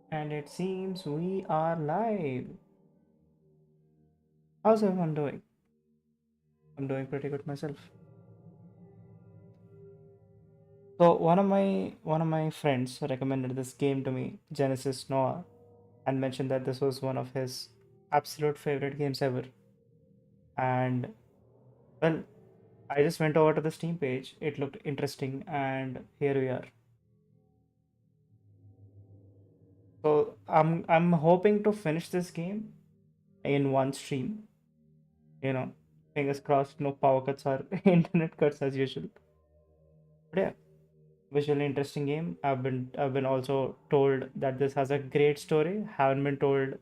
And it seems we are live. How's everyone doing? I'm doing pretty good myself. So one of my friends recommended this game to me, Genesis Noir, and mentioned that this was one of his absolute favorite games ever. And well, I just went over to the Steam page. It looked interesting, and here we are. So I'm hoping to finish this game in one stream. You know, fingers crossed, no power cuts or internet cuts as usual. But yeah, visually interesting game. I've been also told that this has a great story. Haven't been told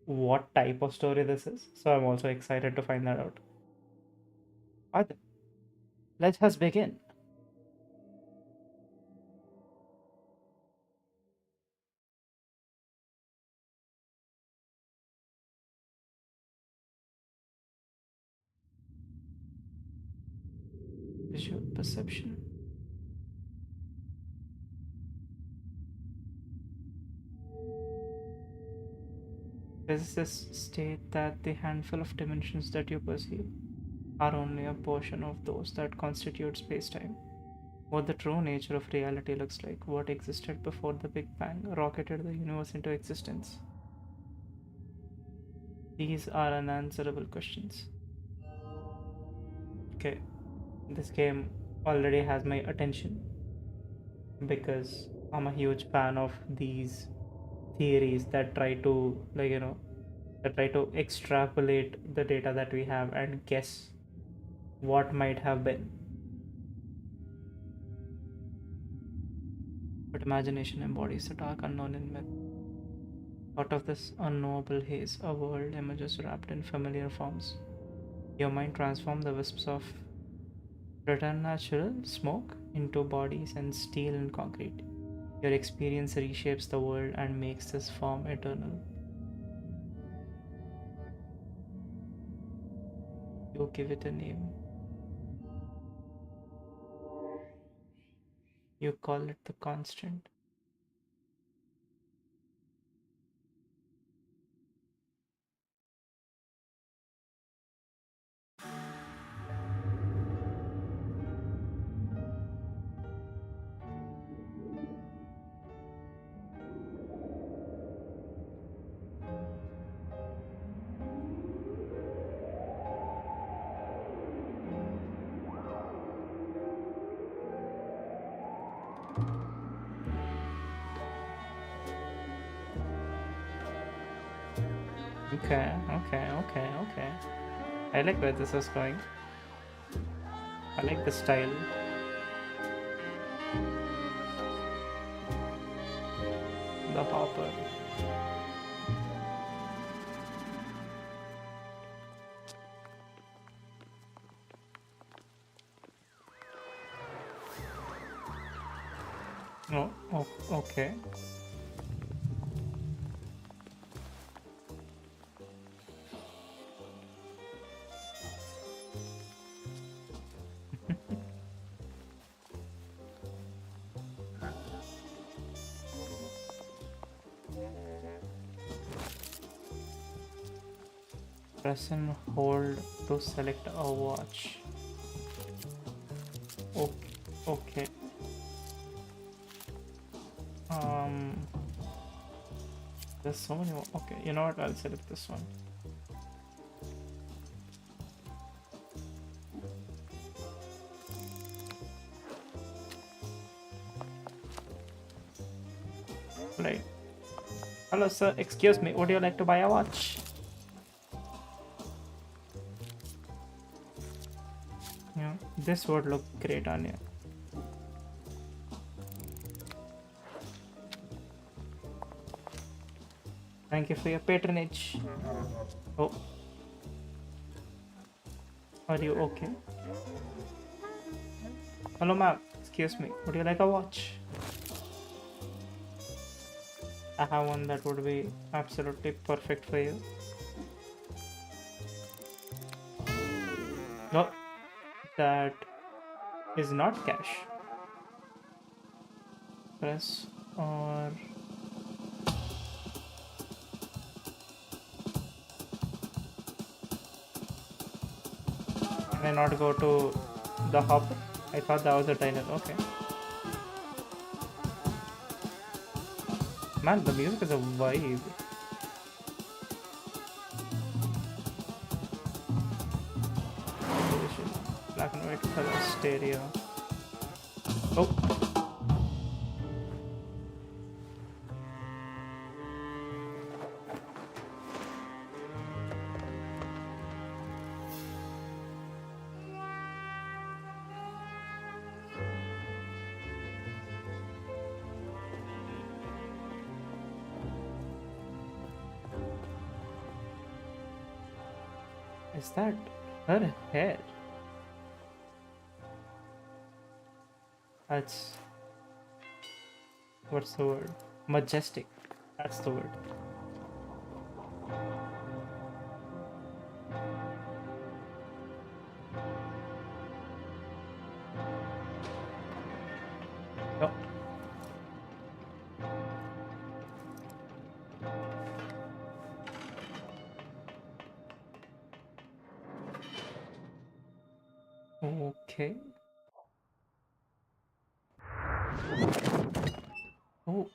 what type of story this is, so I'm also excited to find that out. But let us begin. Visual perception. Physicists state that the handful of dimensions that you perceive are only a portion of those that constitute space-time. What the true nature of reality looks like, what existed before the Big Bang rocketed the universe into existence. These are unanswerable questions. Okay, this game already has my attention because I'm a huge fan of these theories that try to, that try to extrapolate the data that we have and guess what might have been. But imagination embodies the dark unknown in myth. Out of this unknowable haze, a world emerges wrapped in familiar forms. Your mind transforms the wisps of preternatural smoke into bodies and steel and concrete. Your experience reshapes the world and makes this form eternal. You give it a name. You call it the constant. Okay, okay, okay, okay. I like where this is going. I like the style. The hopper. Oh, okay. Press and hold to select a watch. Oh, okay. Um, there's so many. Okay, you know what? I'll select this one. Right. Hello, sir. Excuse me. Would you like to buy a watch? Yeah, this would look great on you. Thank you for your patronage. Oh, are you okay? Hello, ma'am. Excuse me. Would you like a watch? I have one that would be absolutely perfect for you. No, that is not cash. Press or Can I not go to the hub? I thought that was a diner. Okay. Man, the music is a vibe. Black and white color stereo. Oh. Is that her hair? That's... what's the word? Majestic. That's the word. Oh. Okay. Oh.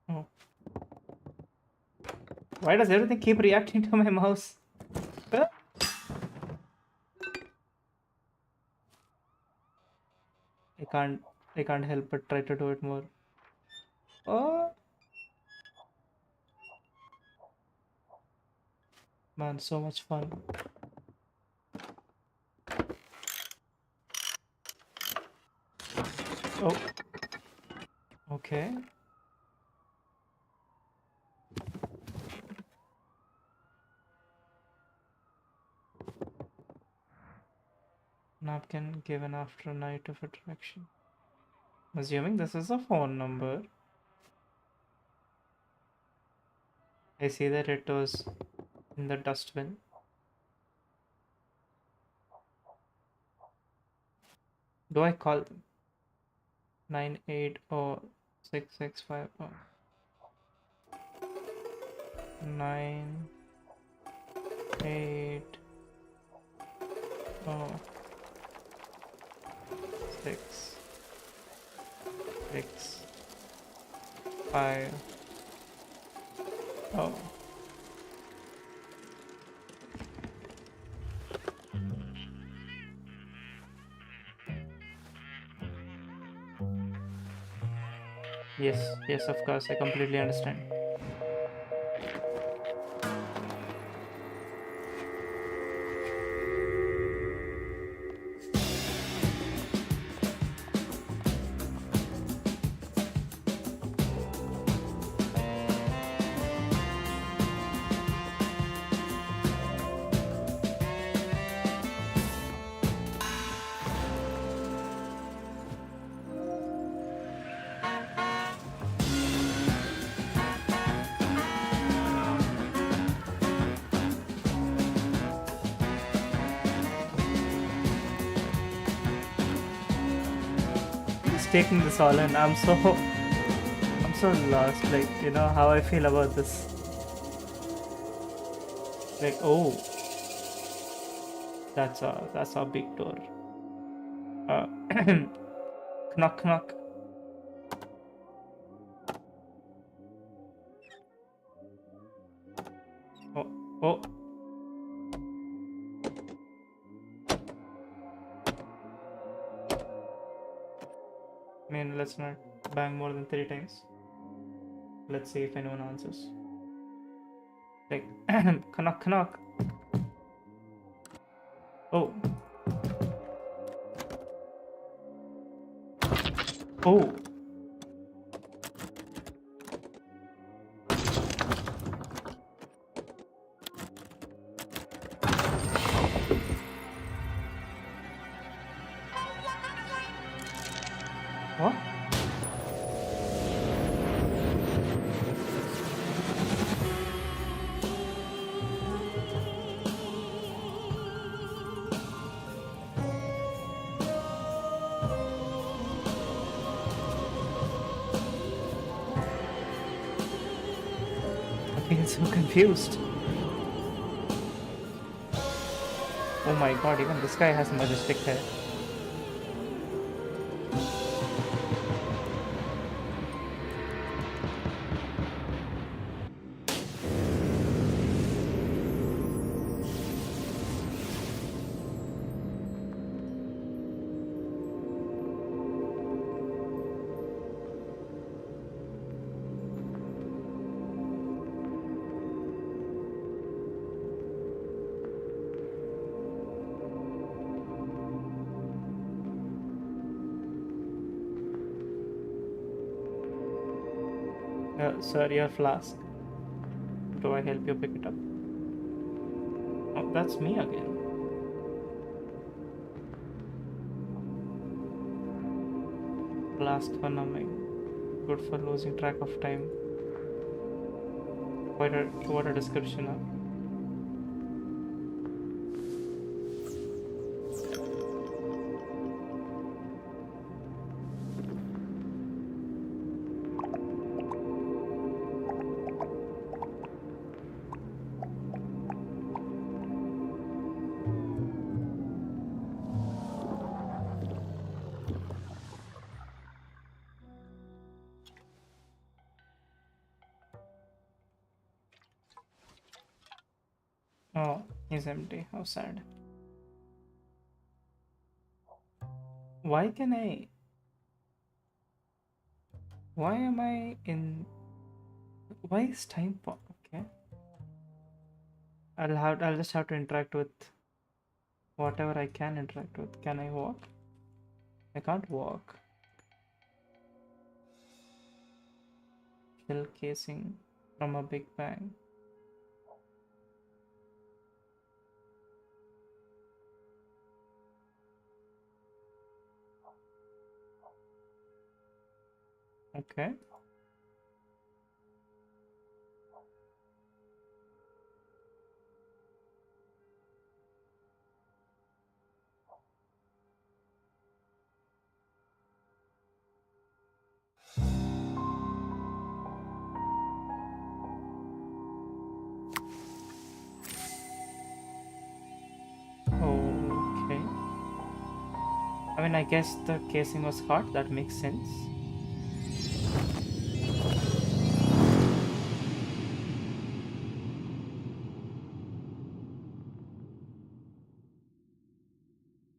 Oh. Why does everything keep reacting to my mouse? Huh? I can't help but try to do it more. Oh man, so much fun. Oh. Okay. Napkin given after a night of attraction. Assuming this is a phone number. I see that it was in the dustbin. Do I call them? 9806650. 980 6 6 5 oh. Yes, of course, I completely understand. Taking this all in, I'm so lost, like, you know how I feel about this. Like, oh, that's a big door. Knock knock. Oh. I mean, let's not bang more than 3 times. Let's see if anyone answers. Like, knock knock. Oh. Oh. What? feel so confused. Oh my god, even this guy has majestic hair. Sir, your flask. Do I help you pick it up? Oh, that's me again. Flask for numbing. Good for losing track of time. What a description, huh? Oh, he's empty. How sad. Why can I? Why am I in? Why is time pop? Okay, I'll just have to interact with whatever I can interact with. Can I walk? I can't walk. Shell casing from a Big Bang. Okay. Okay. I mean, I guess the casing was hot. That makes sense.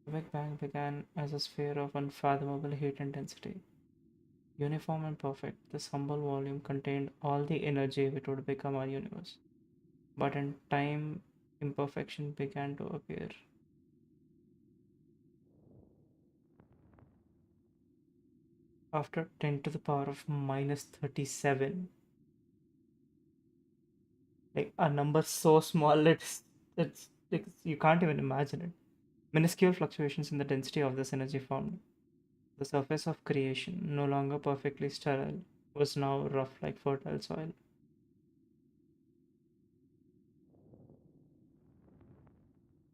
The Big Bang began as a sphere of unfathomable heat and density. Uniform and perfect, this humble volume contained all the energy which would become our universe. But in time, imperfection began to appear. After 10 to the power of minus 37, like a number so small, it's you can't even imagine it. Minuscule fluctuations in the density of this energy found the surface of creation, no longer perfectly sterile, was now rough like fertile soil.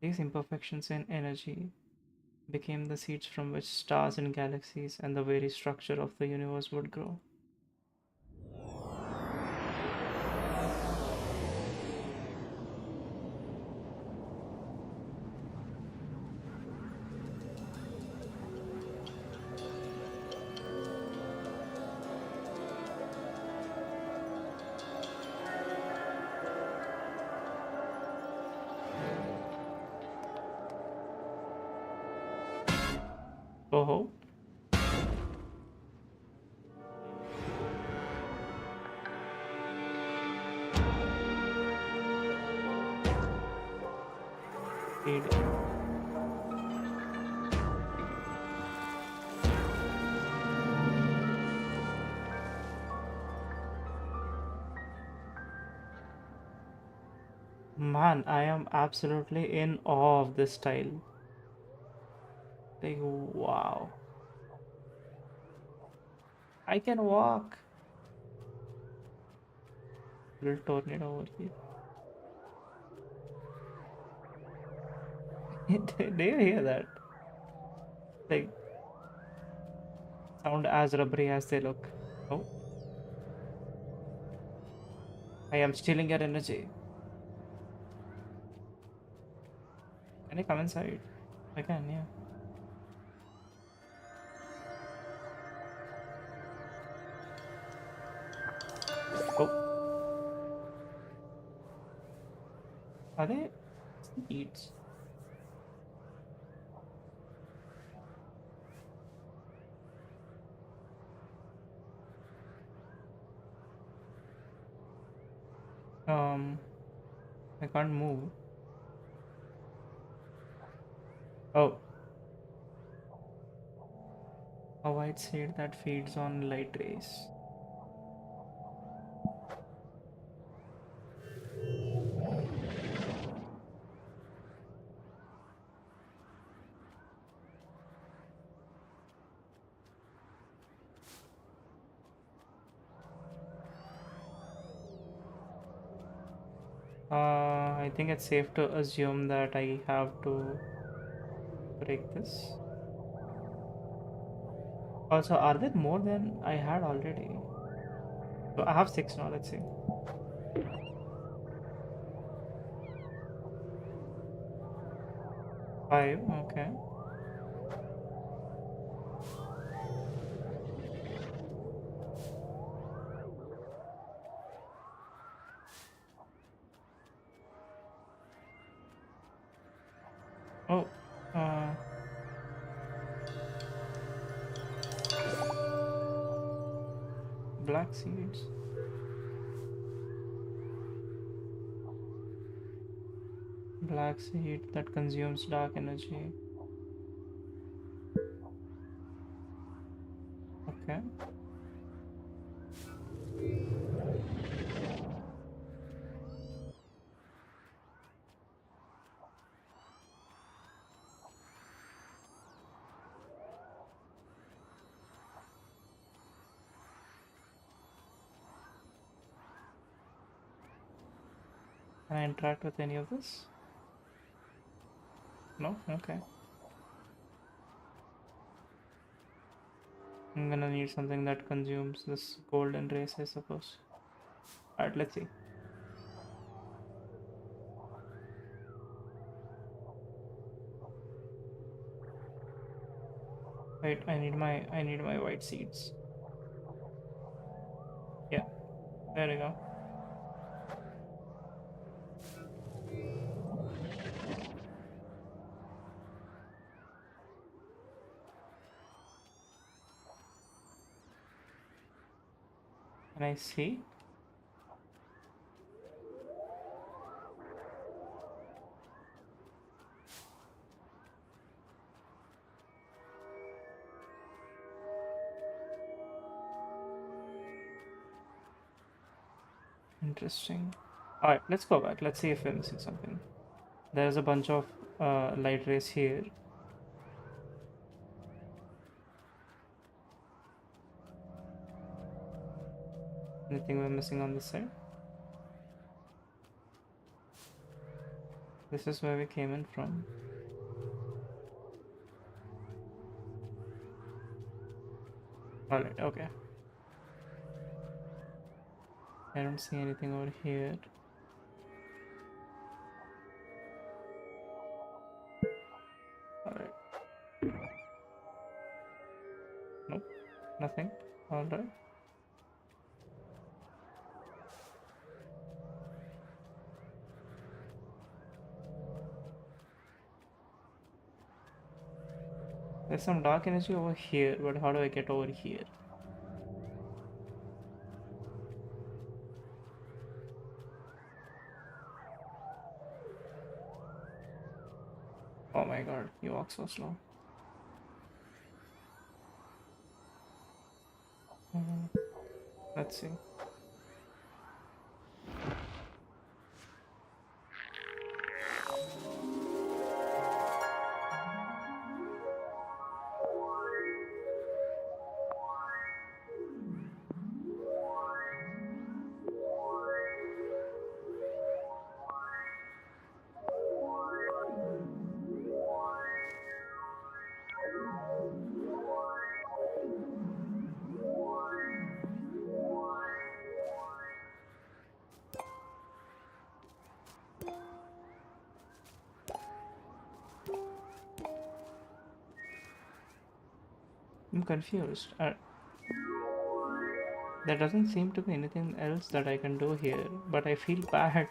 These imperfections in energy became the seeds from which stars and galaxies and the very structure of the universe would grow. Oh, read. Man, I am absolutely in awe of this style. Like, wow. I can walk. Little tornado over here. Do you hear that? Like, sound as rubbery as they look. Oh, I am stealing your energy. Can I come inside? I can, yeah. Oh, are they seeds? Um, I can't move. Oh, a white seed that feeds on light rays. I think it's safe to assume that I have to break this. Also, are there more than I had already? So I have six now, let's see. Five, okay. Oh, uh, black seeds. Black seed that consumes dark energy. Okay. Can I interact with any of this? No? Okay. I'm gonna need something that consumes this golden race, I suppose. Alright, let's see. Wait, I need my white seeds. Yeah, there we go. Can I see? Interesting. Alright, let's go back. Let's see if we're missing something. There's a bunch of light rays here. Anything we're missing on this side? This is where we came in from. Alright, okay. I don't see anything over here. Alright. Nope, nothing. Alright. There's some dark energy over here, but how do I get over here? Oh my god, you walk so slow. Mhm. Let's see. I'm confused. There doesn't seem to be anything else that I can do here, but I feel bad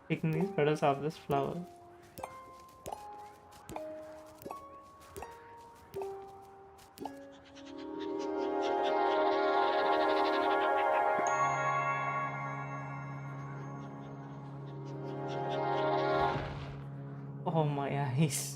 picking these petals off this flower. Oh my eyes.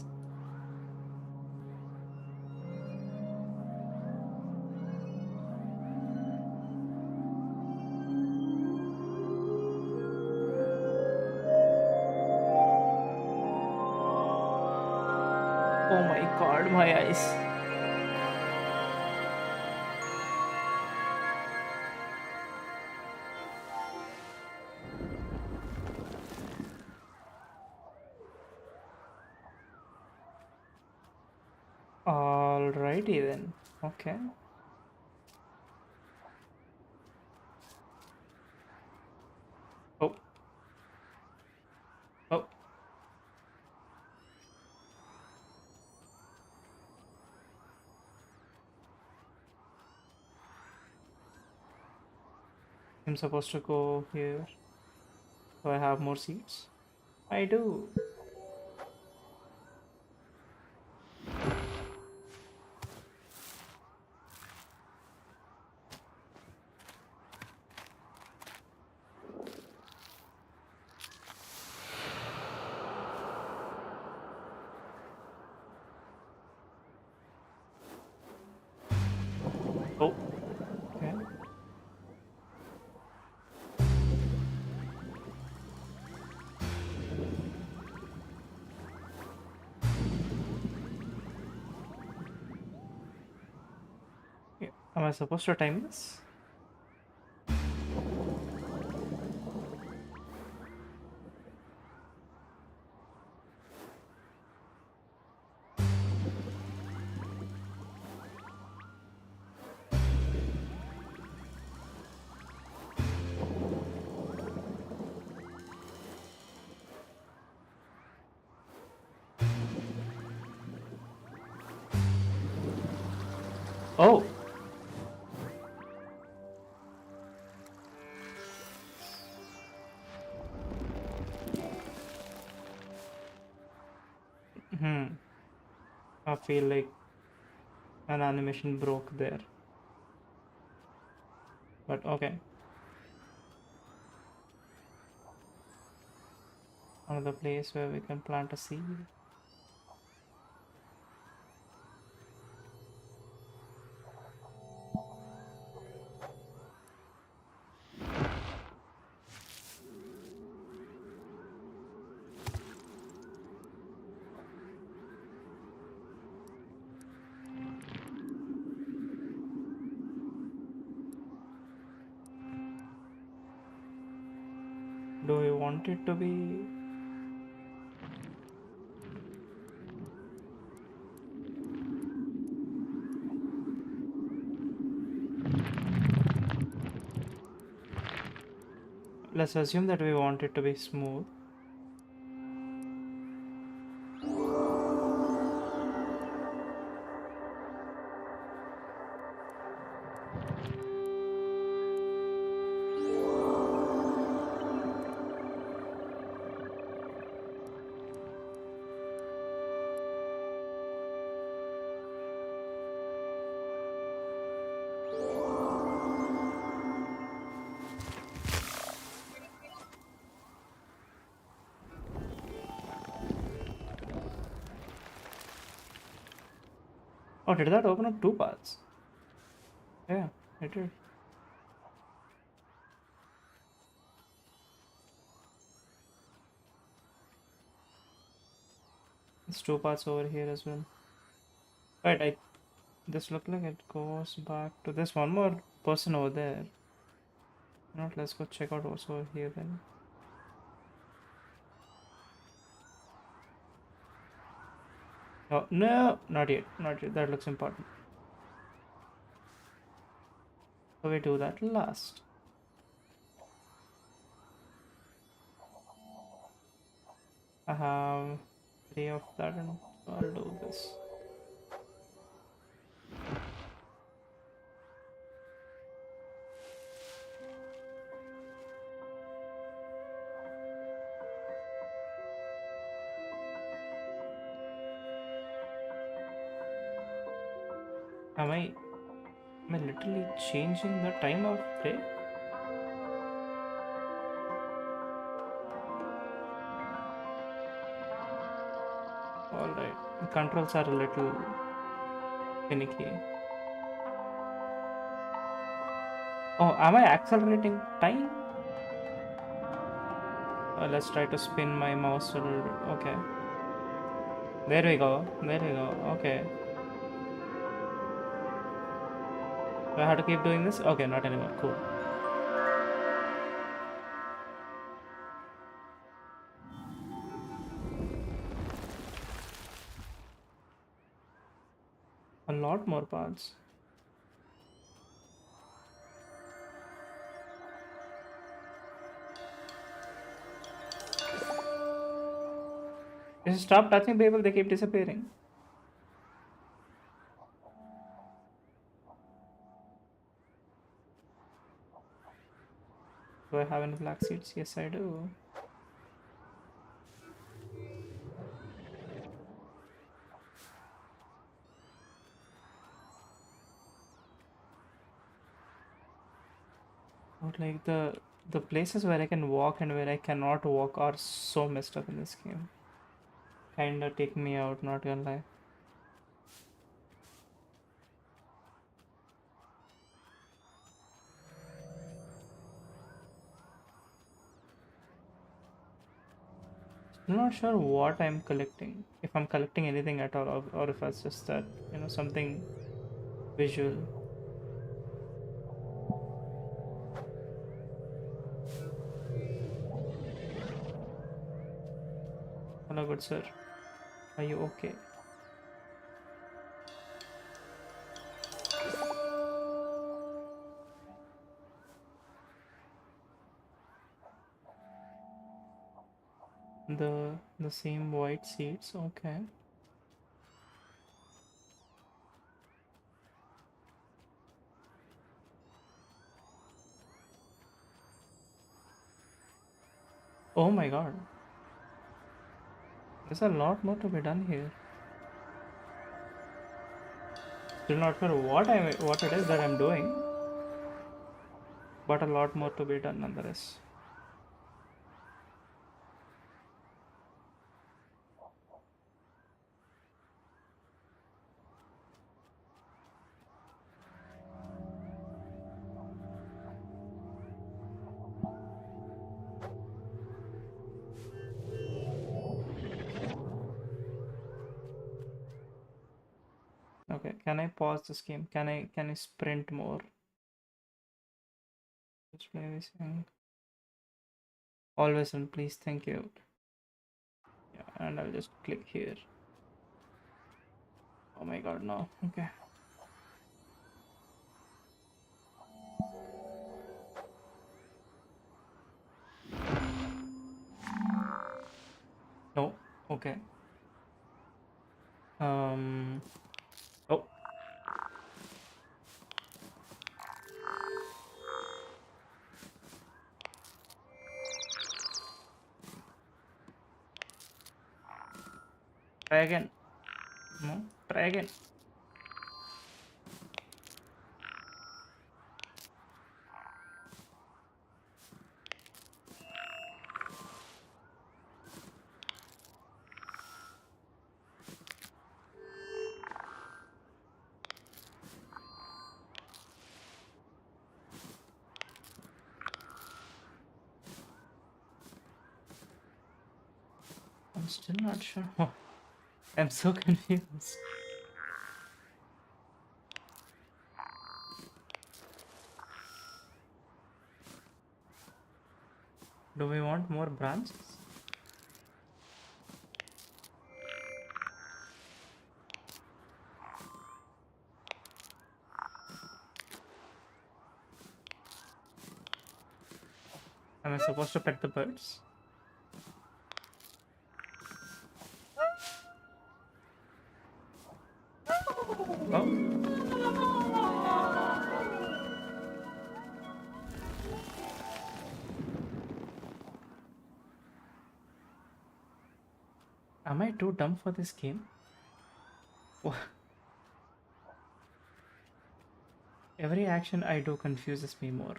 Oh my god, my eyes. Alrighty then. Okay. Oh, oh. I'm supposed to go here. Do I have more seats? I do. Oh, okay. Yeah. Am I supposed to time this? Oh, hmm. I feel like an animation broke there. But okay. Another place where we can plant a seed. Do we want it to be? Let's assume that we want it to be smooth. Oh, did that open up two paths? Yeah, it did. It's two paths over here as well. Right, this look like it goes back to this one more person over there. You know what, let's go check out what's over here then. Oh, no, not yet, not yet. That looks important. So we do that last. I have three of that and I'll do this. Am I literally changing the time of play? Alright. The controls are a little finicky. Oh, am I accelerating time? Let's try to spin my mouse a little bit. Okay. There we go. There we go. Okay. Do I have to keep doing this? Okay, not anymore. Cool. A lot more paths. Just stop touching people, they keep disappearing. Do I have any black seeds? Yes, I do. But like the places where I can walk and where I cannot walk are so messed up in this game. Kinda take me out, not gonna lie. I'm not sure what I'm collecting. If I'm collecting anything at all, or if it's just that, something visual. Hello, good sir. Are you okay? The same white seeds, okay. Oh my god. There's a lot more to be done here. Still not sure what it is that I'm doing, but a lot more to be done nonetheless. Okay, can I pause this game? Can I sprint more? Let's play this thing. Always on, please, thank you. Yeah, and I'll just click here. Oh my god, no. Okay. No. Okay. Oh, try again. No, try again. I'm still not sure. Oh, I'm so confused. Do we want more branches? Am I supposed to pet the birds? Oh, am I too dumb for this game? Wha- Every action I do confuses me more.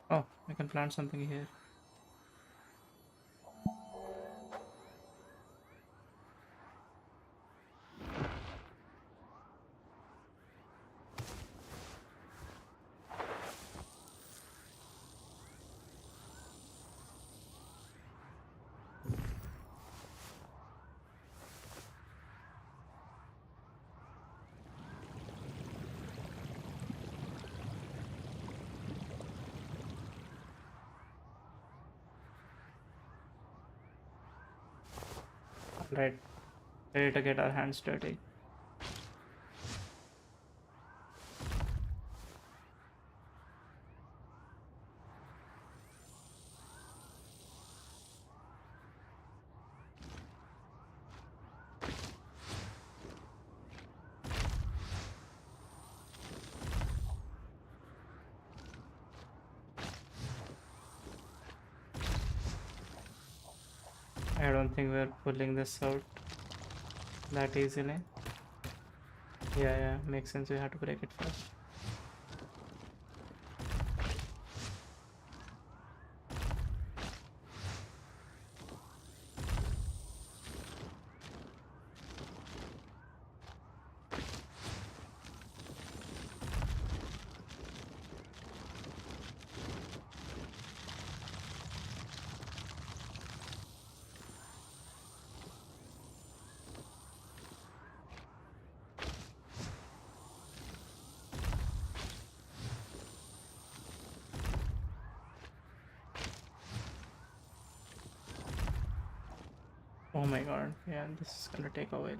Oh, I can plant something here. Right, ready to get our hands dirty. I don't think we're pulling this out that easily. Yeah, makes sense. We have to break it first. Oh my god, yeah, this is gonna take a while.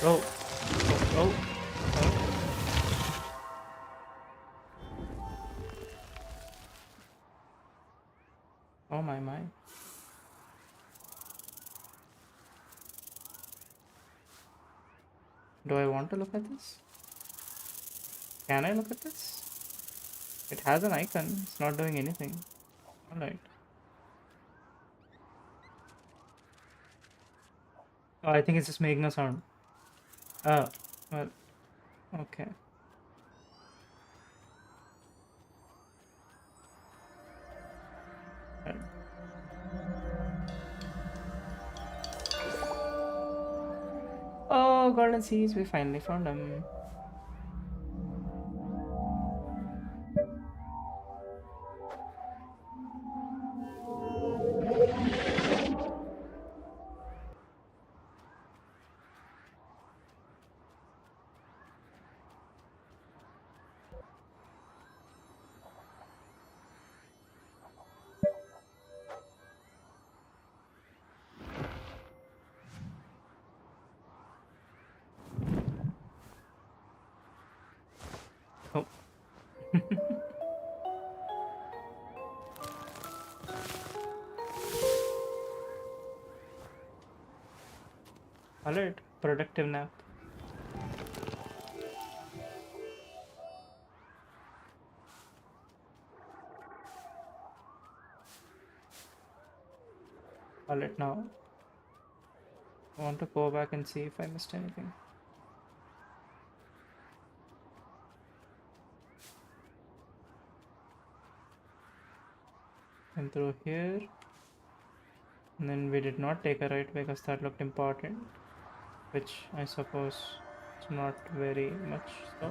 Oh, oh, oh my. Do I want to look at this? Can I look at this? It has an icon, it's not doing anything. Alright. Oh, I think it's just making a sound. Oh, well, okay. Right. Oh, golden seeds, we finally found them. Oh. Alright, productive nap. Alright, now I want to go back and see if I missed anything. And through here, and then we did not take a right because that looked important, which I suppose is not very much so.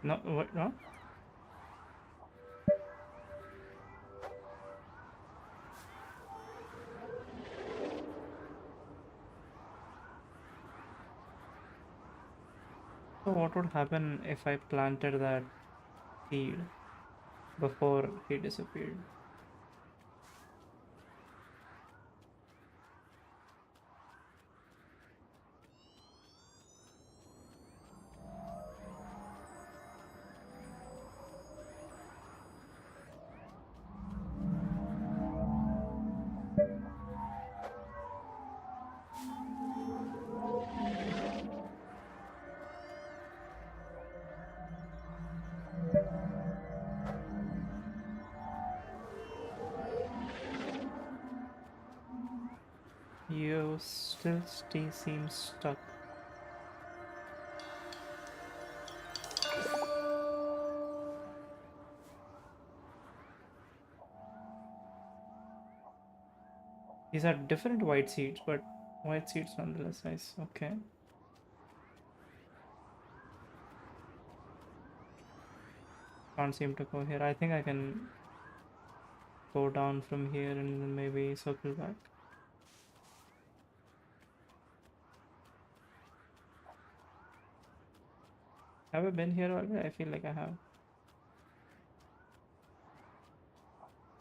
No, what? No? So what would happen if I planted that seed before he disappeared? You still stay seem stuck. These are different white seeds, but white seeds nonetheless nice. Okay. Can't seem to go here. I think I can go down from here and then maybe circle back. Have I been here already? I feel like I have.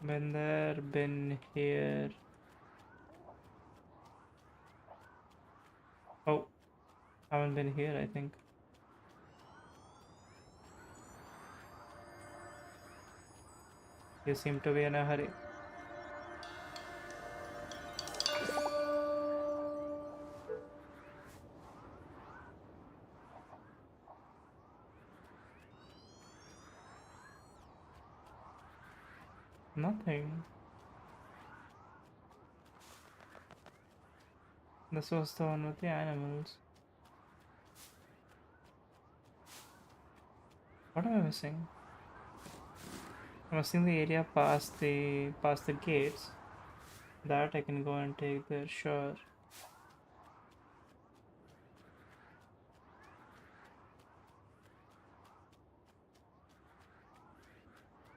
Been there, been here. Oh, haven't been here, I think. You seem to be in a hurry. Nothing. This was the one with the animals. What am I missing? I'm missing the area past the gates. That I can go and take there, sure.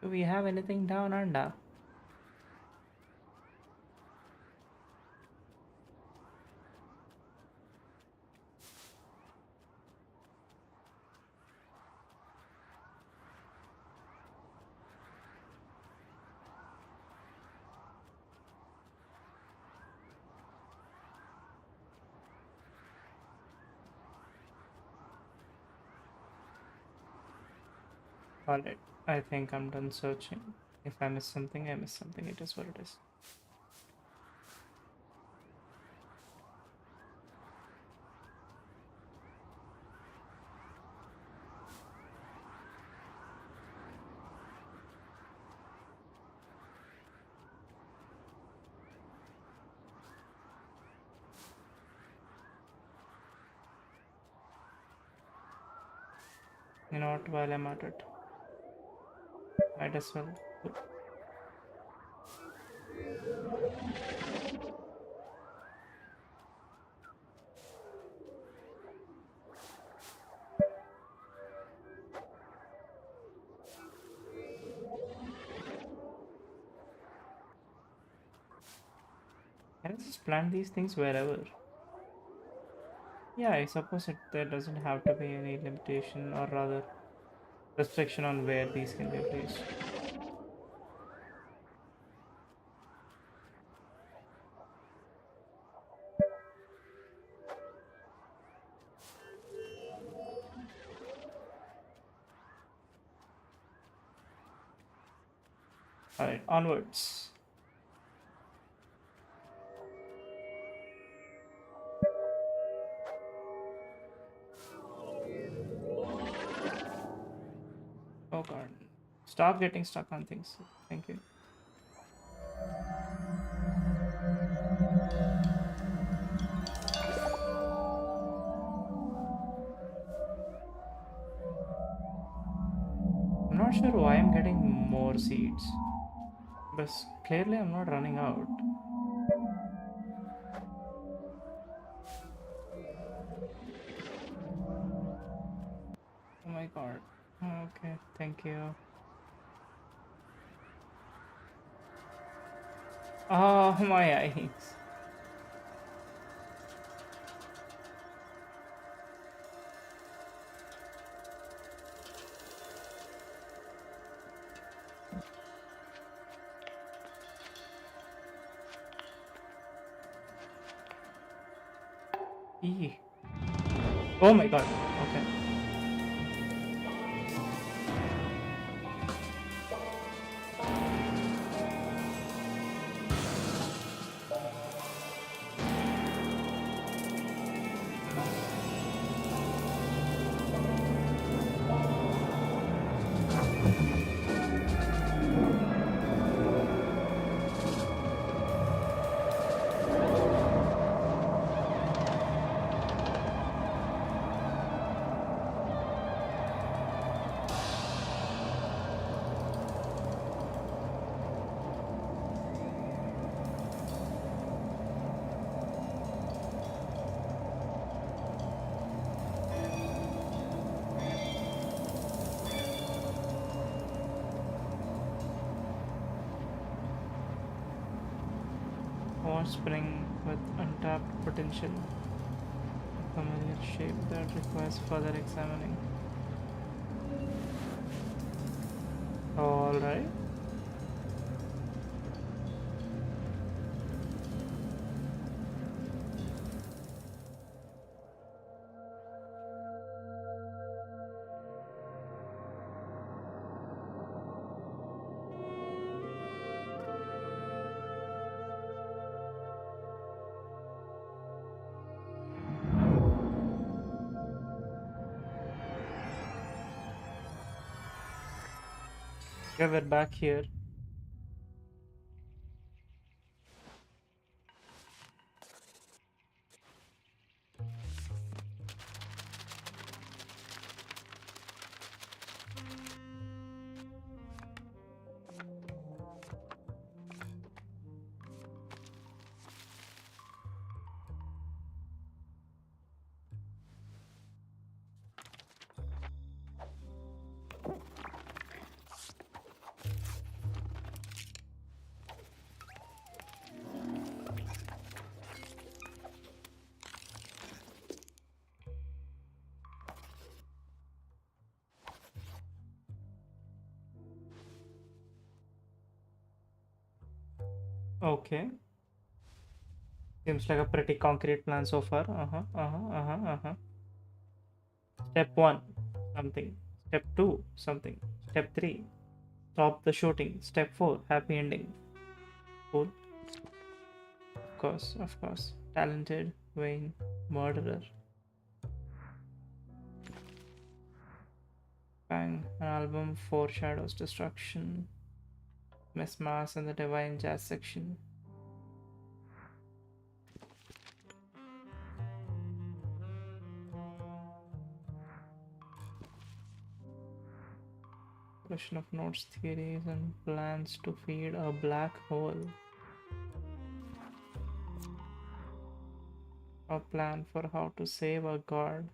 Do we have anything down under? Alright, I think I'm done searching. If I miss something, I miss something. It is what it is. You know what, while I'm at it, might as well. Can I just plant these things wherever? Yeah, I suppose there doesn't have to be any limitation or rather restriction on where these can be placed. Alright, onwards. Oh god. Stop getting stuck on things. Thank you. I'm not sure why I'm getting more seeds. But clearly I'm not running out. Oh my god. Okay, thank you. Oh my eyes. E. Oh my god. Okay. One spring with untapped potential. A familiar shape that requires further examining. Alright. Okay, we're back here. Okay. Seems like a pretty concrete plan so far. Step 1, something. Step 2, something. Step 3, stop the shooting. Step 4, happy ending. Cool. Of course, of course. Talented, vain, murderer. Bang. An album foreshadows destruction. Miss Mars and the Divine Jazz section. Collection of notes, theories, and plans to feed a black hole. A plan for how to save a god.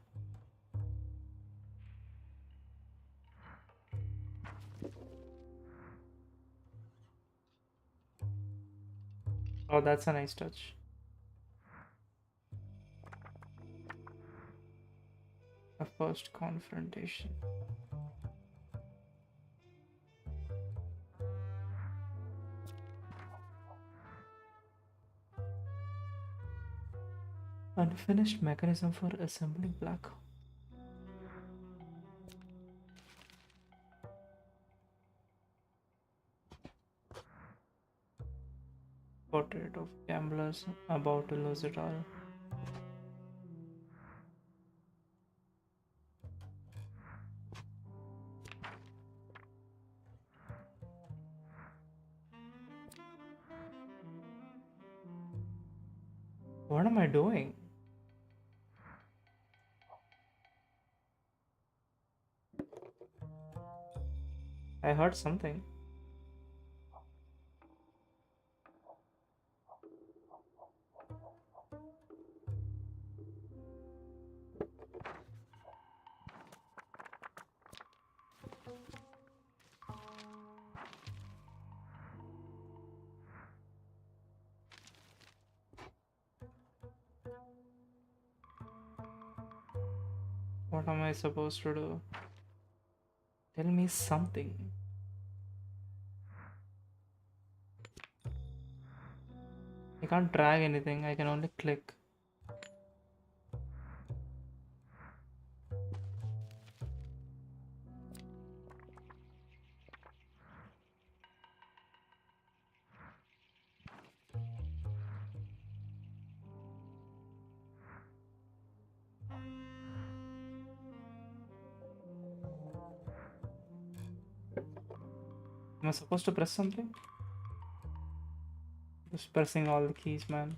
Oh, that's a nice touch. A first confrontation. Unfinished mechanism for assembling black hole. Portrait of gamblers about to lose it all. What am I doing? I heard something. What am I supposed to do? Tell me something. I can't drag anything, I can only click. Am I supposed to press something? Just pressing all the keys, man.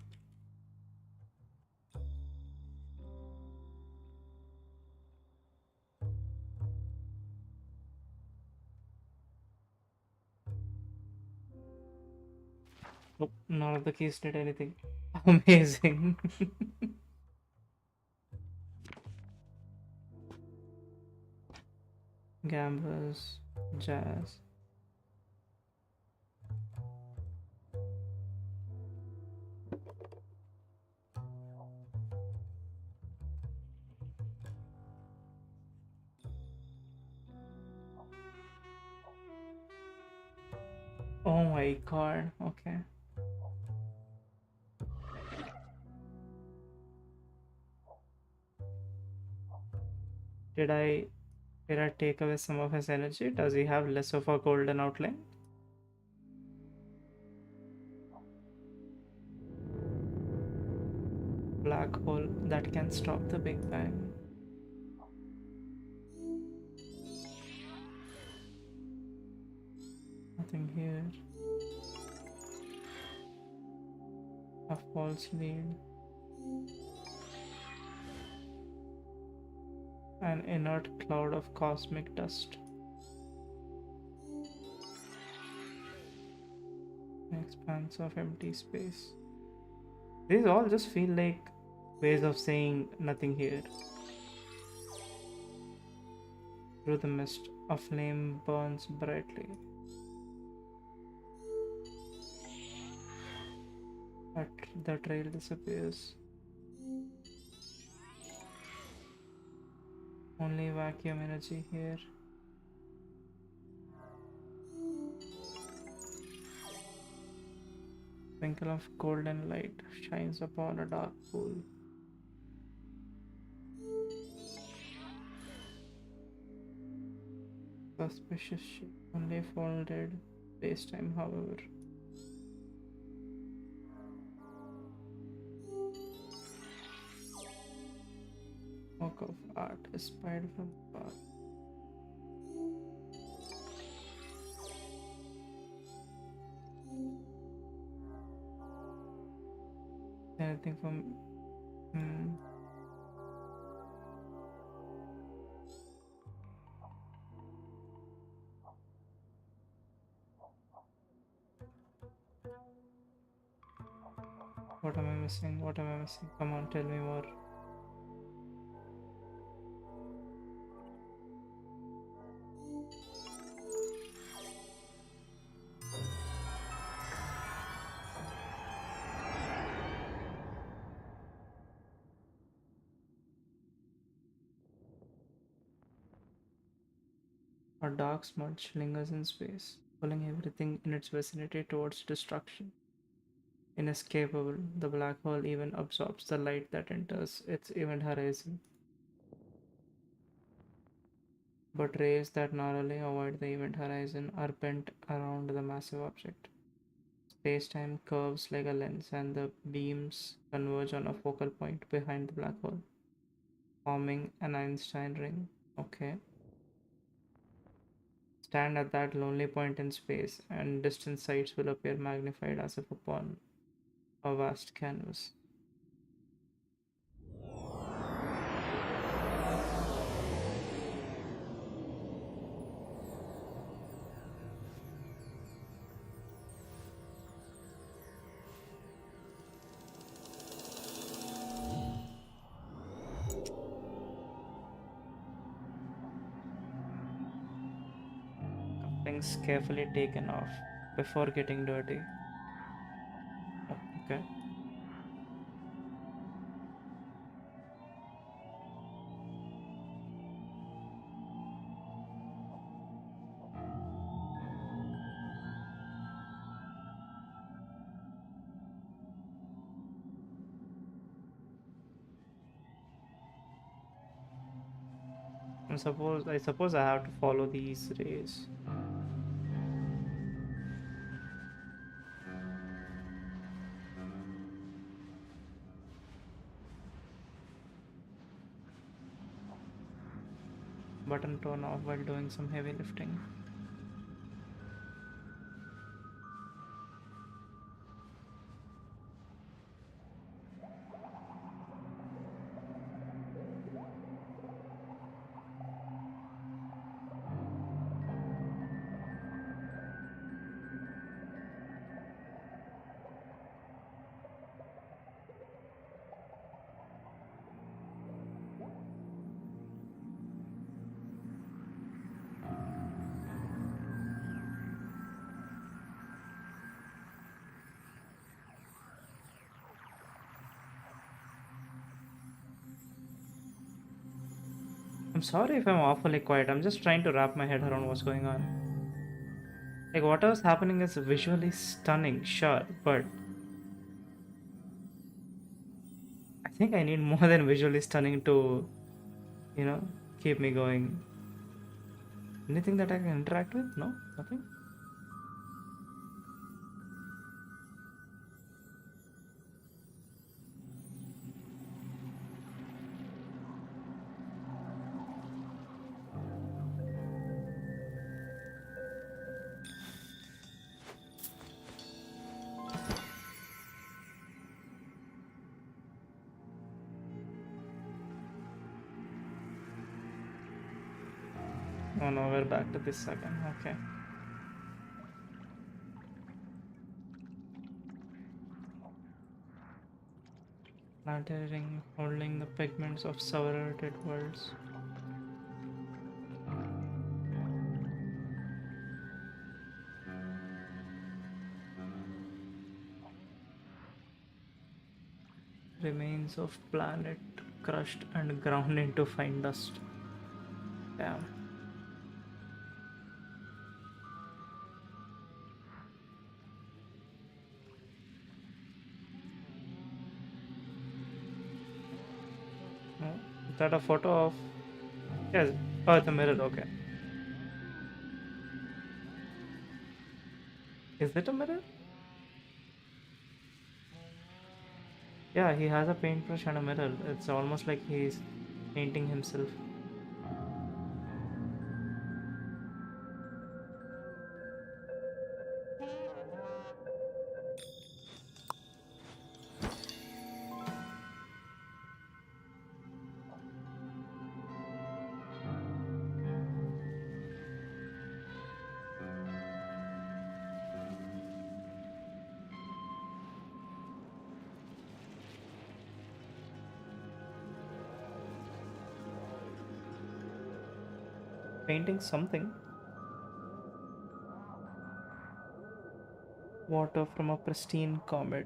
Nope, none of the keys did anything. Amazing. Gamblers, jazz. Oh my god. Okay. Did I did I take away some of his energy? Does he have less of a golden outline? Black hole that can stop the Big Bang. Nothing here. A false lead. An inert cloud of cosmic dust. An expanse of empty space. These all just feel like ways of saying nothing here. Through the mist, a flame burns brightly. But the trail disappears. Only vacuum energy here. Twinkle of golden light shines upon a dark pool. Suspicious shape, only folded space-time, however. Work of art is spied from afar. Anything from what am I missing? What am I missing? Come on, tell me more. A dark smudge lingers in space, pulling everything in its vicinity towards destruction. Inescapable, the black hole even absorbs the light that enters its event horizon. But rays that narrowly avoid the event horizon are bent around the massive object. Space-time curves like a lens, and the beams converge on a focal point behind the black hole, forming an Einstein ring. Okay. Stand at that lonely point in space, and distant sights will appear magnified as if upon a vast canvas. Couplings carefully taken off before getting dirty. Oh, okay. I suppose I have to follow these rays. Button turn off while doing some heavy lifting. I'm sorry if I'm awfully quiet. I'm just trying to wrap my head around what's going on. Like, whatever's happening is visually stunning, sure, but I think I need more than visually stunning to, you know, keep me going. Anything that I can interact with? No? Nothing? Oh no, we're back to this again. Okay. Planting, holding the pigments of severed worlds. Remains of planet crushed and ground into fine dust. Damn. No? Is that a photo of? Yes. Oh, it's a mirror. Okay. Is it a mirror? Yeah, he has a paintbrush and a mirror. It's almost like he's painting himself. Painting something. Water from a pristine comet,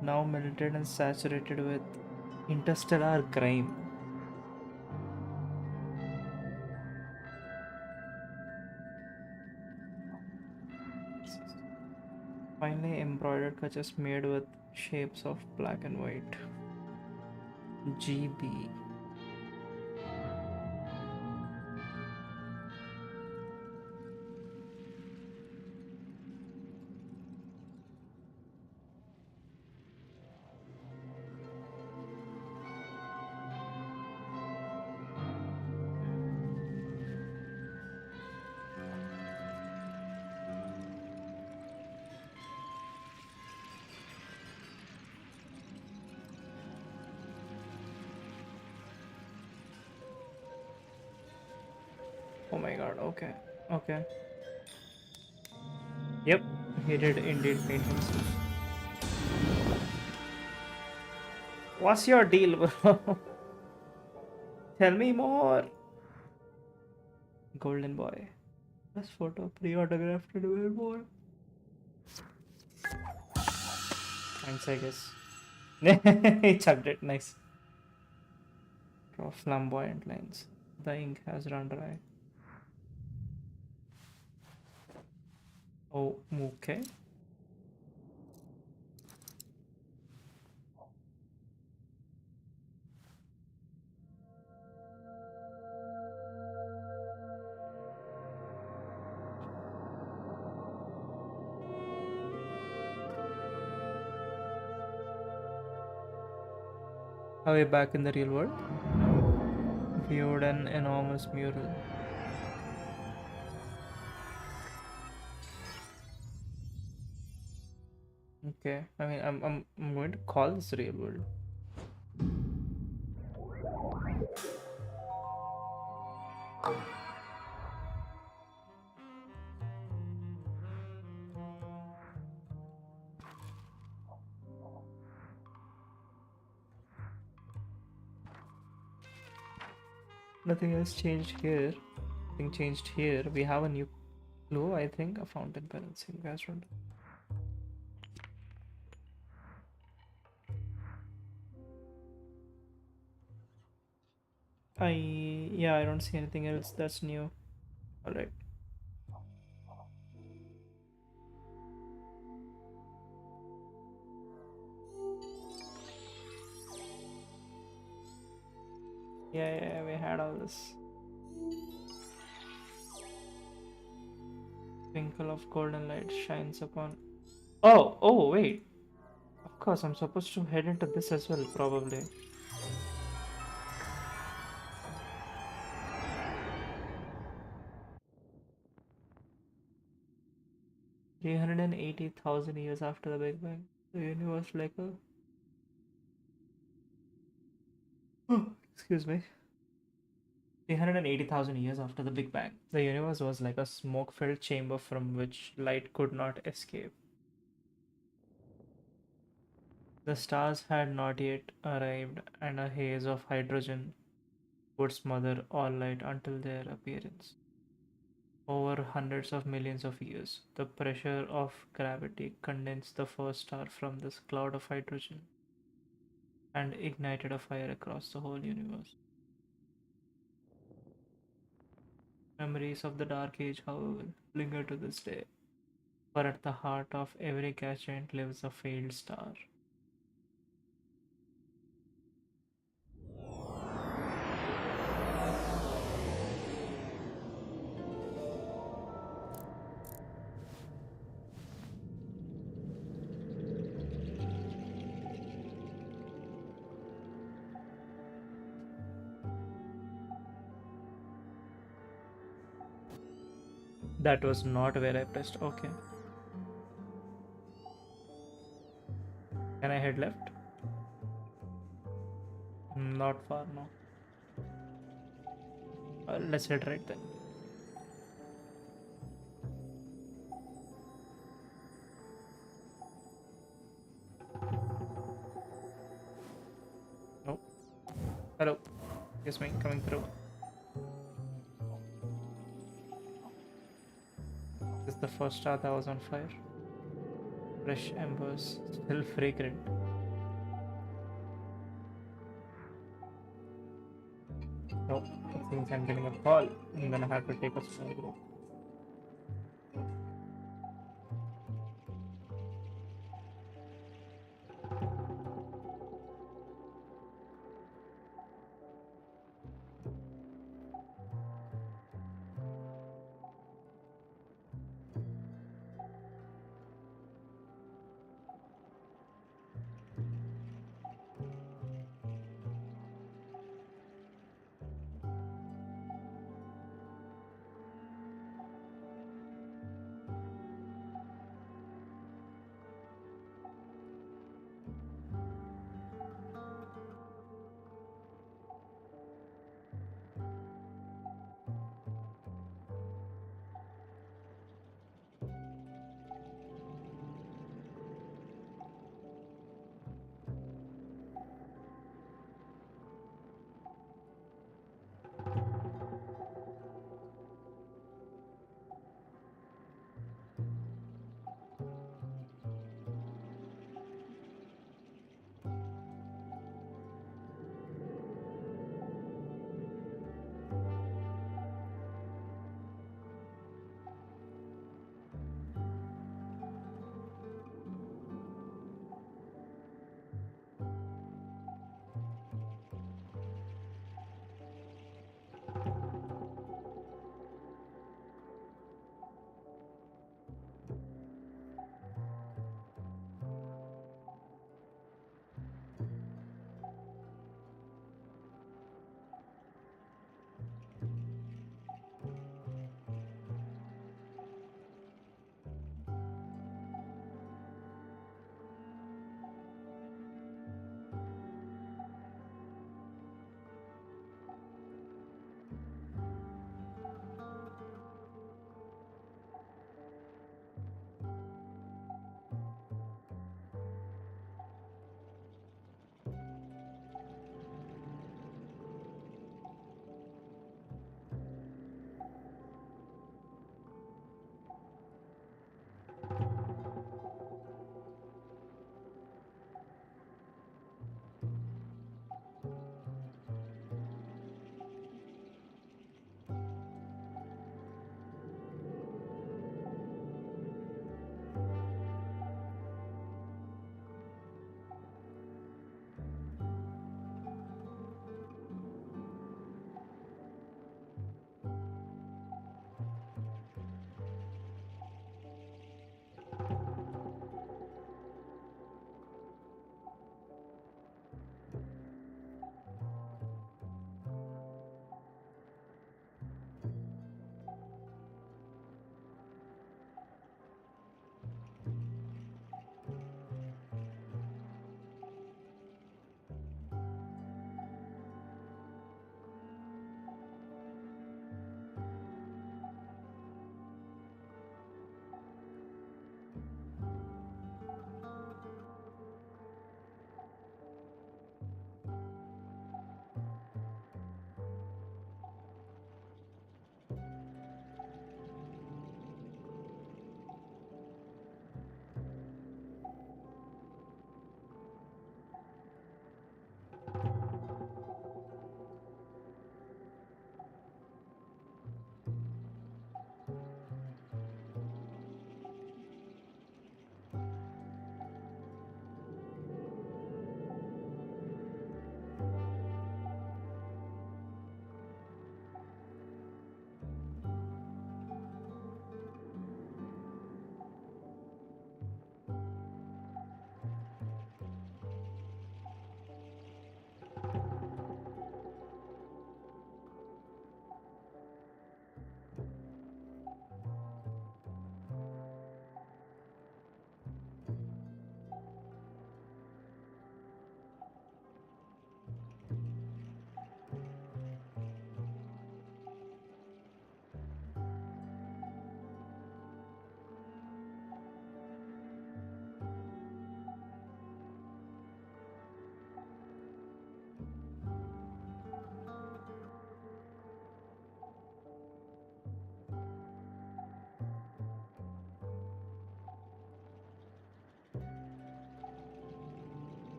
now melted and saturated with interstellar grime. Finely embroidered touches made with shapes of black and white. GB. Oh my god, okay. Okay. Yep, he did indeed paint himself. What's your deal, bro? Tell me more. Golden boy. This photo pre-autographed and wear more. Thanks, I guess. He chucked it. Nice. Draw flamboyant lines. The ink has run dry. Oh, okay. Are we back in the real world? Viewed an enormous mural. Okay, I mean, I'm going to call this real world. Nothing else changed here. Nothing changed here. We have a new clue, I think. A fountain pen. Same gas round. Yeah, I don't see anything else that's new. All right. Yeah, yeah, yeah, we had all this. Twinkle of golden light shines upon. Oh, wait. Of course, I'm supposed to head into this as well, probably. 380,000 years after the Big Bang. The universe, like a. Excuse me. 380,000 years after the Big Bang. The universe was like a smoke filled chamber from which light could not escape. The stars had not yet arrived, and a haze of hydrogen would smother all light until their appearance. Over hundreds of millions of years, the pressure of gravity condensed the first star from this cloud of hydrogen and ignited a fire across the whole universe. Memories of the Dark Age, however, linger to this day, for at the heart of every gas giant lives a failed star. That was not where I pressed. Okay. Can I head left? Not far, no. Let's head right then. Nope. Hello. Yes, me coming through. This is the first star that was on fire. Fresh embers, still fragrant. Nope. It seems I'm getting a call. I'm gonna have to take a small break.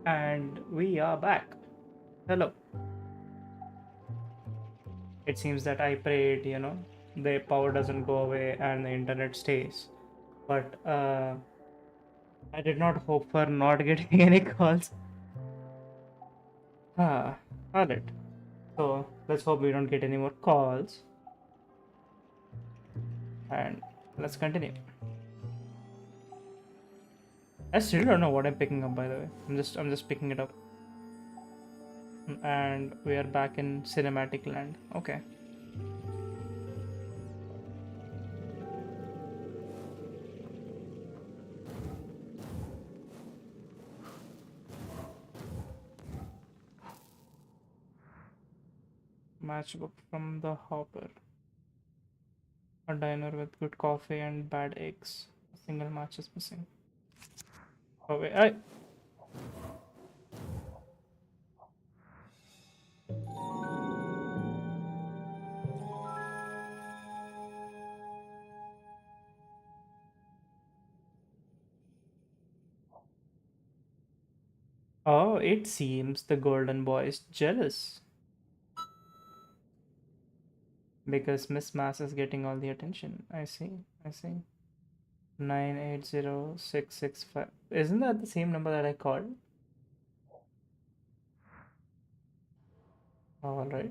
And we are back. Hello. It seems that I prayed, the power doesn't go away and the internet stays. But I did not hope for not getting any calls. Ah, alright. So let's hope we don't get any more calls. And let's continue. I still don't know what I'm picking up, by the way. I'm just picking it up. And we are back in cinematic land. Okay. Matchbook from the hopper. A diner with good coffee and bad eggs. A single match is missing. Oh wait, oh, it seems the golden boy is jealous because Miss Mass is getting all the attention. I see. I see. 980665. Isn't that the same number that I called? All right.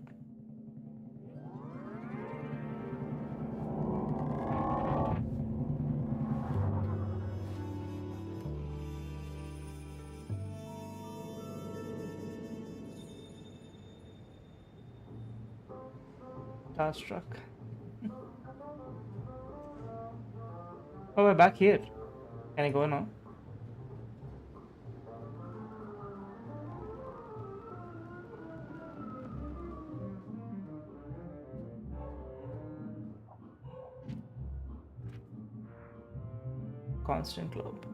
Starstruck. Oh, we're back here. Can I go now? Constant Club.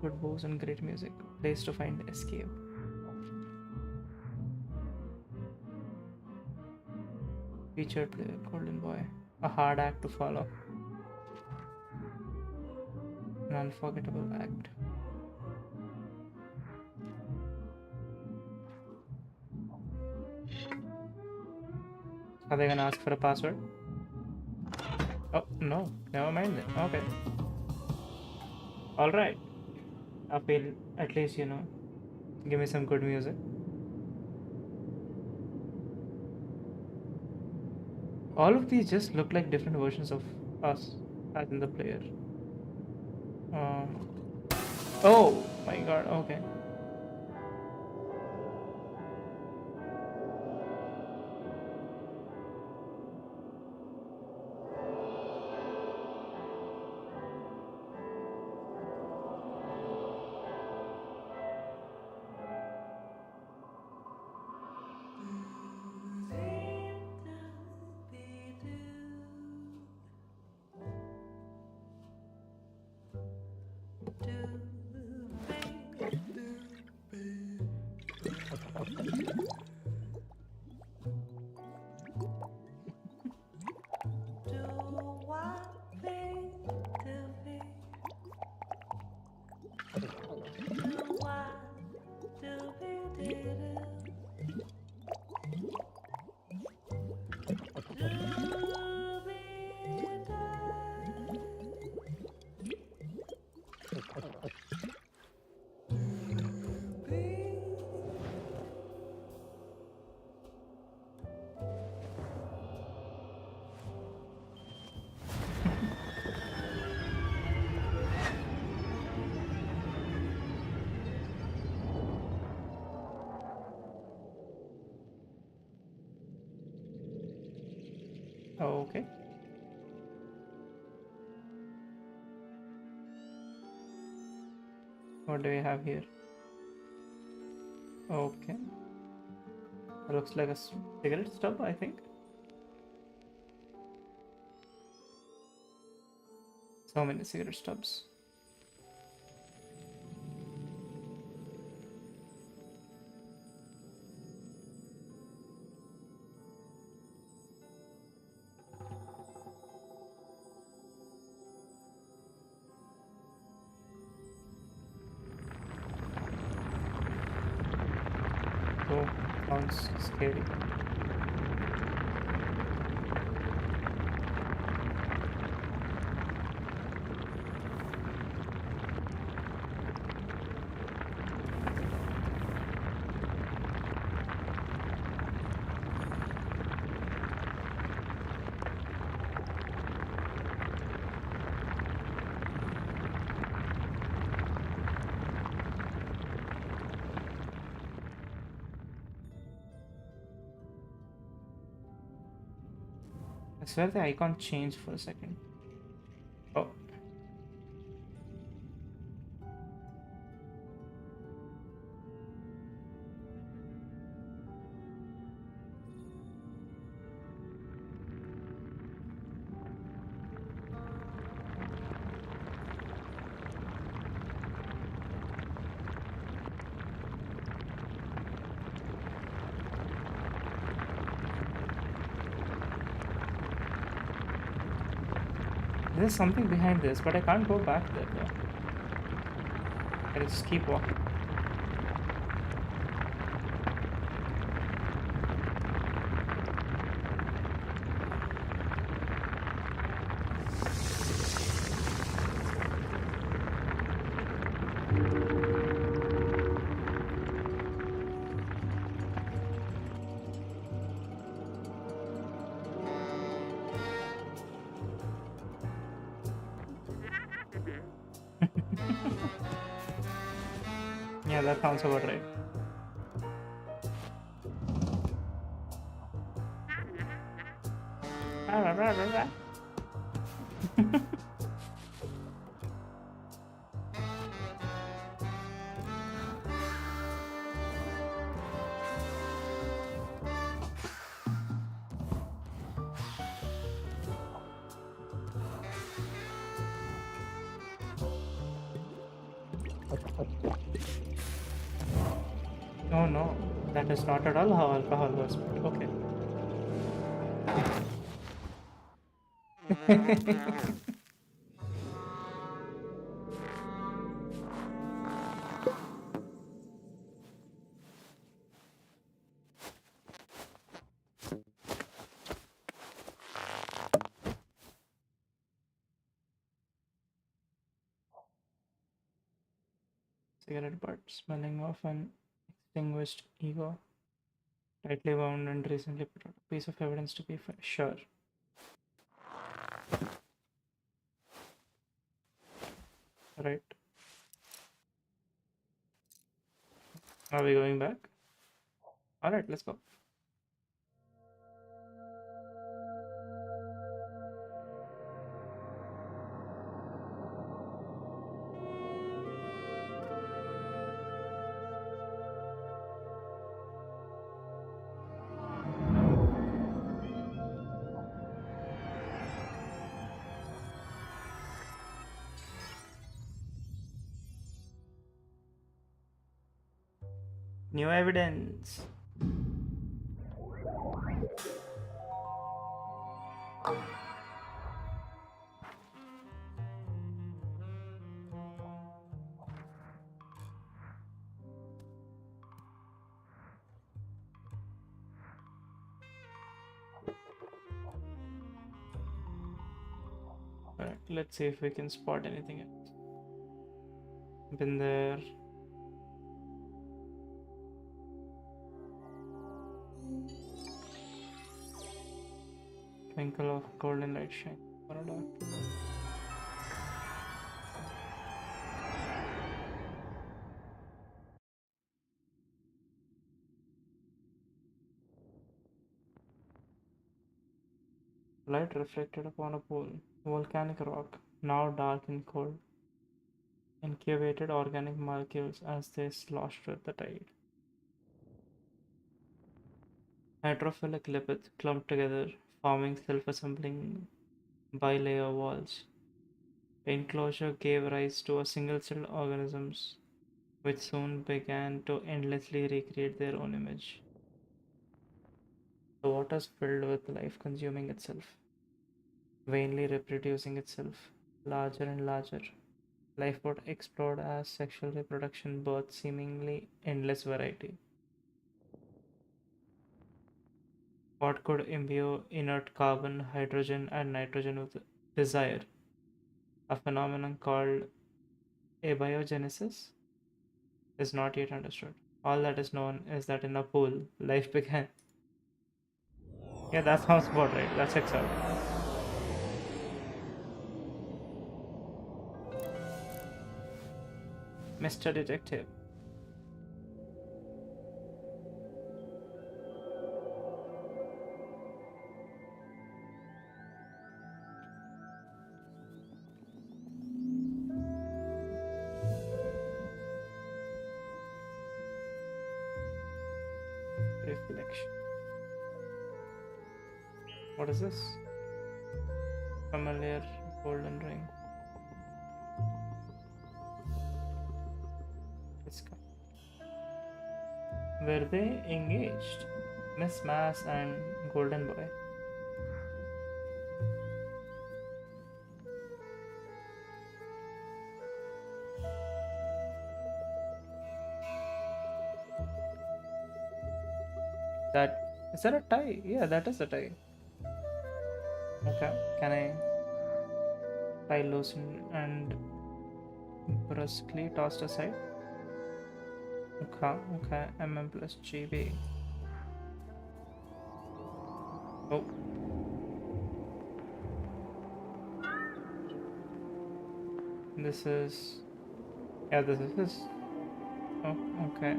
Good bows and great music. Place to find escape. Featured player, Golden Boy. A hard act to follow. An unforgettable act. Are they gonna ask for a password? Oh, no. Never mind then. Okay. Alright. I feel at least, give me some good music. All of these just look like different versions of us as in the player. Uh, oh my god, okay. Okay. What do we have here? Okay. Looks like a cigarette stub, I think. So many cigarette stubs. sounds scary. I swear the icon changed for a second. Oh, there's something behind this, but I can't go back there though. I just keep walking. Yeah, that sounds about right. Oh no, that is not at all how alcohol works, but okay. Cigarette butt smelling of an extinguished ego, tightly wound and recently put out. A piece of evidence to be sure. Right. Are we going back? Alright, let's go. New evidence. Alright, let's see if we can spot anything else. Been there. Twinkle of golden light shine on a dark. Light reflected upon a pool. Volcanic rock, now dark and cold. Incubated organic molecules as they sloshed with the tide. Hydrophilic lipids clumped together, forming self-assembling bilayer walls. The enclosure gave rise to a single-celled organisms, which soon began to endlessly recreate their own image. The waters filled with life consuming itself, vainly reproducing itself, larger and larger. Life would explode as sexual reproduction birthed seemingly endless variety. What could imbue inert carbon, hydrogen, and nitrogen with desire? A phenomenon called abiogenesis is not yet understood. All that is known is that in a pool, life began. Yeah, that sounds about right. That checks out. Mr. Detective. Reflection. What is this? Familiar golden ring. Were they engaged? Miss Mass and Golden Boy. That is that a tie? Yeah, that is a tie. Okay, can I tie loosen and brusquely tossed aside? Okay, okay. MM plus GB. Oh, this is. Yeah, this is this. Oh, okay.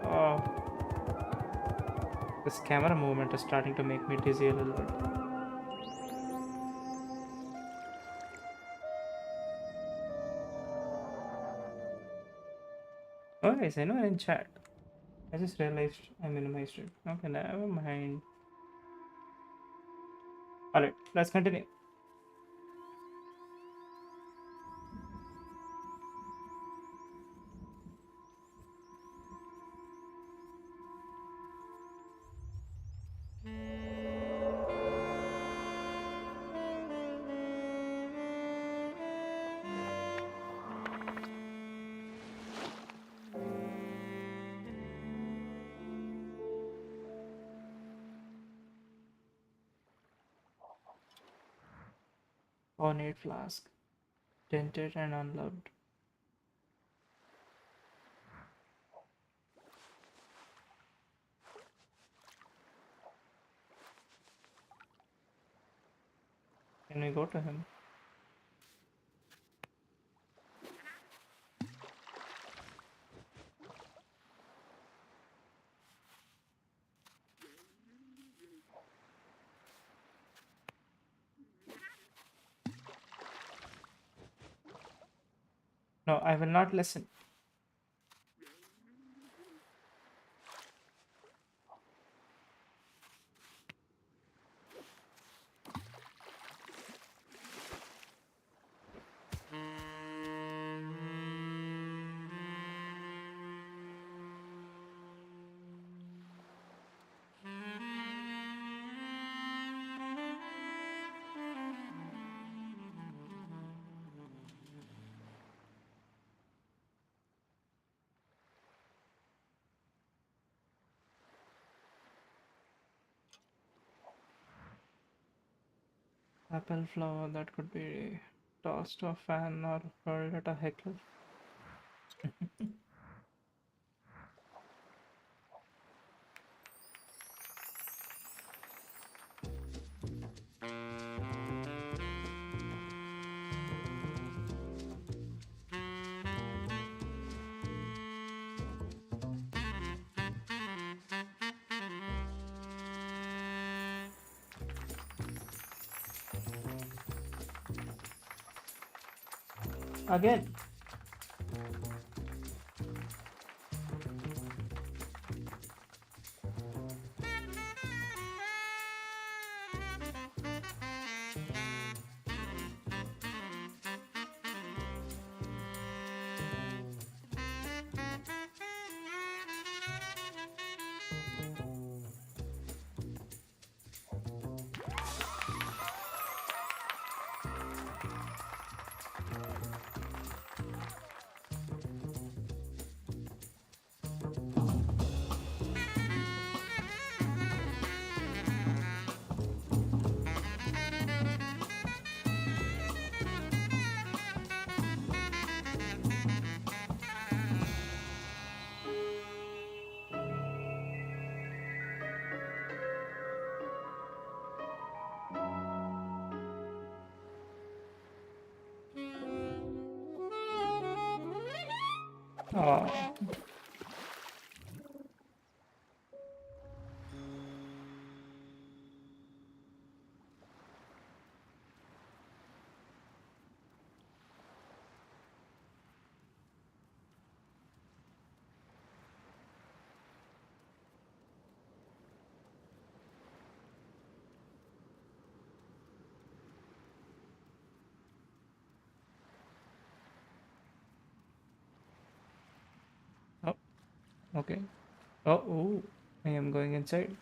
Oh, this camera movement is starting to make me dizzy a little bit. Oh, guys, I know in chat. I just realized I minimized it. Okay, never mind. Alright, let's continue. Ornate flask, tinted and unloved. Can we go to him? No, I will not listen. Apple flower that could be tossed to a fan or hurled at a heckler. Again. Uh, oh, okay. Oh, ooh, I am going inside.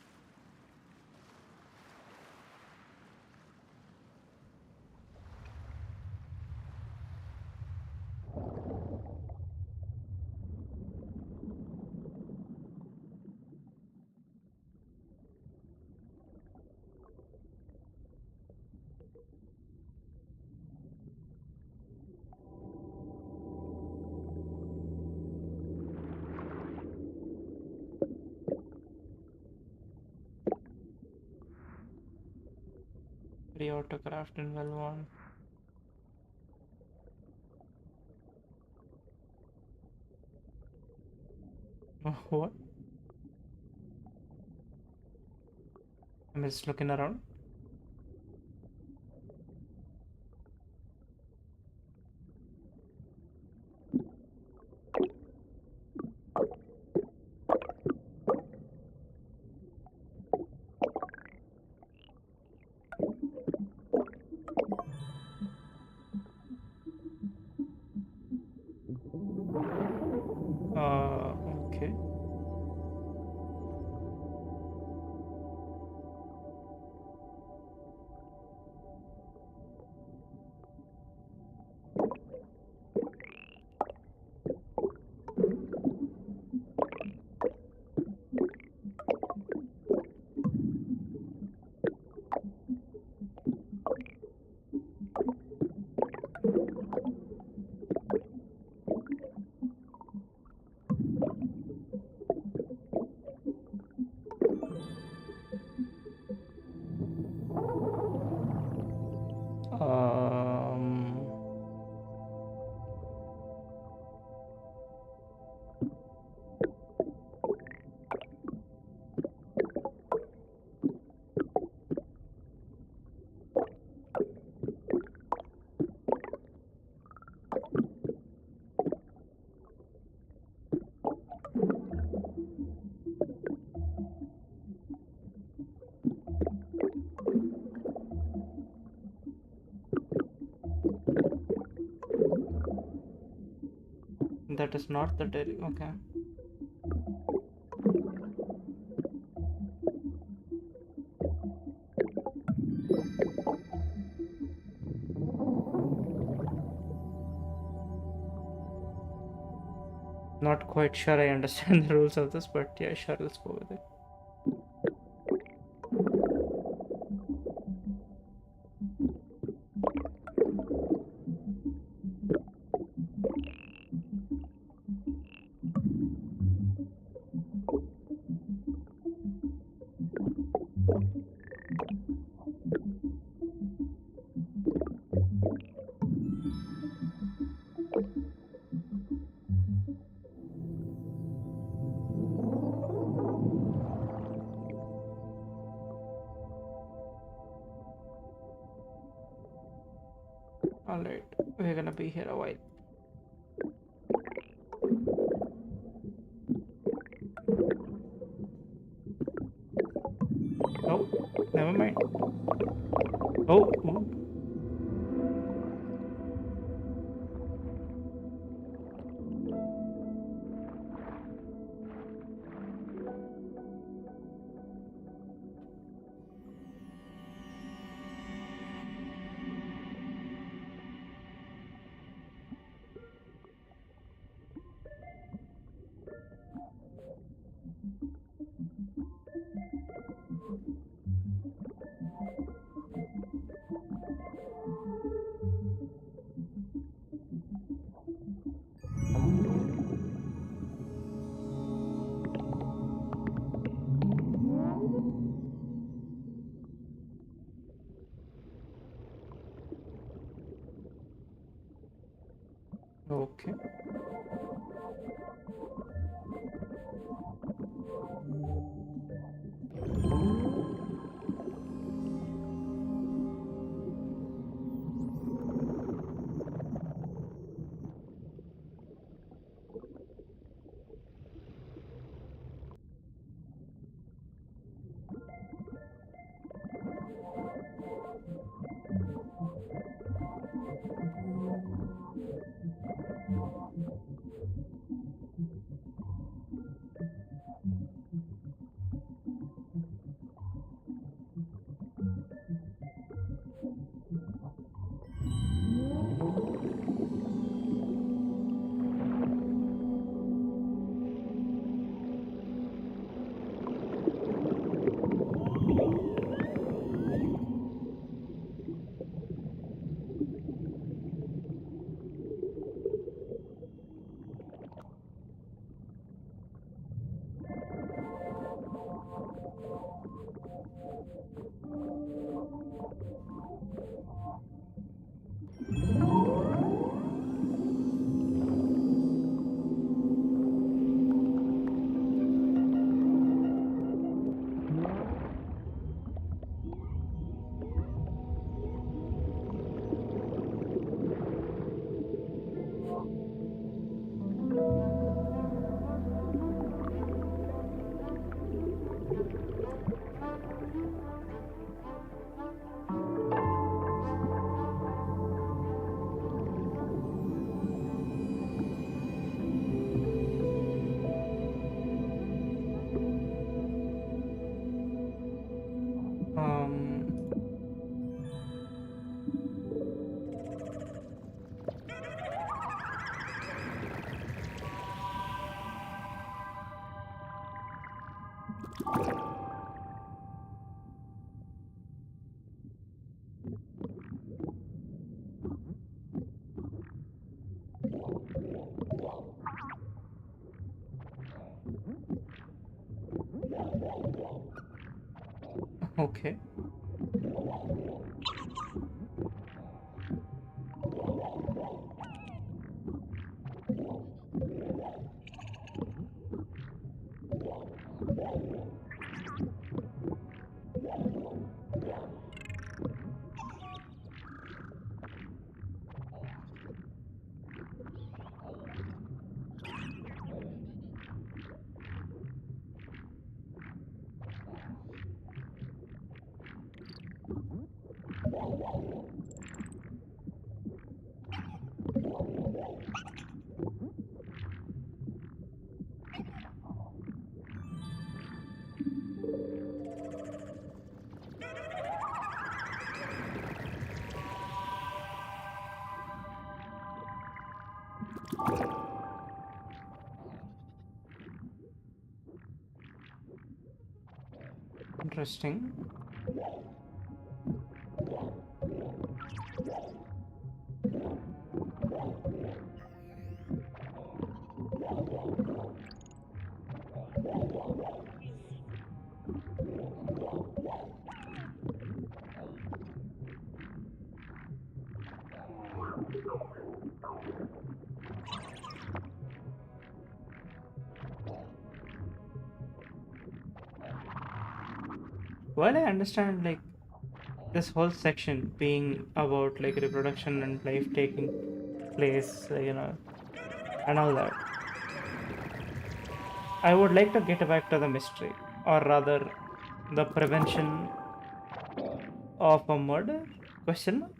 Pre-autocraft in well one. What? I'm just looking around. Okay. Um, that is not the dairy. Okay. Not quite sure I understand the rules of this, but yeah, sure, let's go with it. Alright, we're gonna be here a while. Oh, never mind. Oh, ooh, okay. Um, okay. Interesting. Well, I understand like this whole section being about like reproduction and life taking place, and all that. I would like to get back to the mystery, or rather, the prevention of a murder? Question mark?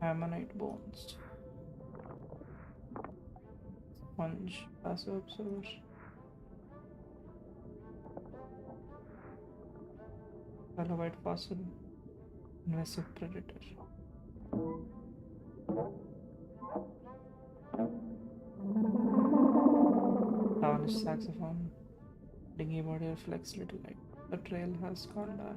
Ammonite bones. Sponge. Passive observer. Trilobite fossil. Invasive predator. Tarnished saxophone. Dingy body reflects little light. The trail has gone dark.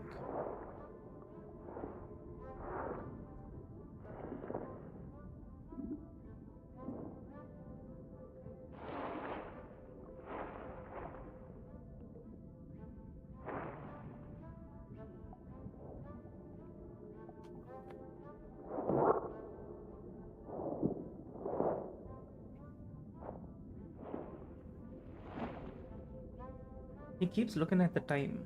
He keeps looking at the time.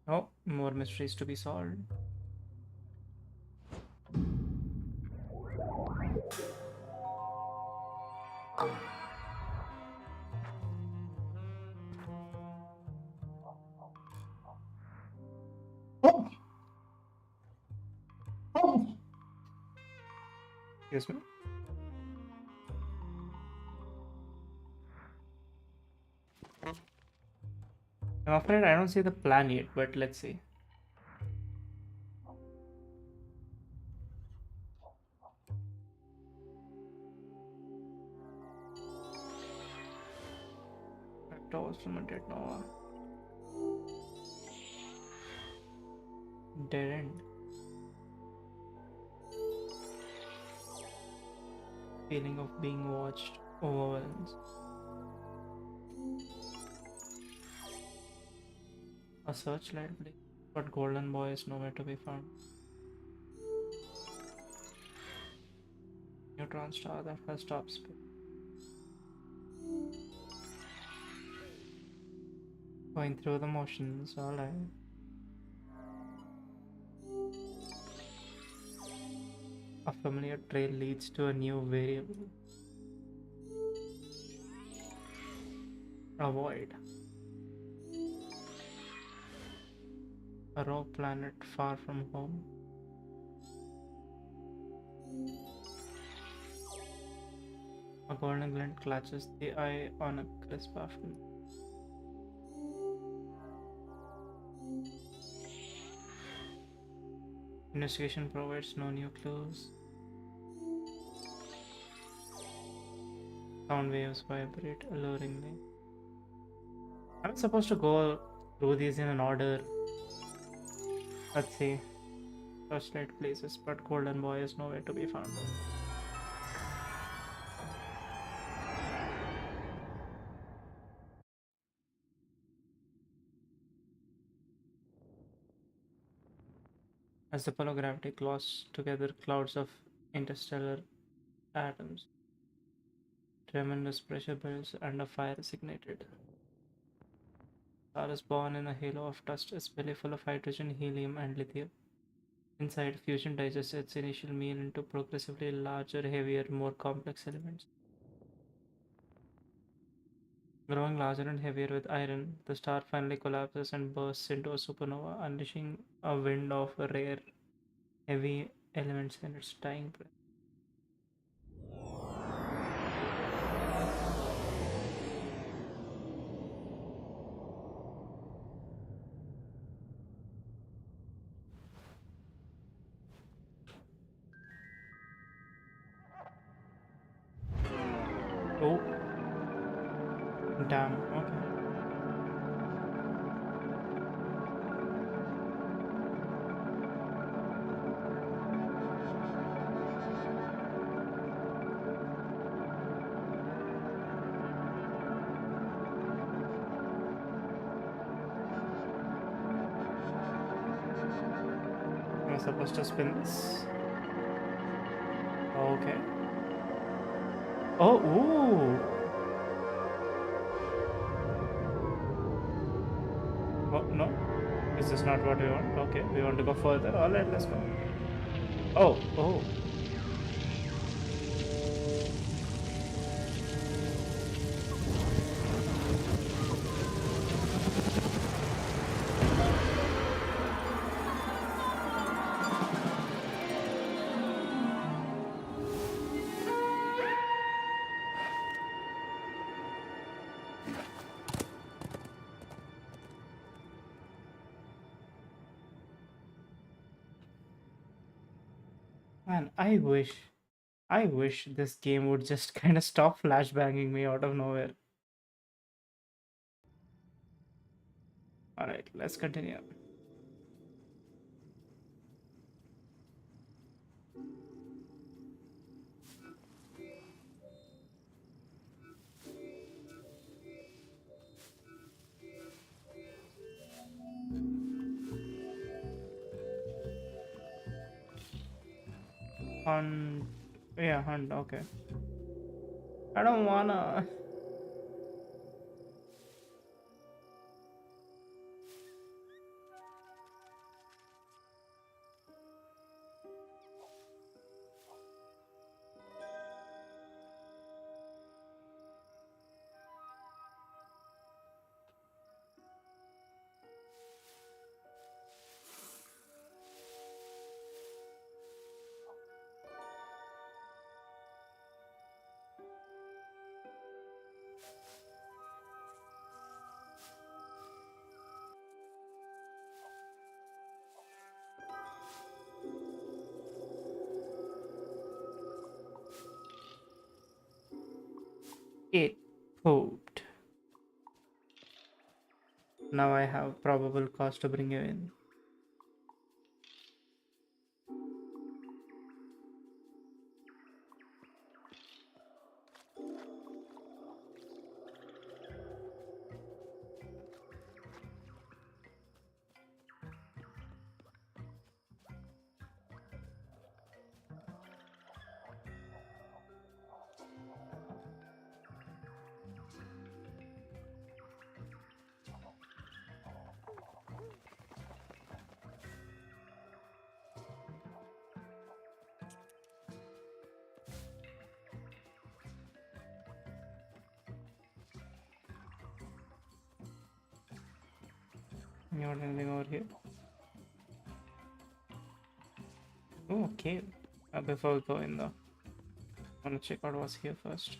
Oh, more mysteries to be solved. Oh! Oh! Excuse me. I'm afraid I don't see the plan yet, but let's see. Towers from a dead Noah. Dead end. Feeling of being watched overwhelms. A searchlight blinks, but Golden Boy is nowhere to be found. Neutron star that has stopped spin. Going through the motions, alright. A familiar trail leads to a new variable. Avoid. A rogue planet far from home. A golden glint clutches the eye on a crisp afternoon. Investigation provides no new clues. Sound waves vibrate alluringly. I'm supposed to go through these in an order. Let's see. Searchlight places, but Golden Boy is nowhere to be found. As the polar gravity claws together clouds of interstellar atoms, tremendous pressure builds and a fire is ignited. Star is born in a halo of dust. It's belly full of hydrogen, helium, and lithium. Inside, fusion digests its initial meal into progressively larger, heavier, more complex elements. Growing larger and heavier with iron, the star finally collapses and bursts into a supernova, unleashing a wind of rare, heavy elements in its dying breath. Oh, damn. Okay. Am I supposed to spin this? Okay. Oh, ooh. Oh, no. Is this not what we want? Okay, we want to go further. Alright, let's go. Oh, oh. Man, I wish this game would just kind of stop flashbanging me out of nowhere. Alright, let's continue. Hunt. Yeah, hunt. Okay. I don't wanna. It pooped. Now I have probable cause to bring you in. You want anything over here? Oh, cave. Before we go in though, I wanna check out what's here first.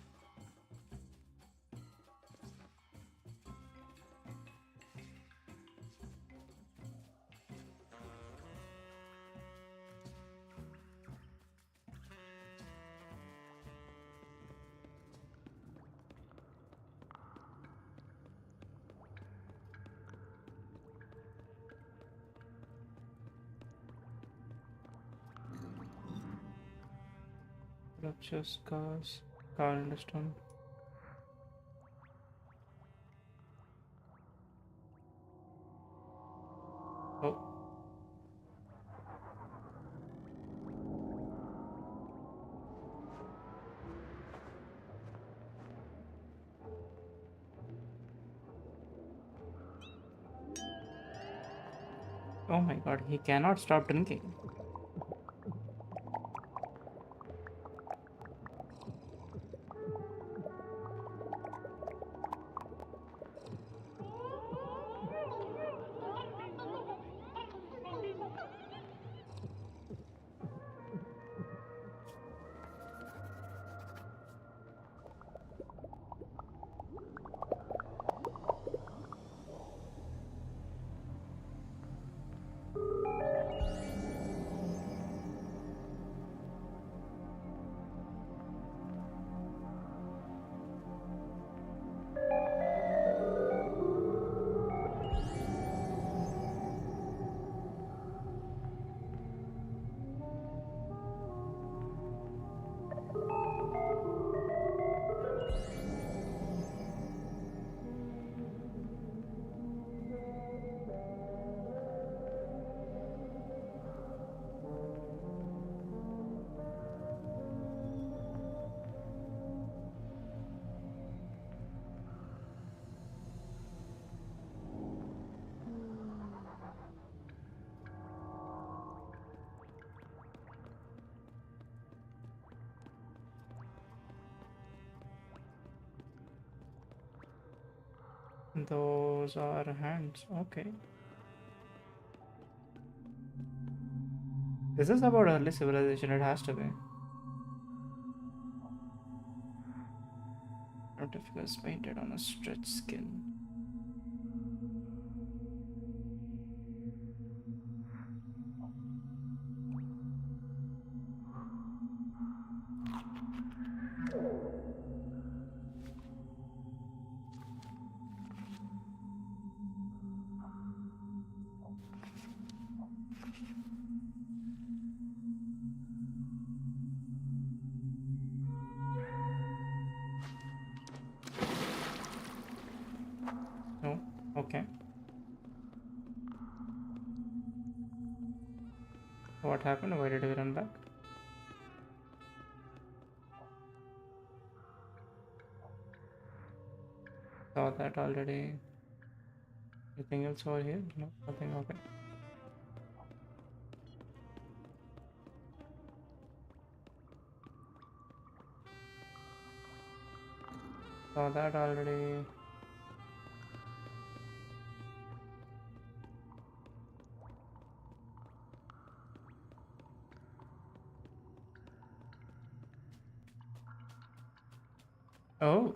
Rupture scars, car in the stone. Oh, Oh my god, he cannot stop drinking. Those are hands. Okay. This is about early civilization. It has to be. Artificers painted on a stretched skin. No. Okay. What happened? Why did we run back? Saw that already. Anything else over here? No, nothing. Okay. Saw that already. Oh,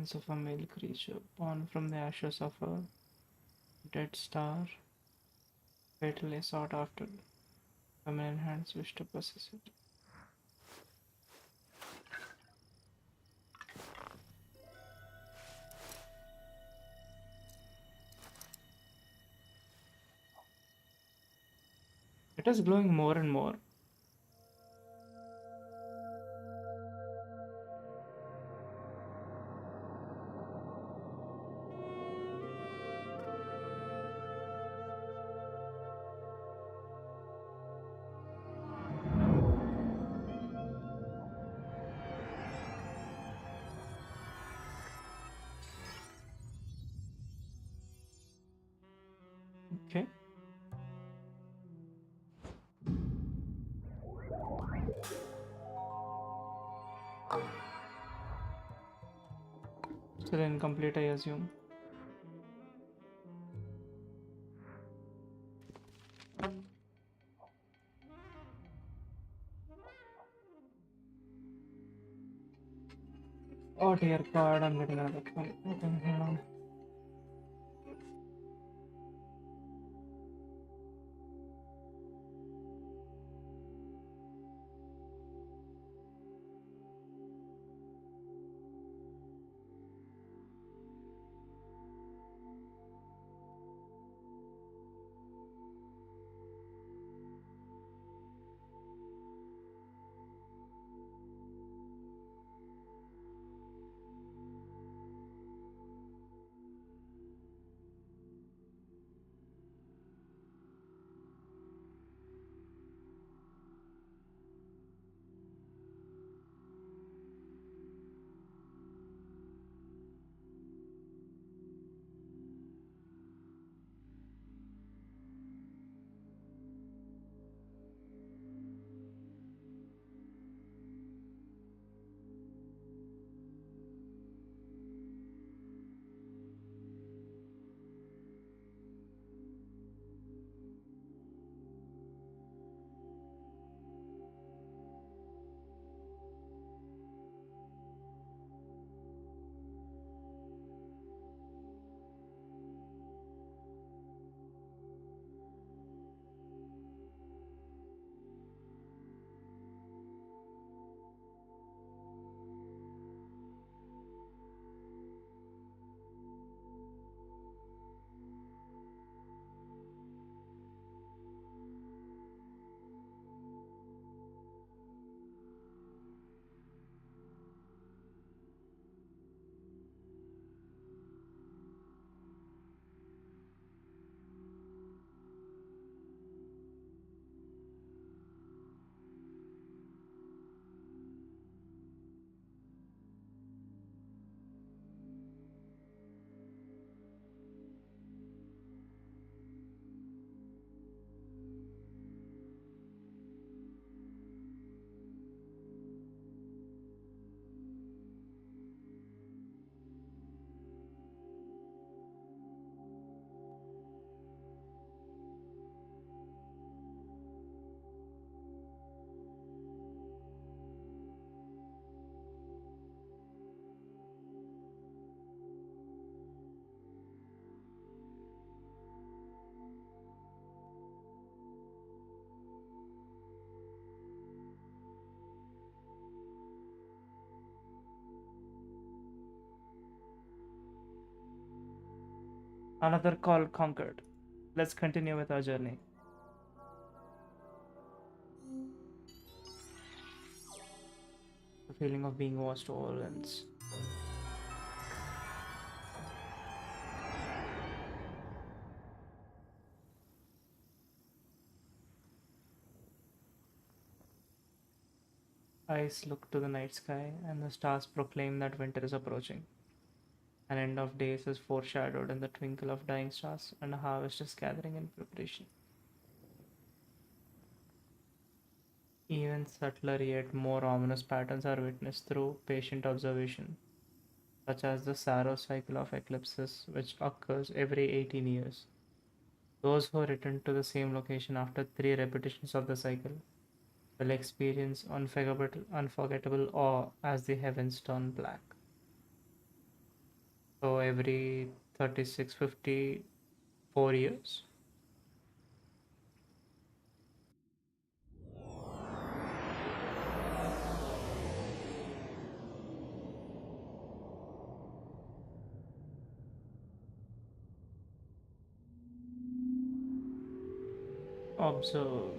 Remains of a male creature born from the ashes of a dead star, fatally sought after. Feminine hands wish to possess it. It is glowing more and more. Okay. Still incomplete, I assume. Oh dear God, I'm getting another call. Okay, hold on. Another call conquered. Let's continue with our journey. The feeling of being watched all ends. Eyes look to the night sky, and the stars proclaim that winter is approaching. An end of days is foreshadowed in the twinkle of dying stars, and a harvest is gathering in preparation. Even subtler yet more ominous patterns are witnessed through patient observation, such as the Saros cycle of eclipses, which occurs every 18 years. Those who return to the same location after three repetitions of the cycle will experience unforgettable awe as the heavens turn black. So every 36, 54 years. Observe.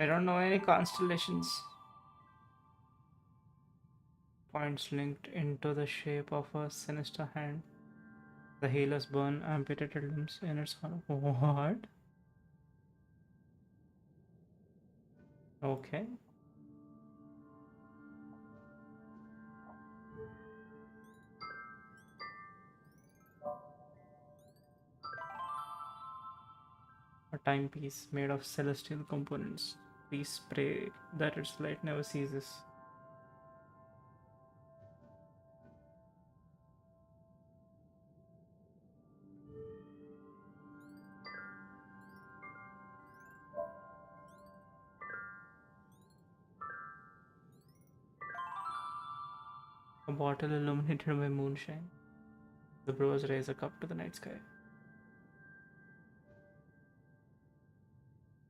I don't know any constellations. Points linked into the shape of a sinister hand. The healers burn amputated limbs in its honor. What? Okay. A timepiece made of celestial components. Please pray that its light never ceases. A bottle illuminated by moonshine. The brewers raise a cup to the night sky.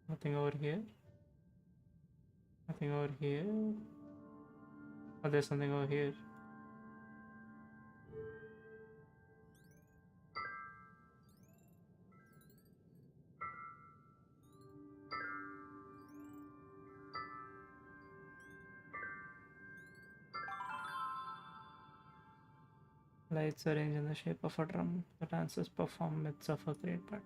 Nothing over here. Nothing over here. Oh, there's something over here. Lights arranged in the shape of a drum. The dancers perform myths of a great battle.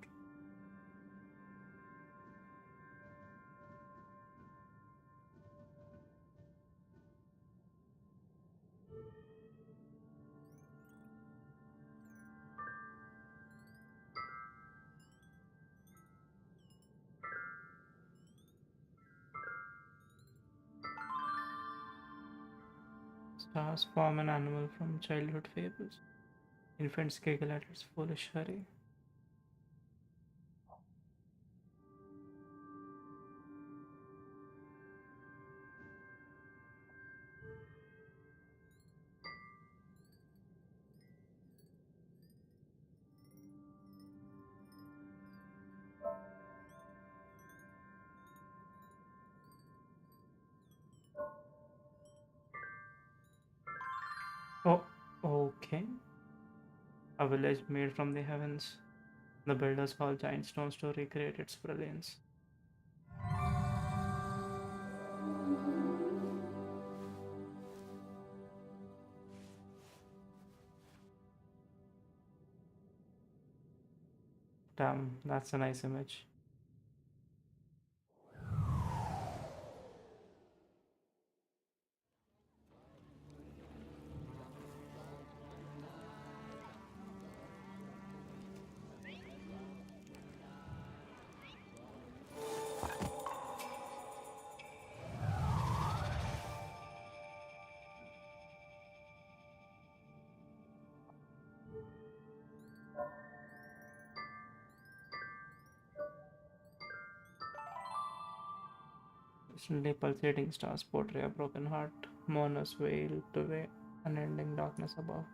Stars form an animal from childhood fables. Infants giggle at its foolish hurry. Oh, okay. A village made from the heavens. The builders haul giant stones to recreate its brilliance. Damn, that's a nice image. Instantly pulsating stars portray a broken heart. Mourners wail to the unending darkness above.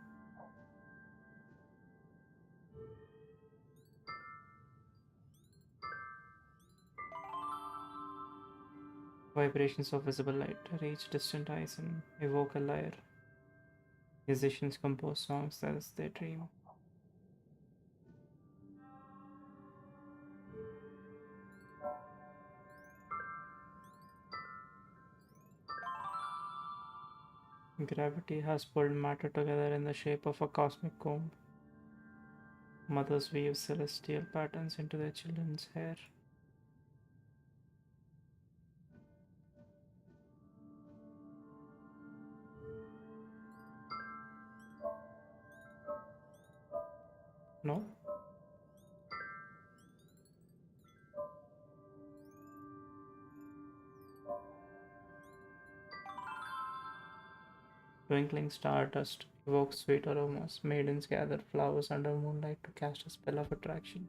Vibrations of visible light reach distant eyes and evoke a lyre. Musicians compose songs as they dream. Gravity has pulled matter together in the shape of a cosmic comb. Mothers weave celestial patterns into their children's hair. No? Twinkling stardust evokes sweet aromas. Maidens gather flowers under moonlight to cast a spell of attraction.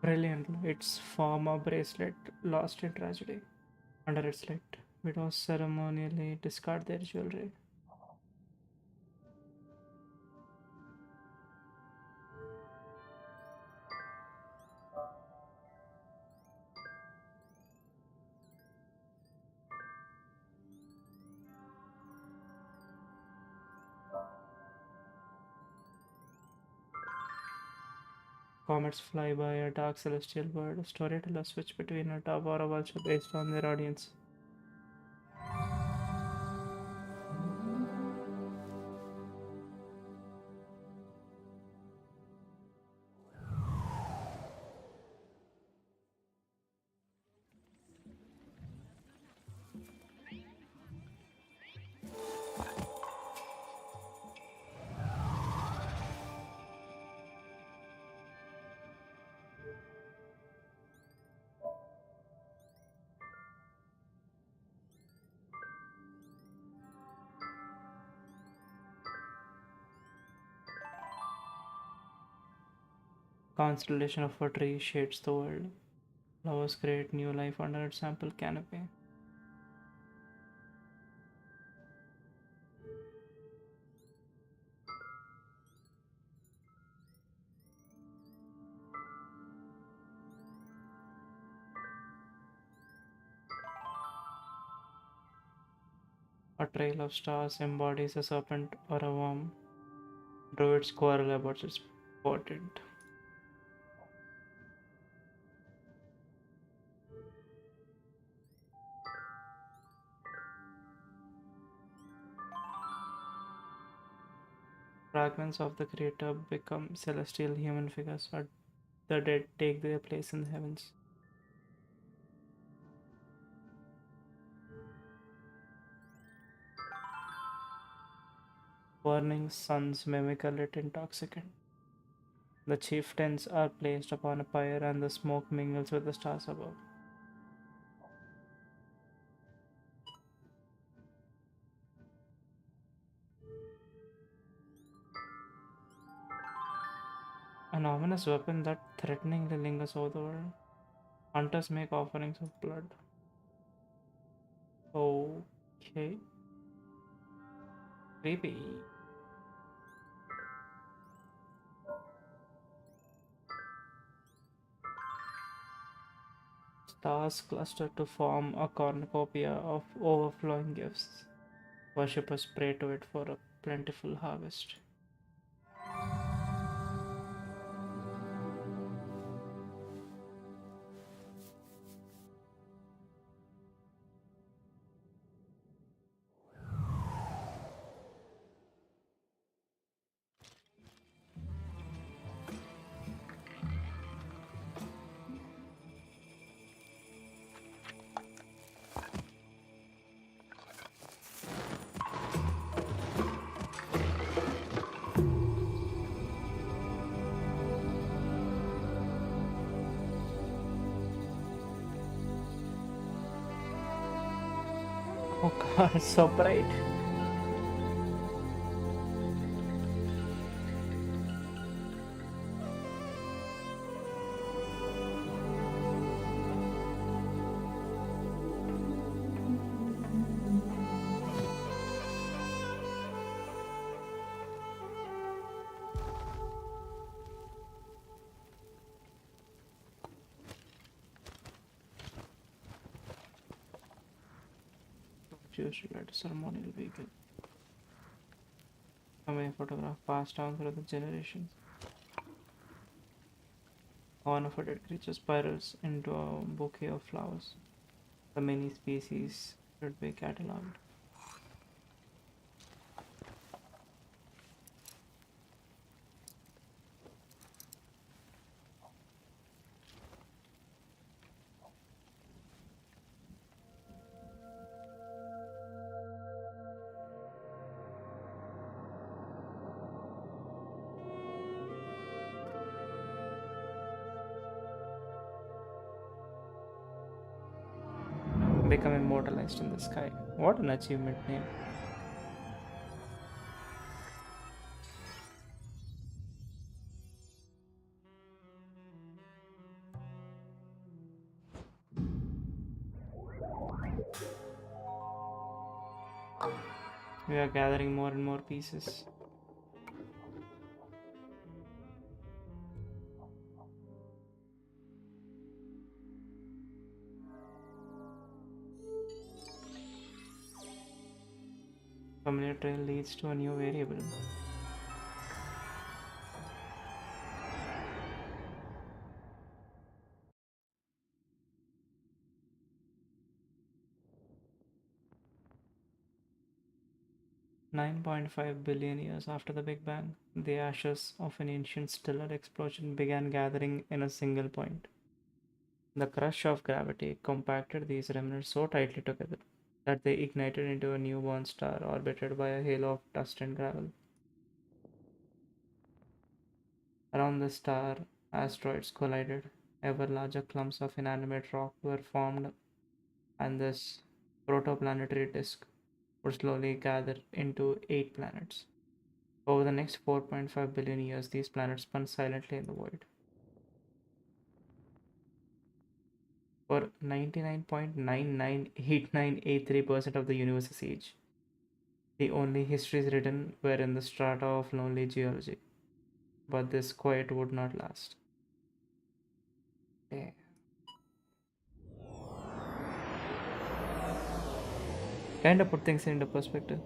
Brilliantly, its former bracelet lost in tragedy. Under its light, widows ceremonially discard their jewelry. Comets fly by a dark celestial bird. Storytellers switch between a dove or a vulture based on their audience. Constellation of a tree shades the world. Flowers create new life under its ample canopy. A trail of stars embodies a serpent or a worm. Druids quarrel about its portent. Fragments of the creator become celestial human figures, or the dead take their place in the heavens. Burning suns mimic a lit intoxicant. The chieftains are placed upon a pyre and the smoke mingles with the stars above. An ominous weapon that threateningly lingers over the world. Hunters make offerings of blood. Okay. Creepy. Stars cluster to form a cornucopia of overflowing gifts. Worshippers pray to it for a plentiful harvest. Oh god, it's so bright. first used to light a ceremonial vehicle. A main photograph passed down through the generations. One of a dead creature spirals into a bouquet of flowers. The many species should be catalogued. Become immortalized in the sky. What an achievement name. We are gathering more and more pieces. Familiar trail leads to a new variable. $9.5 billion years after the Big Bang, the ashes of an ancient stellar explosion began gathering in a single point. The crush of gravity compacted these remnants so tightly together that they ignited into a newborn star orbited by a halo of dust and gravel. Around the star, asteroids collided, ever larger clumps of inanimate rock were formed, and this protoplanetary disk would slowly gather into 8 planets. Over the next 4.5 billion years, these planets spun silently in the void. For 99.998983% of the universe's age, the only histories written were in the strata of lonely geology. But this quiet would not last. Yeah. Kind of put things into perspective.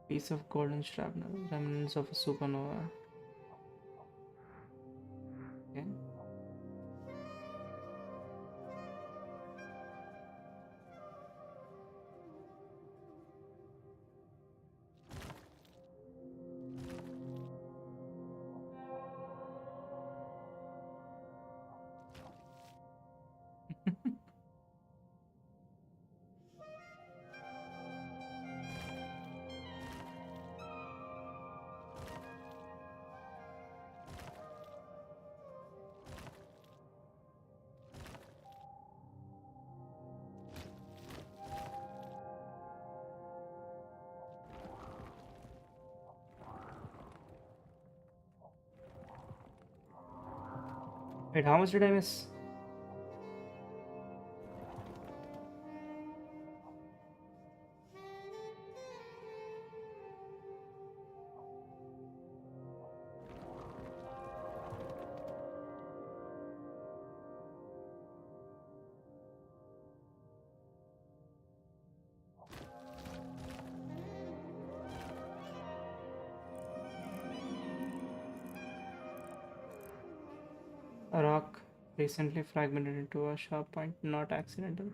Piece of golden shrapnel, remnants of a supernova. Okay. Wait, how much did I miss? A rock recently fragmented into a sharp point, not accidental.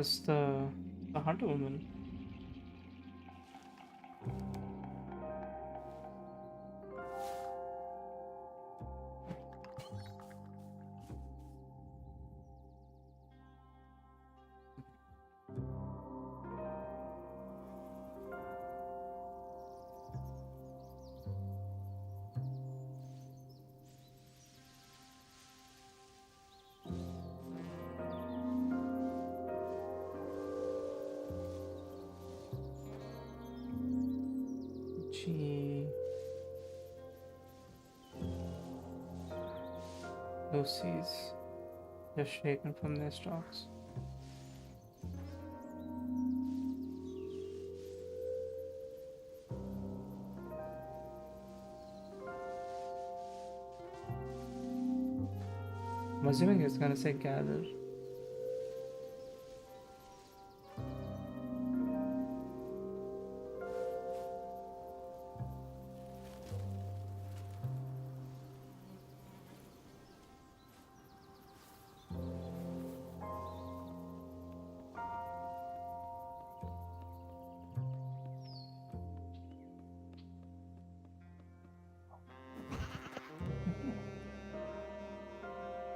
was the hunter woman. Gee, Lucy's just shaken from their stocks. I'm assuming it's gonna say gather.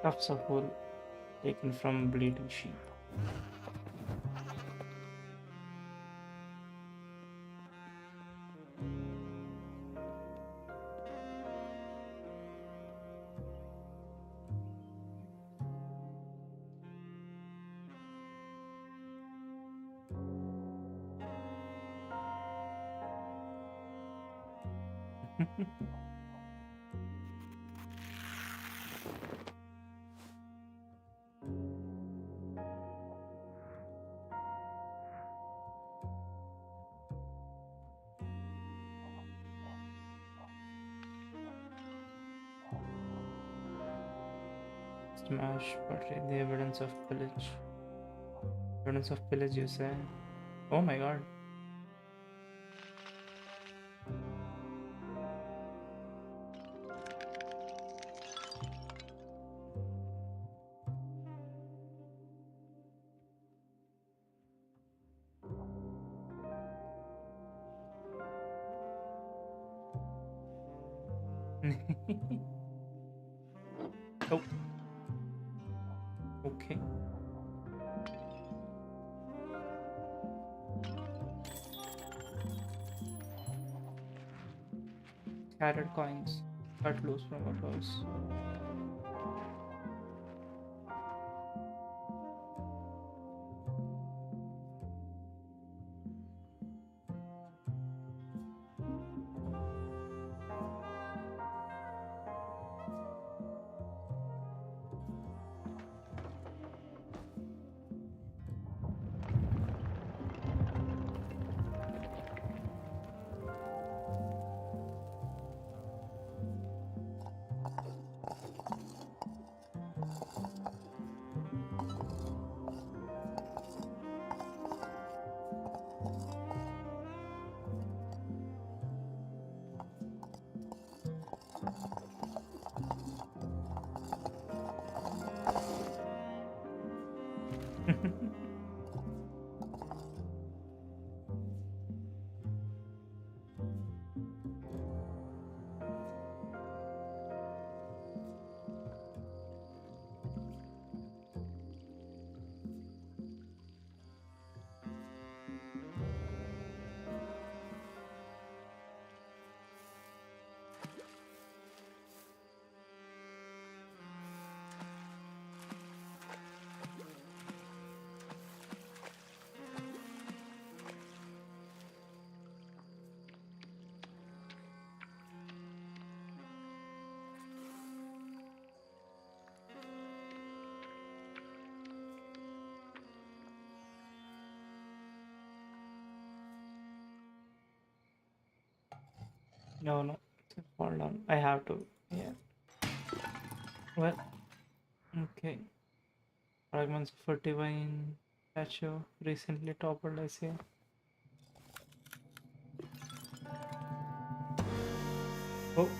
Tufts of wool taken from bleeding sheep. Smash portray the evidence of pillage. Evidence of pillage, you say? Oh my god. Oh, okay. Scattered coins cut loose from a purse. No, no. Hold on. I have to. Yeah. Well, okay. Fragments of a divine statue recently toppled, I say. Oh,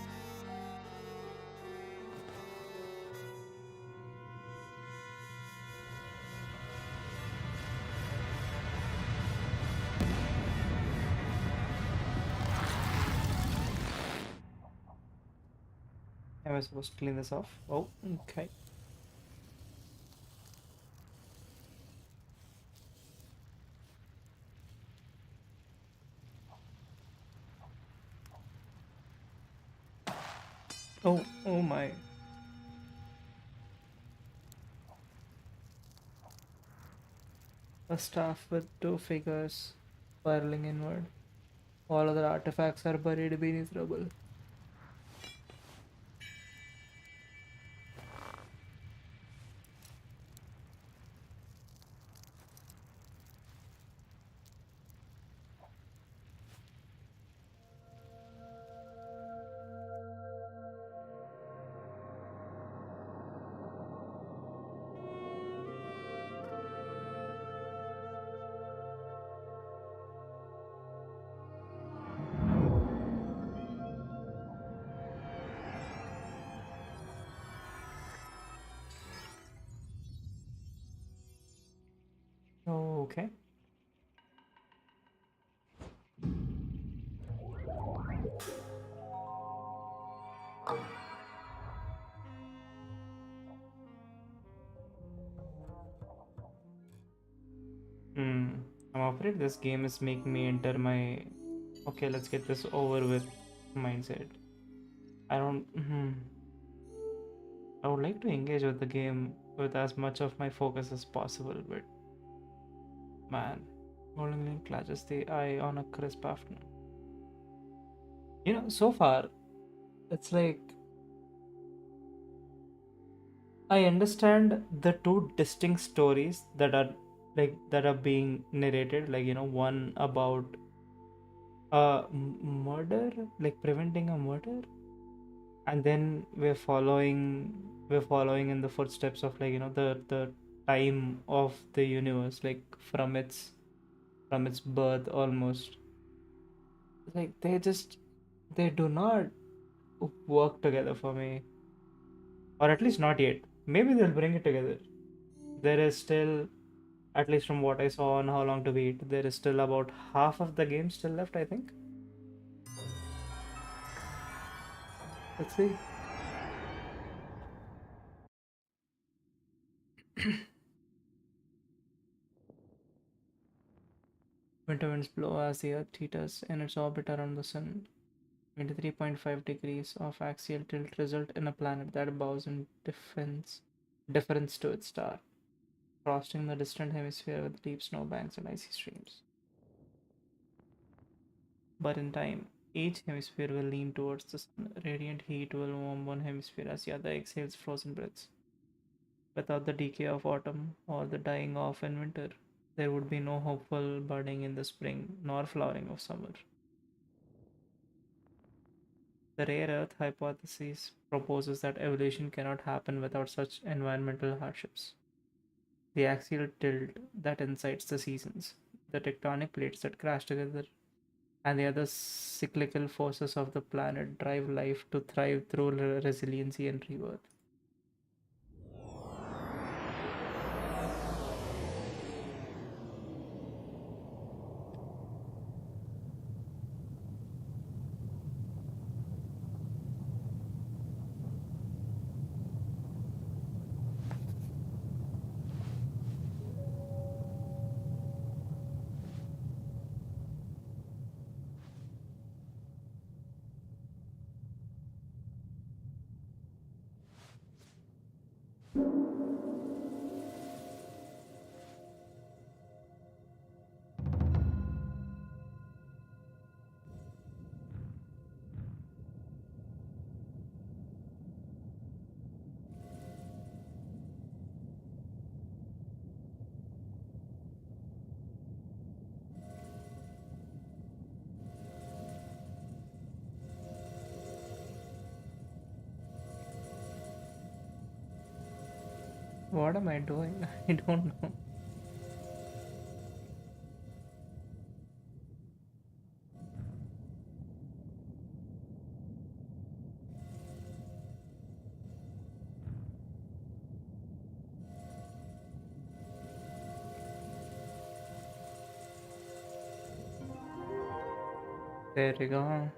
Am I supposed to clean this off? Oh, okay. Oh, oh my. A staff with two figures spiraling inward. All other artifacts are buried beneath rubble. Okay. Hmm. I'm afraid this game is making me enter my okay, let's get this over with mindset. I don't. I would like to engage with the game with as much of my focus as possible, but man, Golden Link catches the eye on a crisp afternoon. So far, it's like I understand the two distinct stories that are being narrated. Like one about murder, like preventing a murder, and then we're following in the footsteps of the time of the universe, like from its birth almost. Like they do not work together for me, or at least not yet. Maybe they'll bring it together. There is still, at least from what I saw on How Long to Beat, there is still about half of the game still left, I think. Let's see. Winter winds blow as the Earth teeters in its orbit around the Sun. 23.5 degrees of axial tilt result in a planet that bows in difference to its star, frosting the distant hemisphere with deep snowbanks and icy streams. But in time, each hemisphere will lean towards the sun. Radiant heat will warm one hemisphere as the other exhales frozen breaths. Without the decay of autumn or the dying off in winter, there would be no hopeful budding in the spring nor flowering of summer. The rare earth hypothesis proposes that evolution cannot happen without such environmental hardships. The axial tilt that incites the seasons, the tectonic plates that crash together, and the other cyclical forces of the planet drive life to thrive through resiliency and rebirth. What am I doing? I don't know. There we go.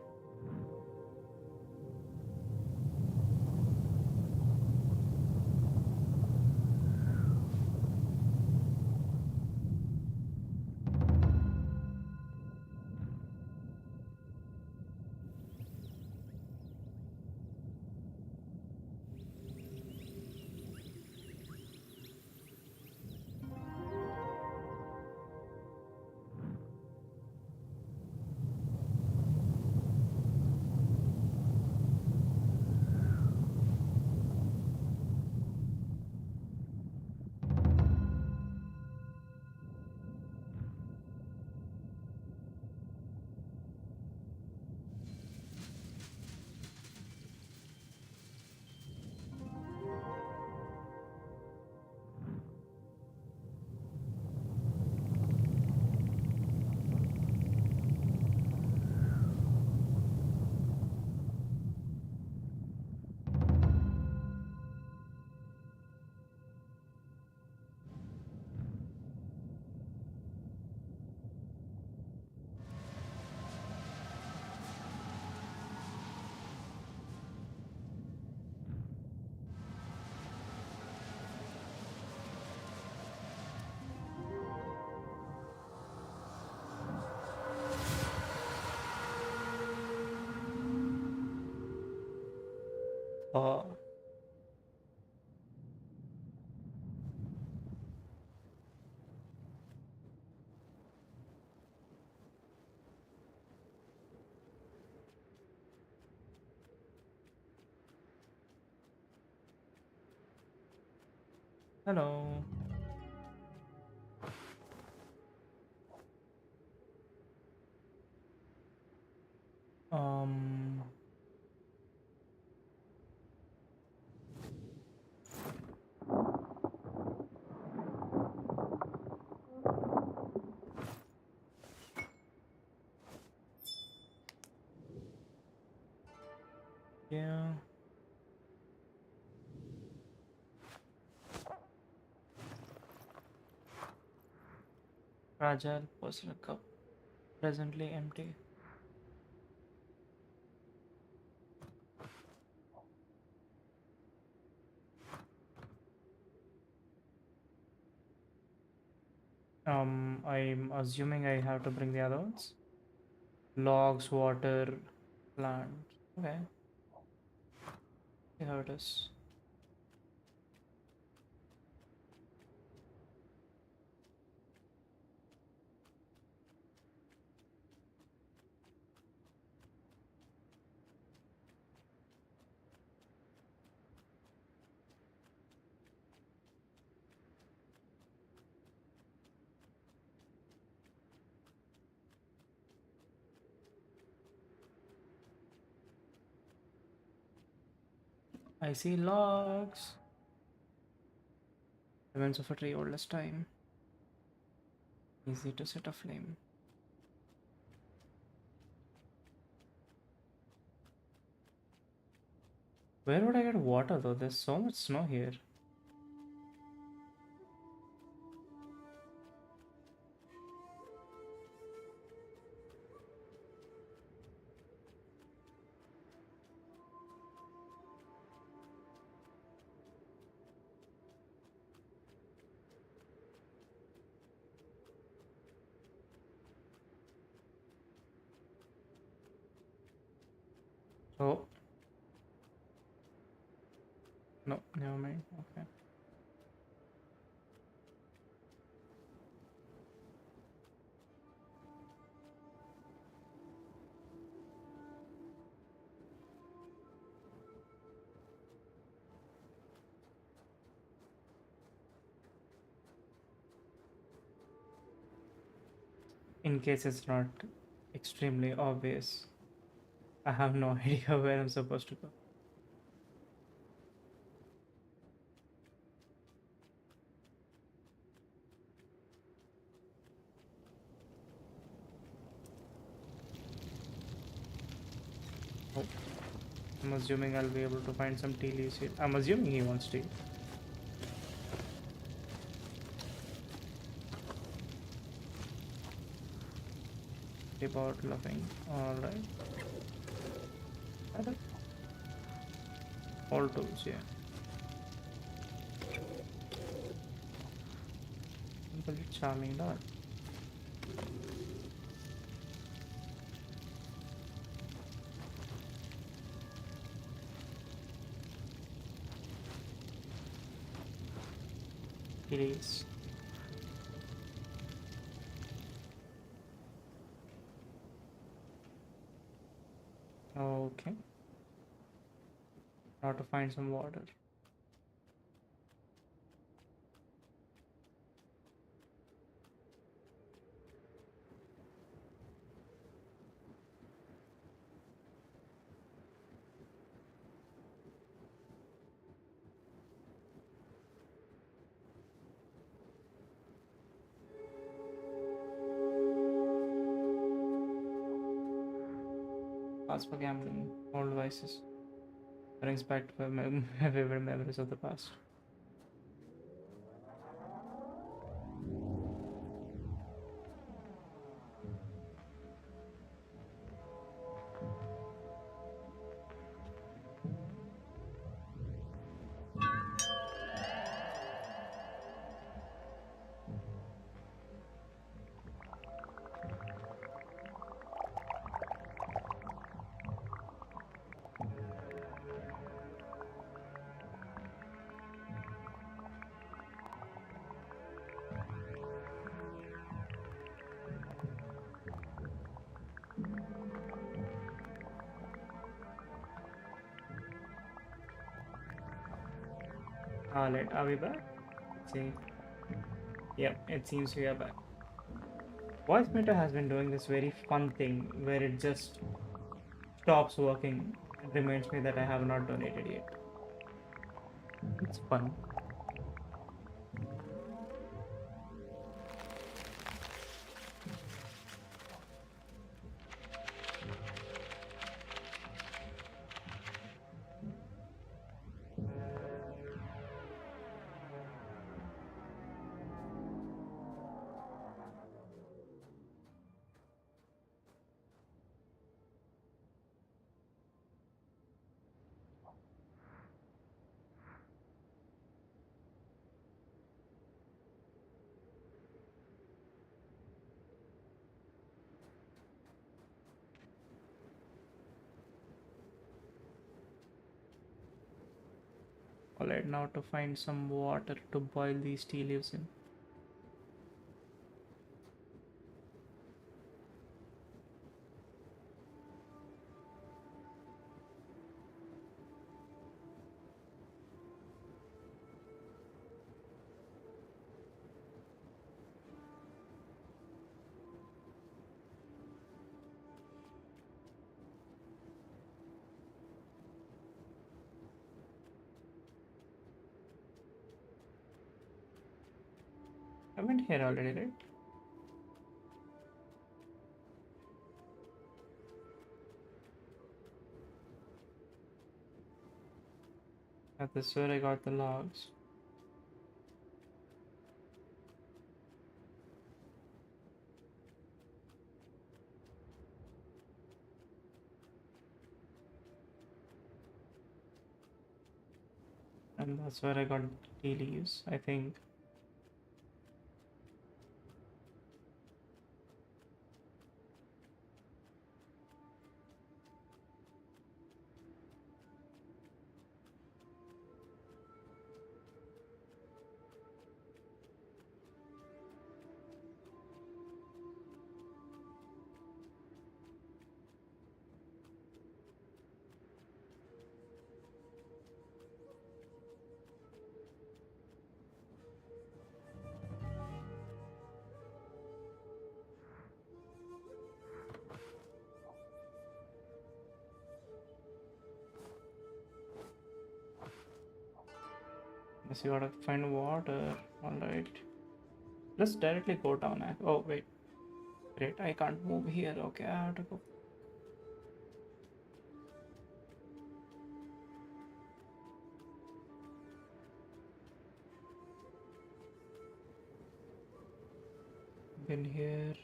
Oh, hello. Um, yeah. Fragile porcelain cup, presently empty. I'm assuming I have to bring the other ones. Logs, water, plant. Okay, see how it is. I see logs. Remains of a tree oldest time. Easy to set a flame. Where would I get water though? There's so much snow here. Oh, no, never mind. Okay. In case it's not extremely obvious, I have no idea where I'm supposed to go. Oh, I'm assuming I'll be able to find some tea leaves here. I'm assuming he wants tea. Tea bottle loving. Alright. All tools, yeah. Simple charming dog. It is. Okay. Now to find some water. Pass for gambling. Old vices. Brings back to my vivid memories of the past. Alright, are we back? Let's see. Yep, it seems we are back. Voice meter has been doing this very fun thing where it just stops working and reminds me that I have not donated yet. It's fun. Alright, now to find some water to boil these tea leaves in. I went here already, right? At this where I got the logs. And that's where I got tea leaves, I think. Guess you gotta find water. Alright. Let's directly go down. Oh, wait. Great, I can't move here. Okay, I have to go. Been here.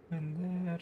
Been there.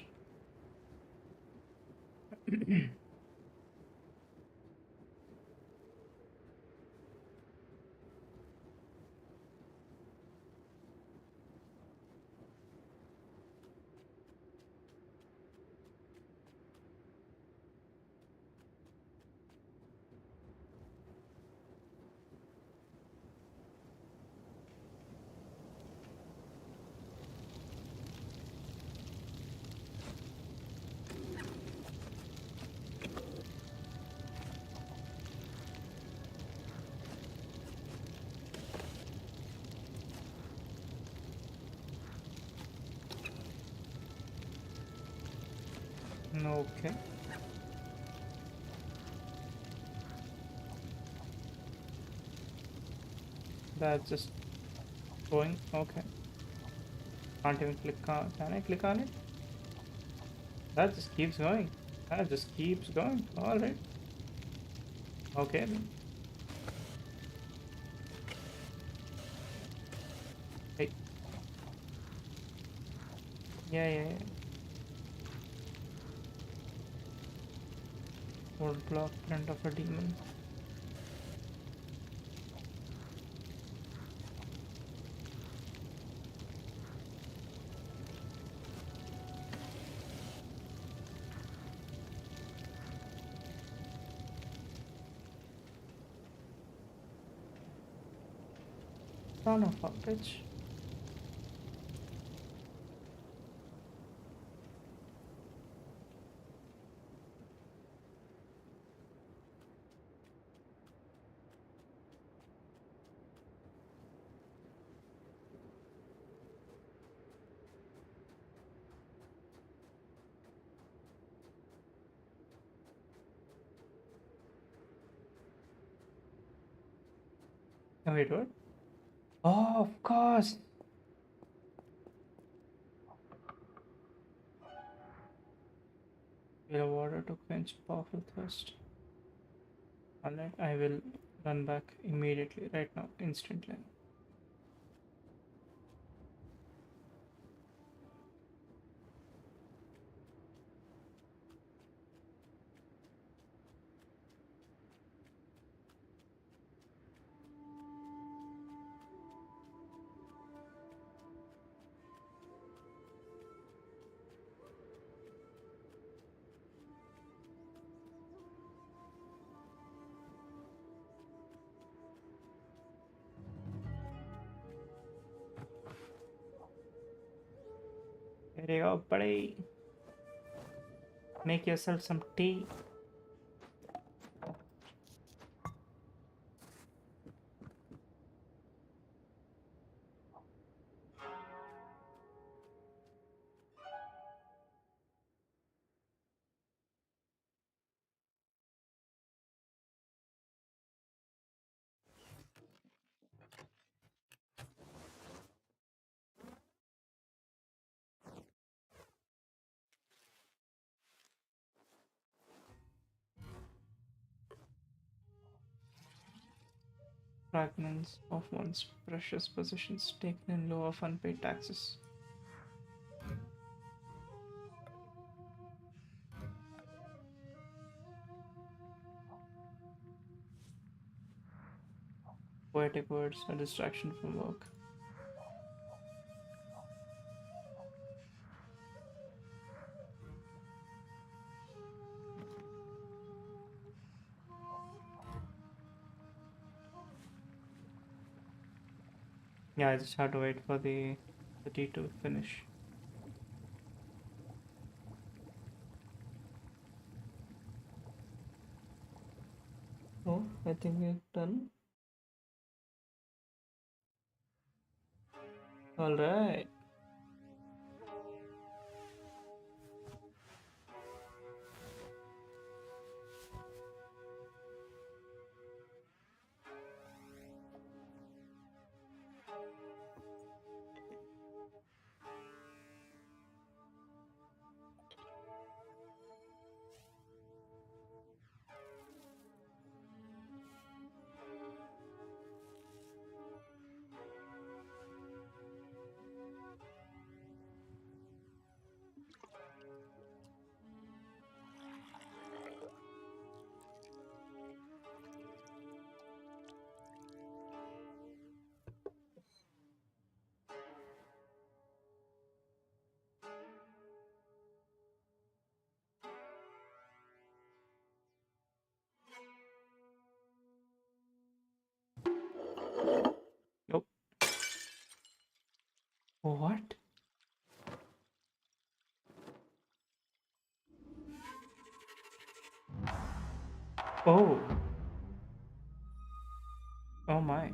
Okay. That's just going. Okay. Can't even click on. Can I click on it? That just keeps going. That just keeps going. Alright. Okay. Hey. Yeah, yeah, yeah. Wood block print of a demon. Ton of outage. Oh, wait, what? Oh, of course. Get a water to quench powerful thirst. Alright, I will run back immediately, right now, instantly. There you go, buddy. Make yourself some tea. Fragments of one's precious possessions taken in lieu of unpaid taxes. Poetic words, a distraction from work. Yeah, I just had to wait for the tea to finish. Oh, I think we're done. All right. Nope. What? Oh. Oh my.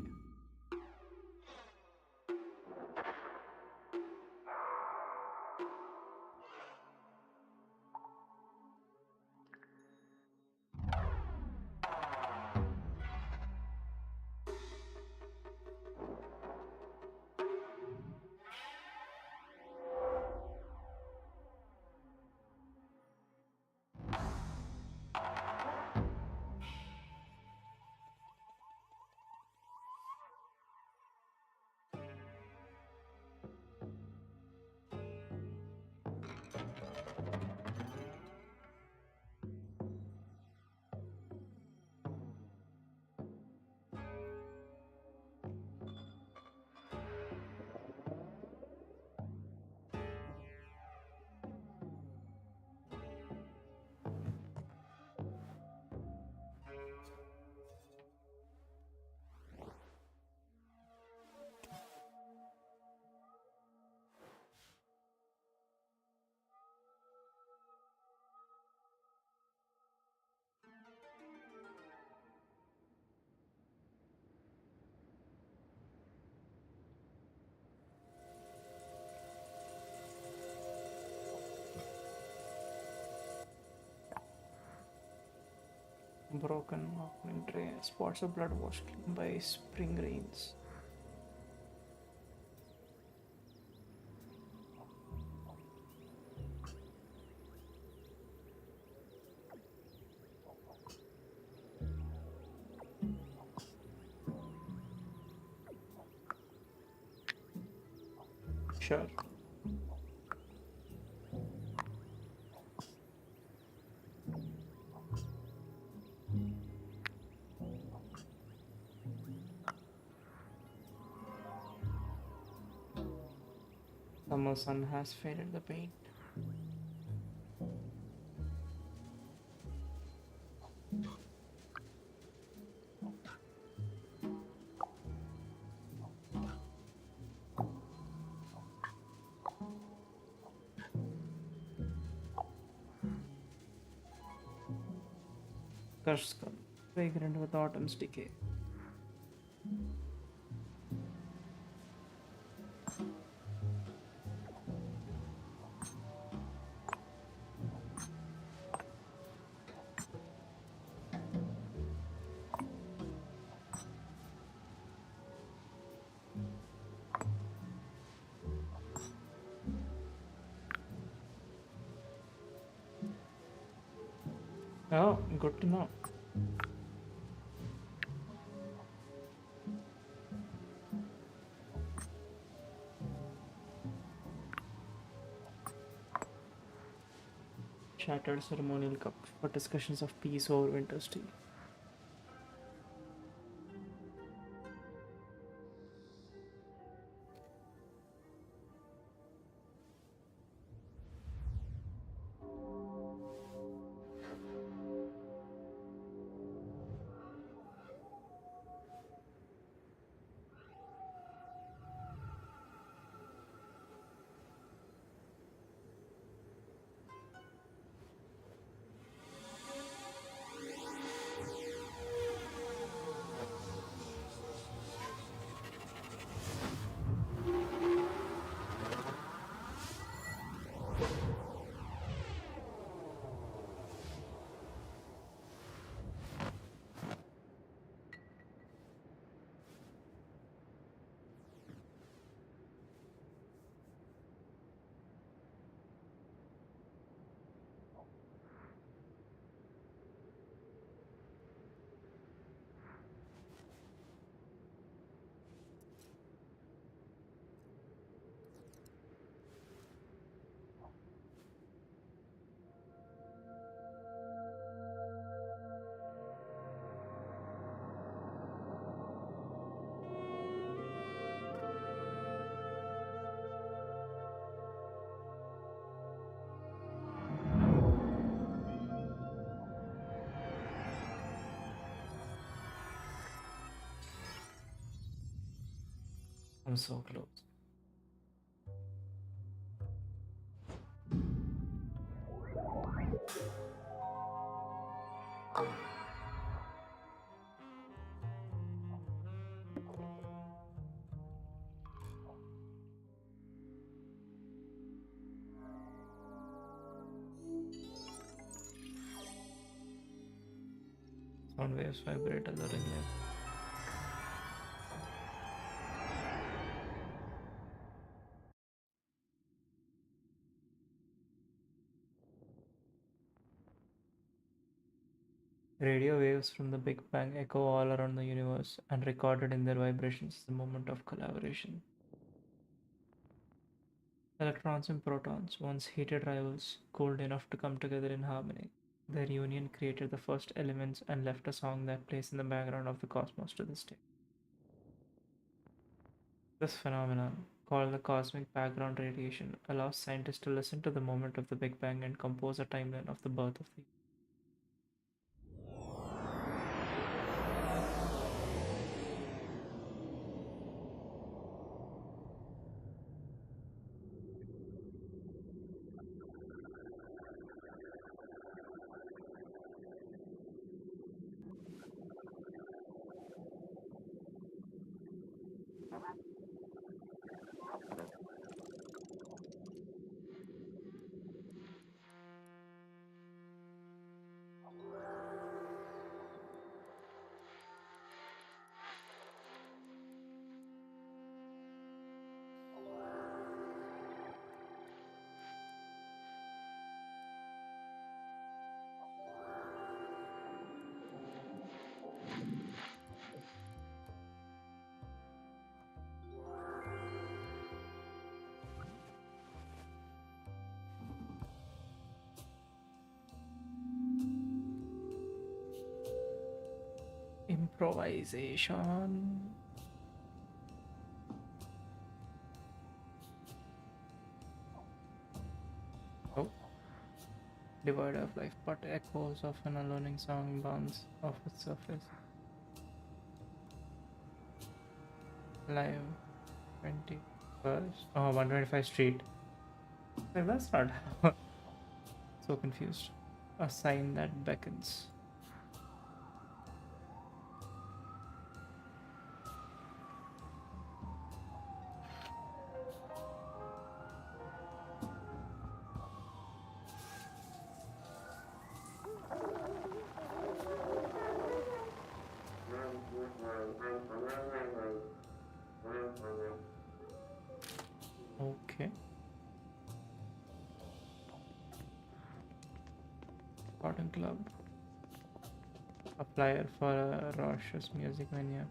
Broken opening tray, spots of blood washed clean by spring rains. Sure. Summer sun has faded the paint. Crushed skull, fragrant with autumn's decay. Oh, good to know. Shattered ceremonial cup for discussions of peace over winter's tea. I'm so close. Sound waves vibrate alluringly. Radio waves from the Big Bang echo all around the universe, and recorded in their vibrations is the moment of collaboration. Electrons and protons, once heated rivals, cooled enough to come together in harmony. Their union created the first elements and left a song that plays in the background of the cosmos to this day. This phenomenon, called the cosmic background radiation, allows scientists to listen to the moment of the Big Bang and compose a timeline of the birth of the. Improvisation. Oh, devoid of life, but echoes of an alluring song bounce off its surface. Live 21st. Oh, 125 Street. Like, that's not. So confused. A sign that beckons. Okay. Cotton Club. A flyer for a raucous music venue.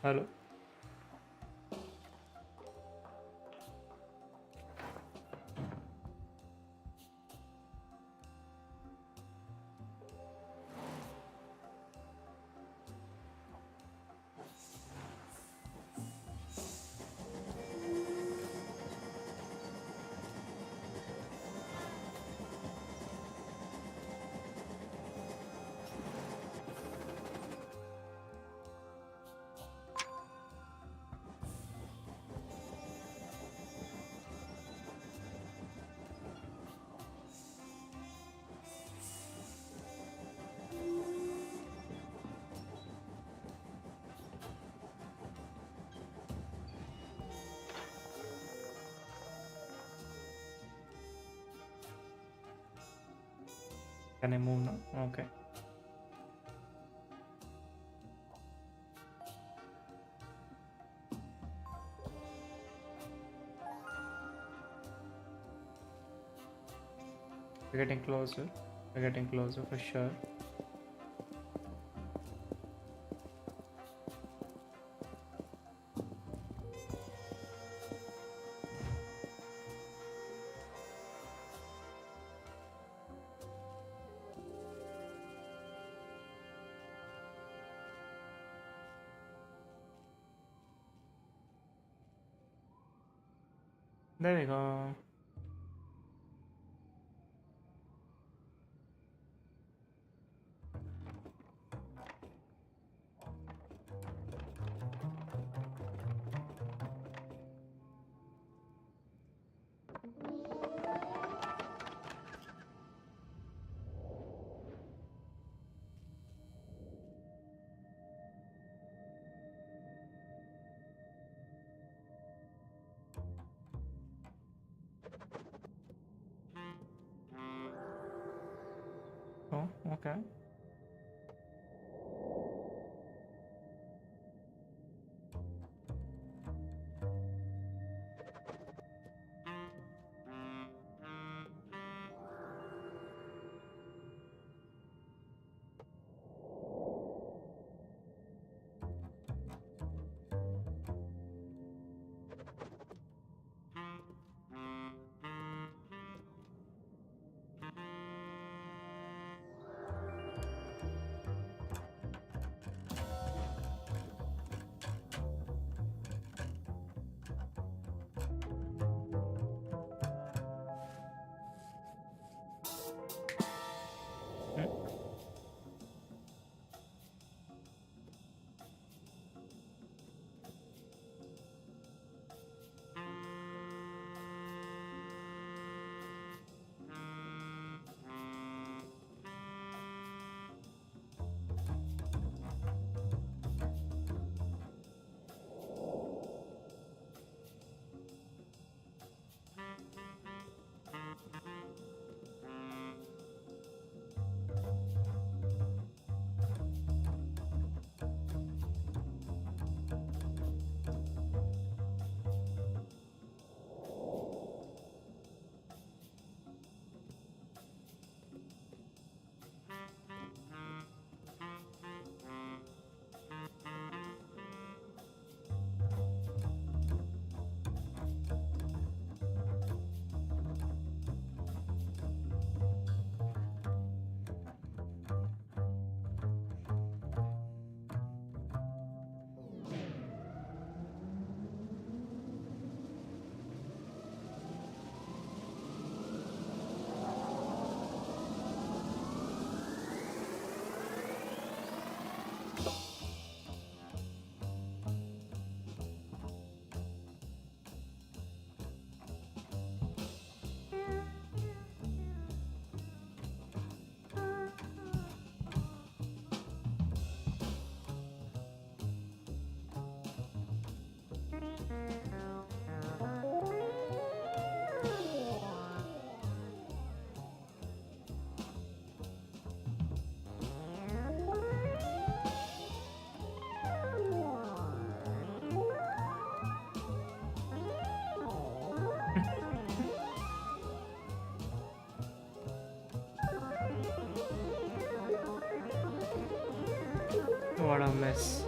Hello. Can I move now? Okay. We're getting closer. We're getting closer for sure. There we go. Oh, okay. Yes.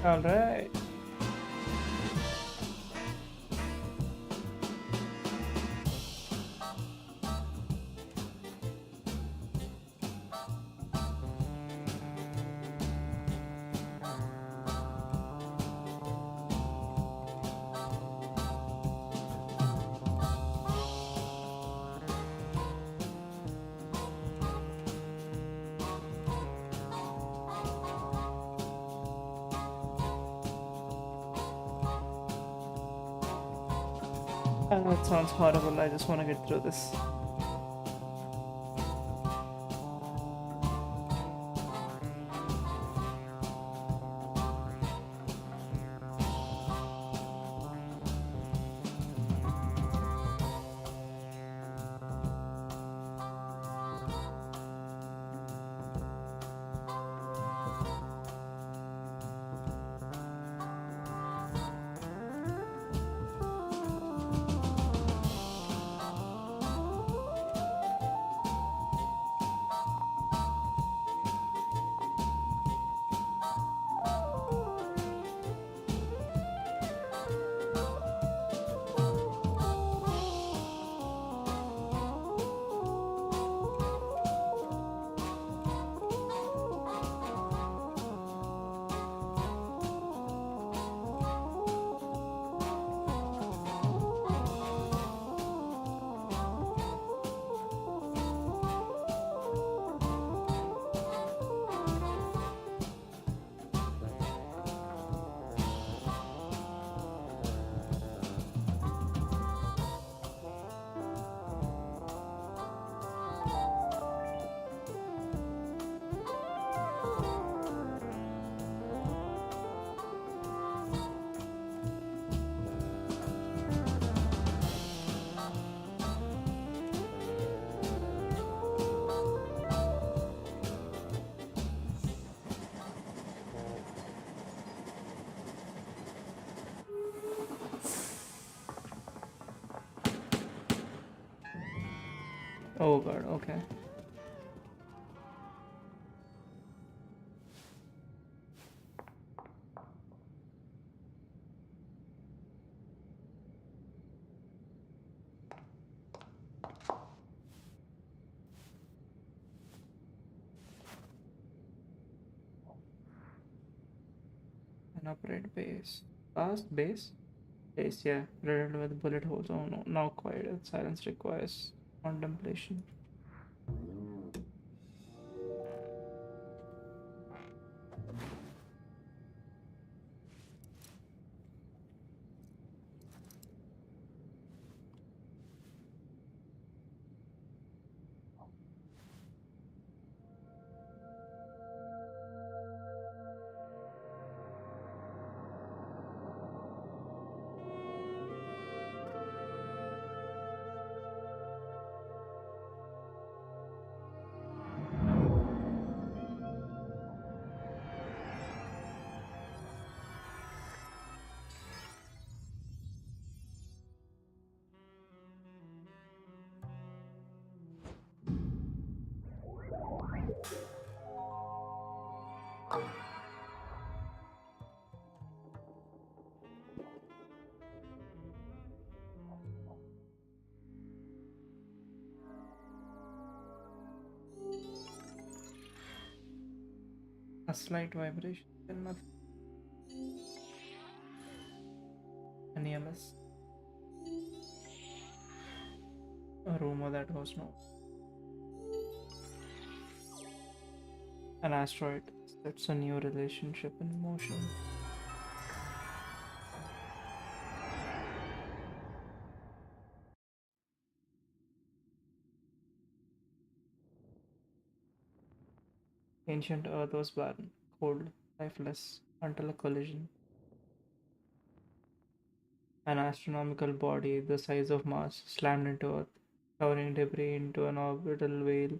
All right. I know it sounds horrible. I just want to get through this. Oh god, okay. An upright base. Fast base? Base, yeah. Riddled with bullet holes. Oh no, now quiet. Silence requires contemplation. A slight vibration. Then nothing. An EMS. A rumor that was no. An asteroid. That's a new relationship in motion. Ancient Earth was barren, cold, lifeless, until a collision. An astronomical body the size of Mars slammed into Earth, covering debris into an orbital veil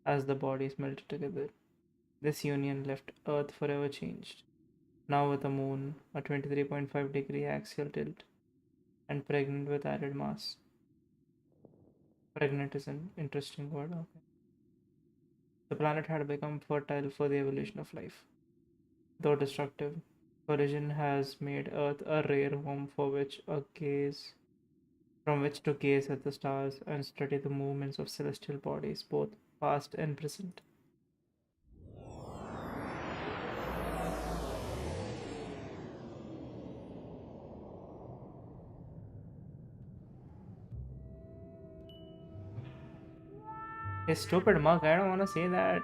as the bodies melted together. This union left Earth forever changed. Now with a moon, a 23.5-degree axial tilt, and pregnant with added mass. Pregnant is an interesting word. Okay. The planet had become fertile for the evolution of life. Though destructive, collision has made Earth a rare home from which to gaze at the stars and study the movements of celestial bodies, both past and present. Hey, stupid mug, I don't want to say that.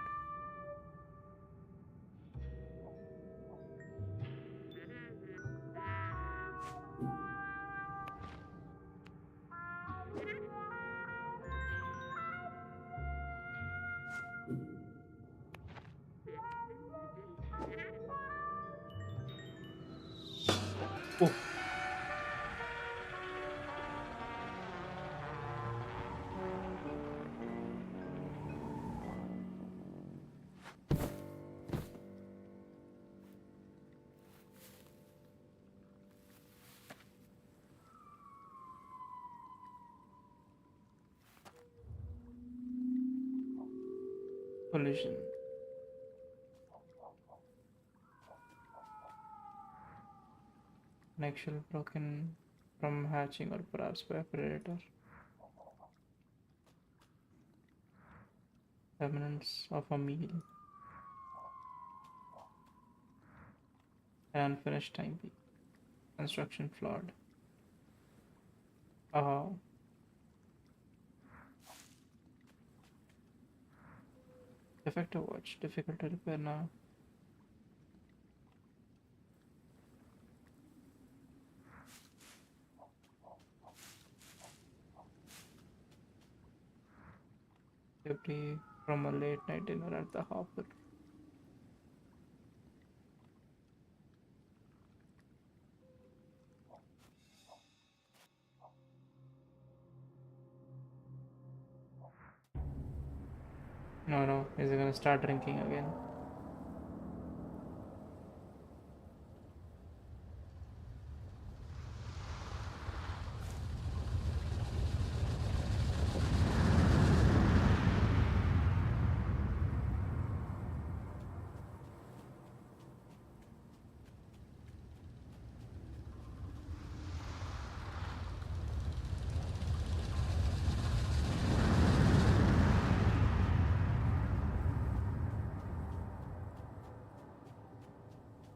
Oh, collision. An eggshell broken from hatching or perhaps by a predator. Remnants of a meal. An unfinished timepiece. Construction flawed. Uh, defective watch. Difficult to repair now. Debris from a late night dinner at the harbor. No, no, is he gonna start drinking again?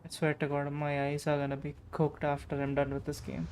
I swear to God, my eyes are gonna be cooked after I'm done with this game.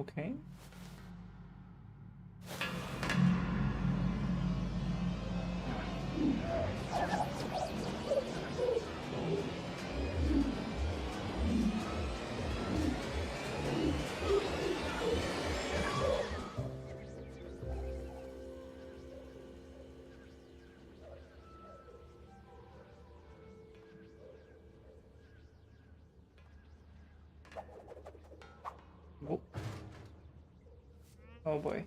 Okay. Oh, oh boy.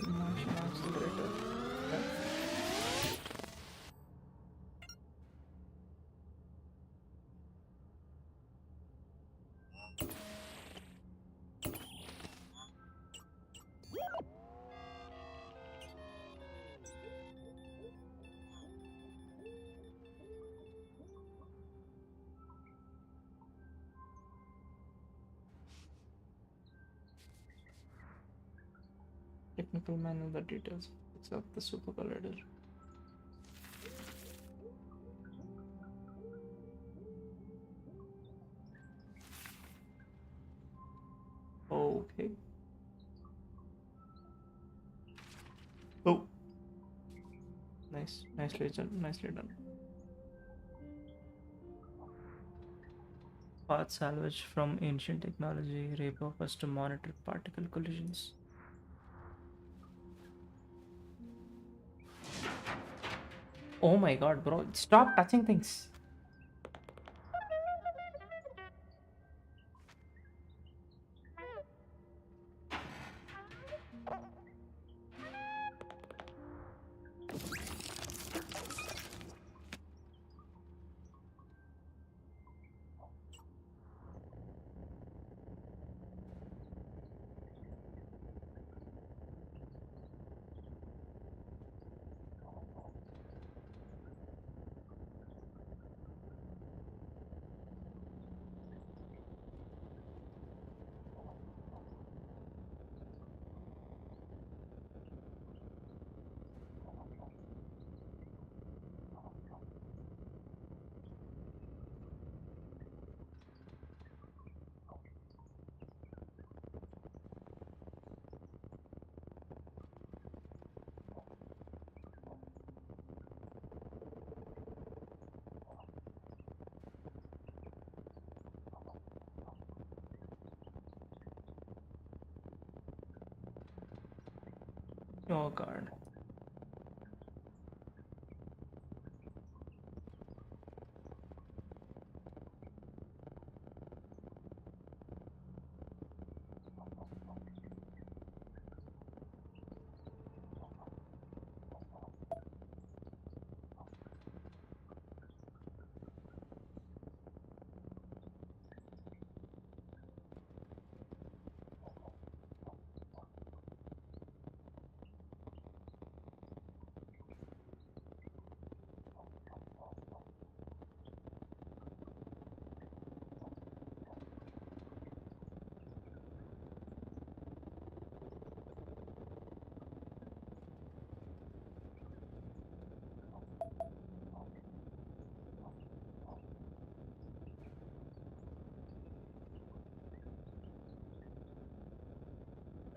Motion accelerator. Okay. Technical manual, the details. It's up the super collider. Okay. Oh, nice. Nicely done. Nicely done. Part salvage from ancient technology repurposed to monitor particle collisions. Oh my god, bro. Stop touching things. Oh god.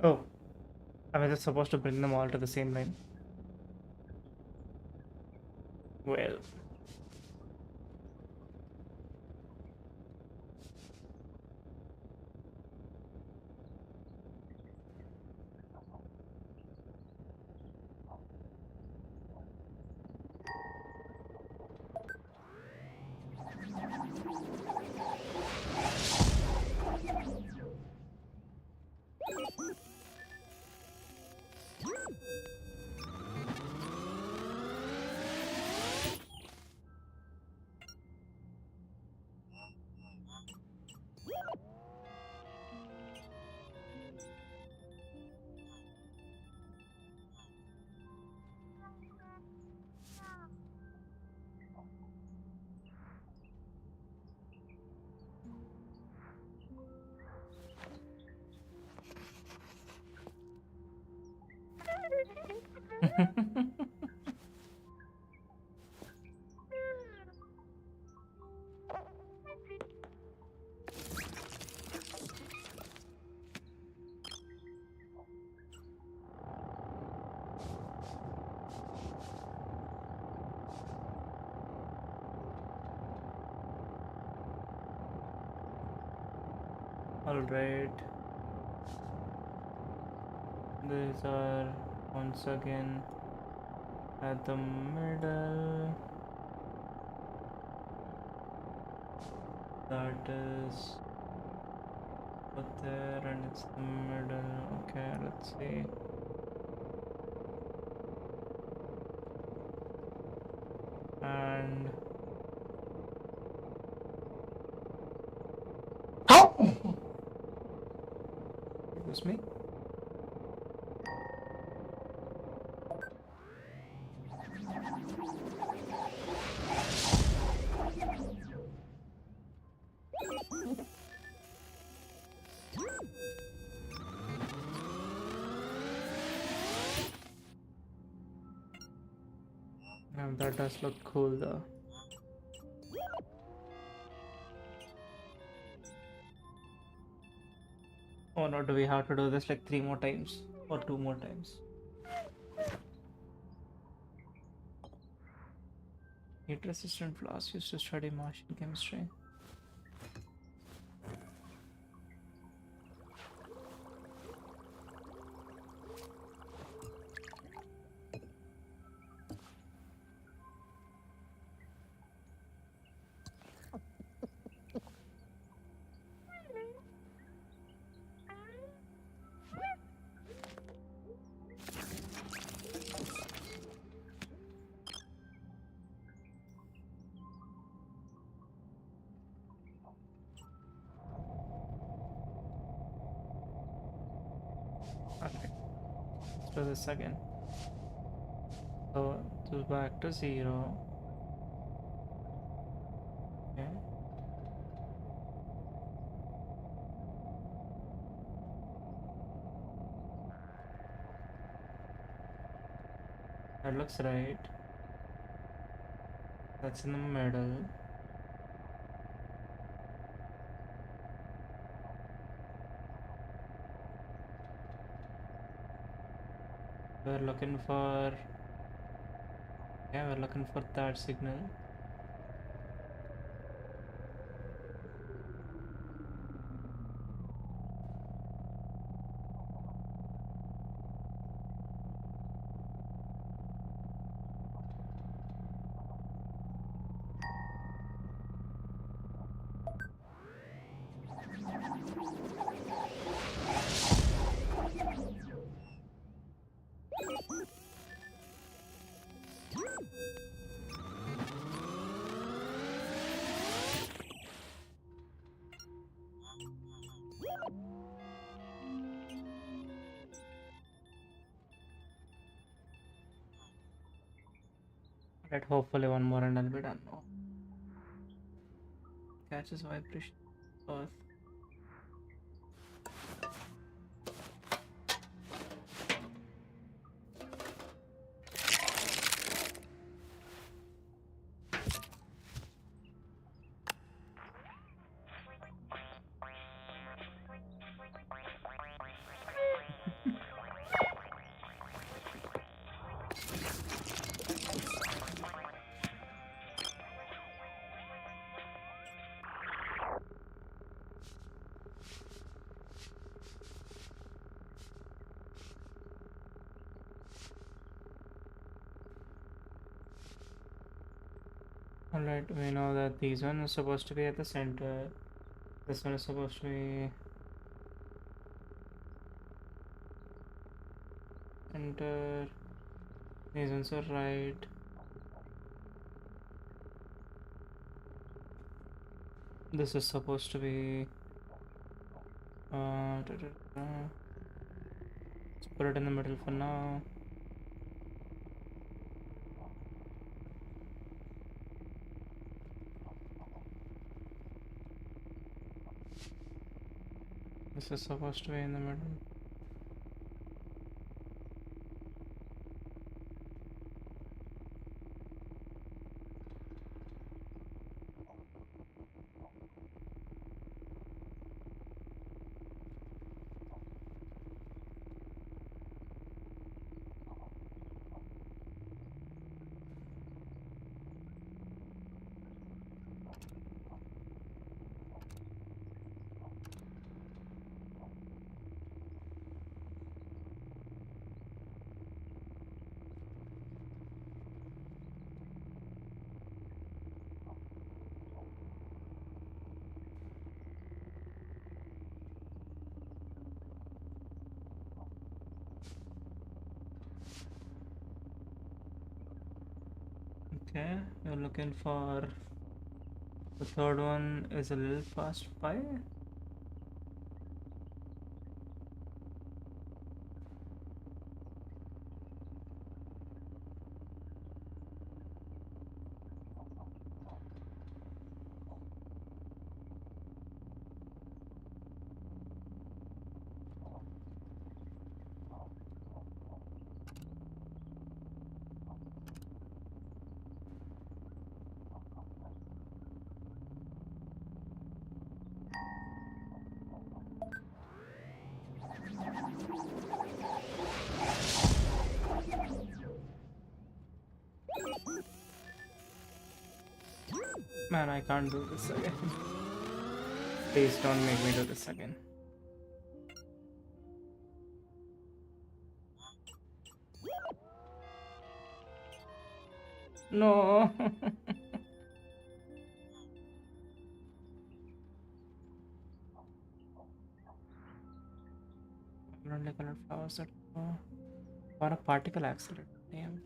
Oh, I was just supposed to bring them all to the same line. Well, All right. These are once again at the middle. That is put there and it's the middle. Okay, let's see. And excuse me. That does look cool though. Oh no, do we have to do this like 3 more times or 2 more times? Heat resistant flask used to study Martian chemistry. Okay, let's do this again. So, back to 0. Okay. That looks right. That's in the middle. We're looking for... Yeah, we're looking for that signal. Right, hopefully one more and I'll be done. Oh, catches vibration. Earth. Alright, we know that these one is supposed to be at the center. This one is supposed to be center. These ones are right. This is supposed to be let's put it in the middle for now. This is supposed to be in the middle. Okay, you're looking for the third one is a little past by. Man, I can't do this again. Please don't make me do this again. No. Only colored flowers that or a particle accelerator. Damn.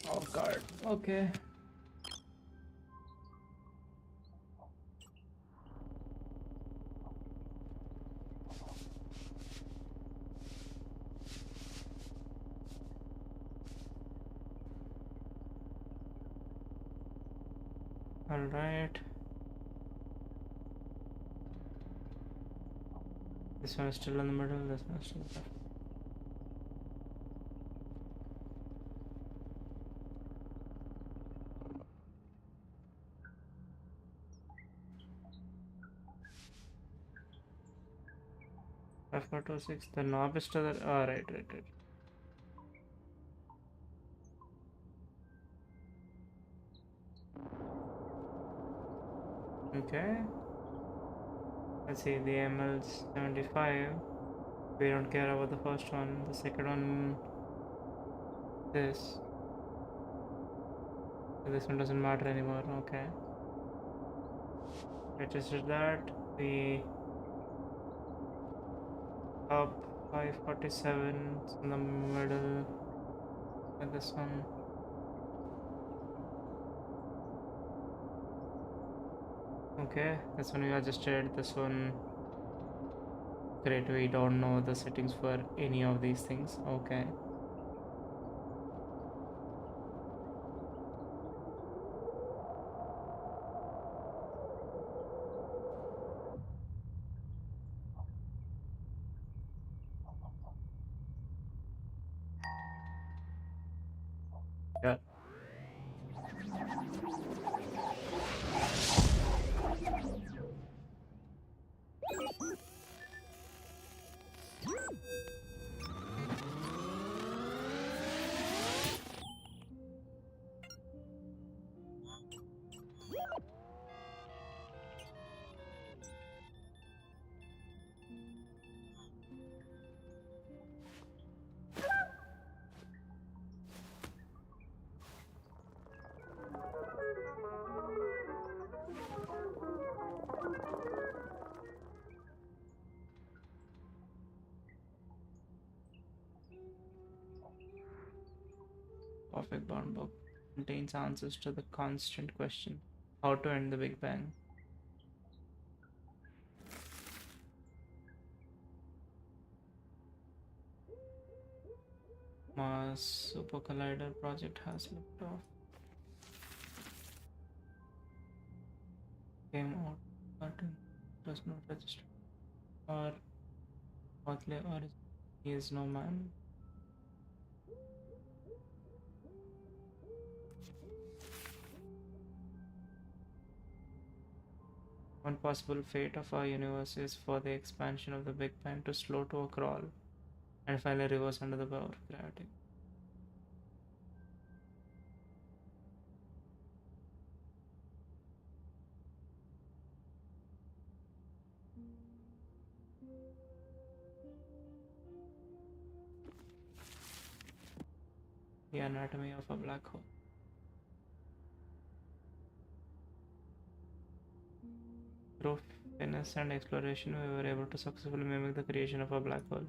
Oh god. Okay. Alright. This one is still in the middle, this one is still there. F426, the knob is still there. Oh, right. Okay. Let's see, the ML's 75. We don't care about the first one. The second one, this. This one doesn't matter anymore. Okay. Registered that. The up 547 in the middle. And this one. Okay, this one we adjusted. This one. Great, we don't know the settings for any of these things. Okay. Yeah. Perfect bound book contains answers to the constant question: how to end the Big Bang. Mars Super Collider project has left off. Game out button does not register. Or Outlay or he is no man. One possible fate of our universe is for the expansion of the Big Bang to slow to a crawl and finally reverse under the power of gravity. The anatomy of a black hole. Through finesse and exploration, we were able to successfully mimic the creation of a black hole.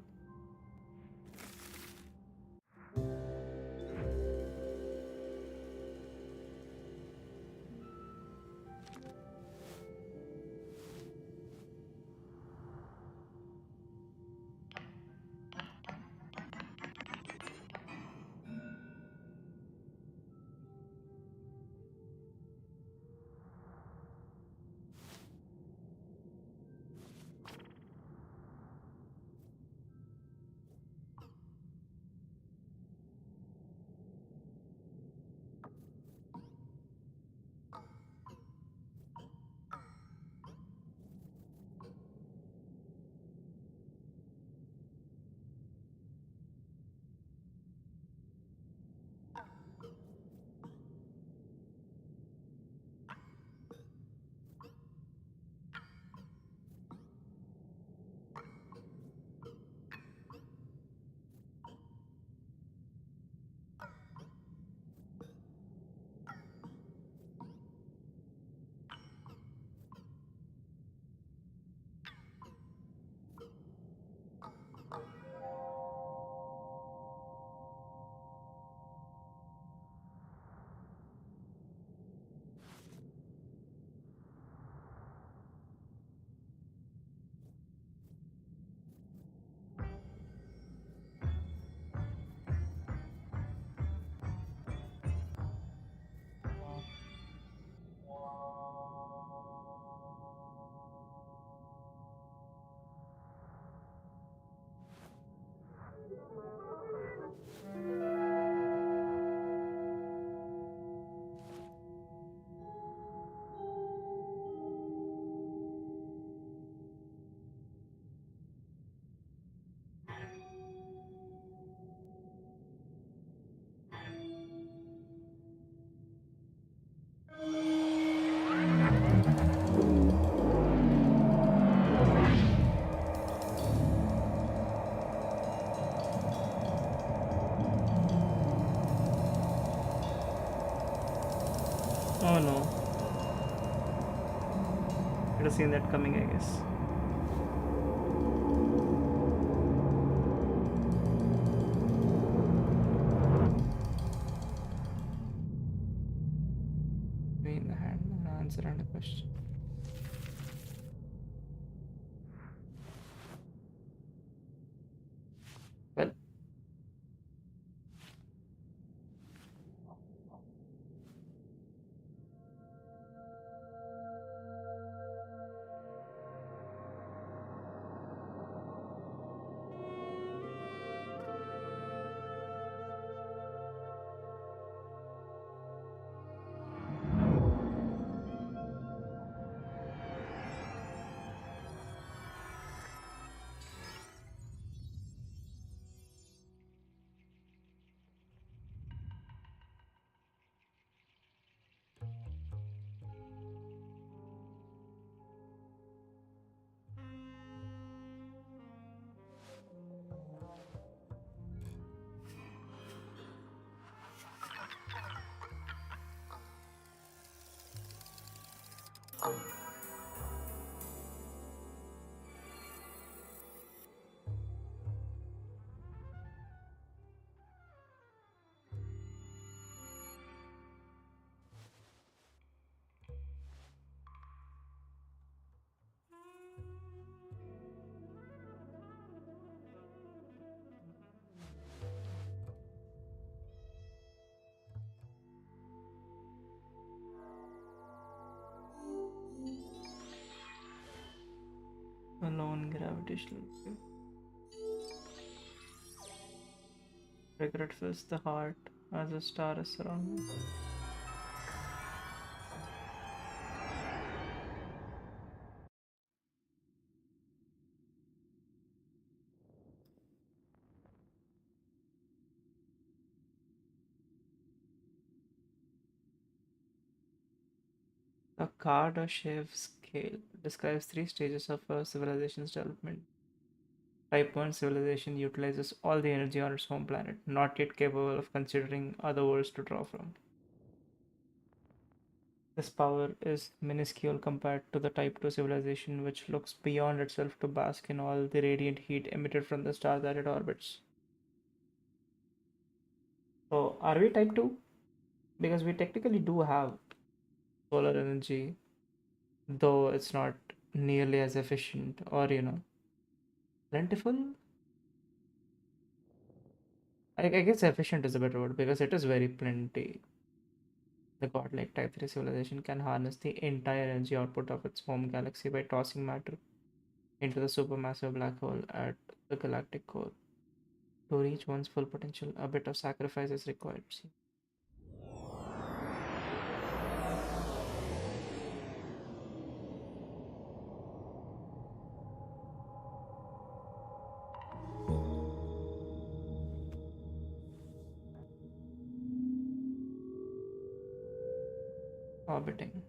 Oh no, I have seen that coming, I guess. Between the hand and answer and a question. Well, a lone gravitational wave. Regret fills the heart as a star is surrounded. A Kardashev scale describes three stages of a civilization's development. Type 1 civilization utilizes all the energy on its home planet, not yet capable of considering other worlds to draw from. This power is minuscule compared to the Type 2 civilization, which looks beyond itself to bask in all the radiant heat emitted from the star that it orbits. So, are we Type 2? Because we technically do have solar energy, though it's not nearly as efficient or, plentiful. I guess efficient is a better word because it is very plenty. The godlike Type 3 civilization can harness the entire energy output of its home galaxy by tossing matter into the supermassive black hole at the galactic core. To reach one's full potential, a bit of sacrifice is required. See, orbiting.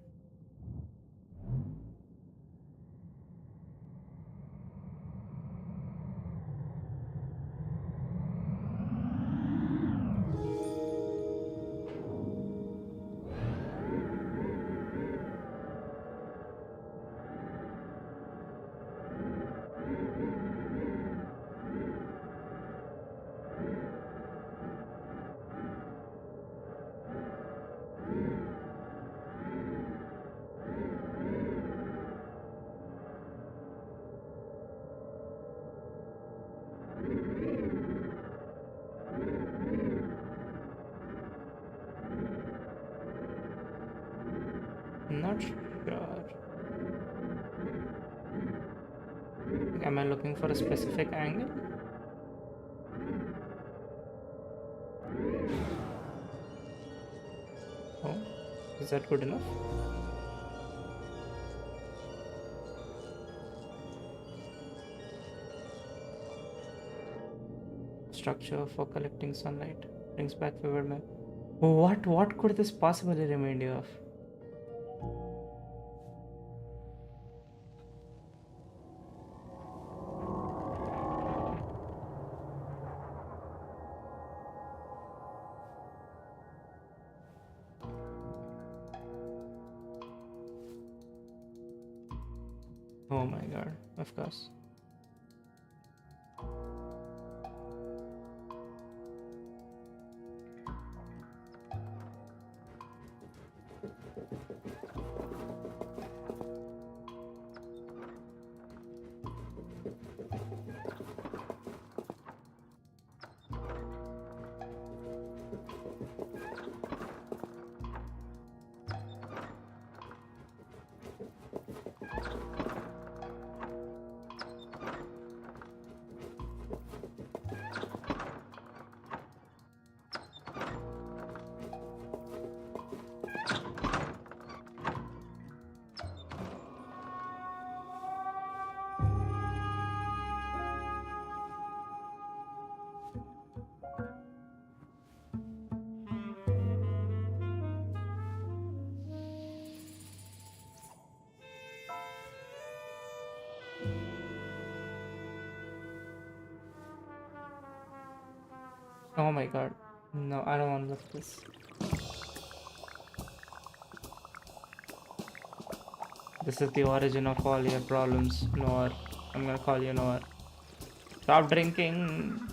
Not sure. Am I looking for a specific angle? Oh, is that good enough? Structure for collecting sunlight brings back vivid memory. What could this possibly remind you of? Oh my god, of course. Oh my god. No, I don't want to look at this. This is the origin of all your problems, Noir. I'm gonna call you Noir. Stop drinking.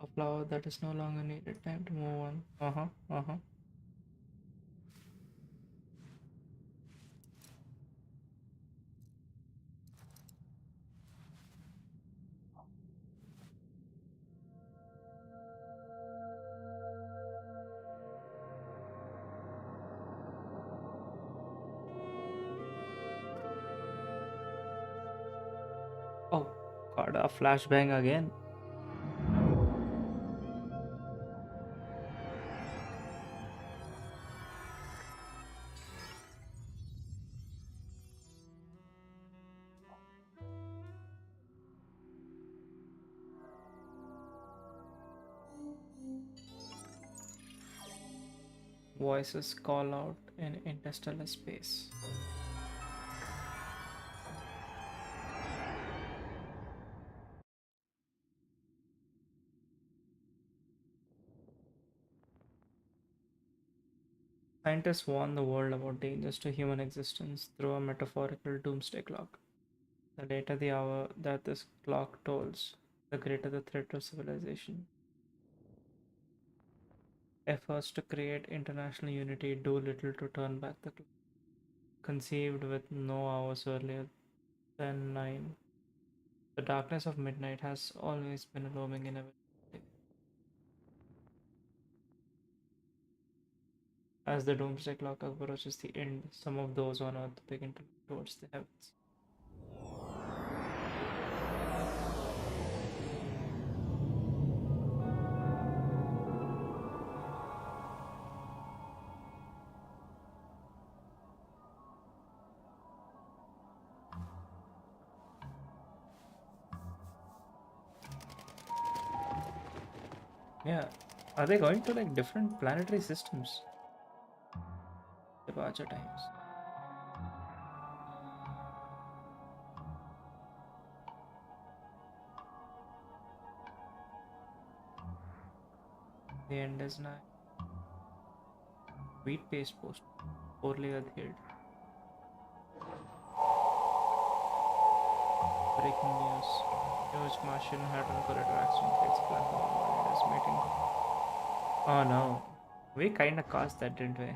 A flower that is no longer needed. Time to move on. Uh huh. Uh huh. Oh, God, a flashbang again. Voices call out in interstellar space. Scientists warn the world about dangers to human existence through a metaphorical doomsday clock. The later the hour that this clock tolls, the greater the threat to civilization. Efforts to create international unity do little to turn back the clock. Conceived with no hours earlier than 9, the darkness of midnight has always been a looming inevitability. As the doomsday clock approaches the end, some of those on Earth begin to look towards the heavens. Yeah, are they going to like different planetary systems? Departure times. The end is nigh. Wheat paste post poorly adhered. Breaking news. Huge Martian Hadron Collider accident takes place on the world is meeting. Oh no. We kinda caused that, didn't we?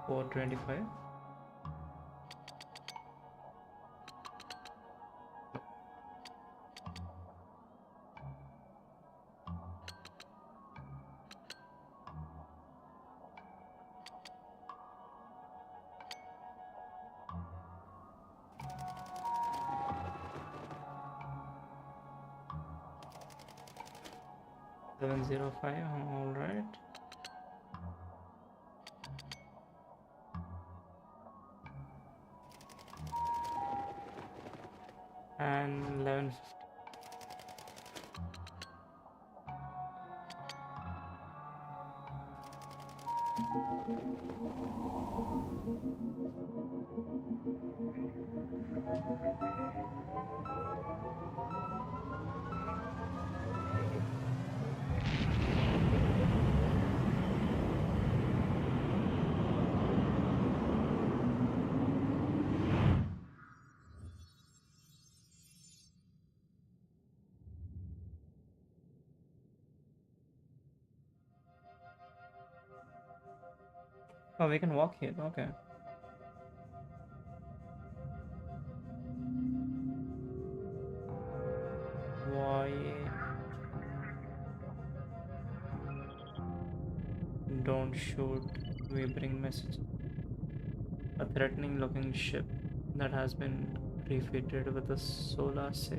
425. 705. Alright. And 1150. Oh, we can walk here. Okay. Why don't shoot? We bring messages. A threatening looking ship that has been refitted with a solar sail.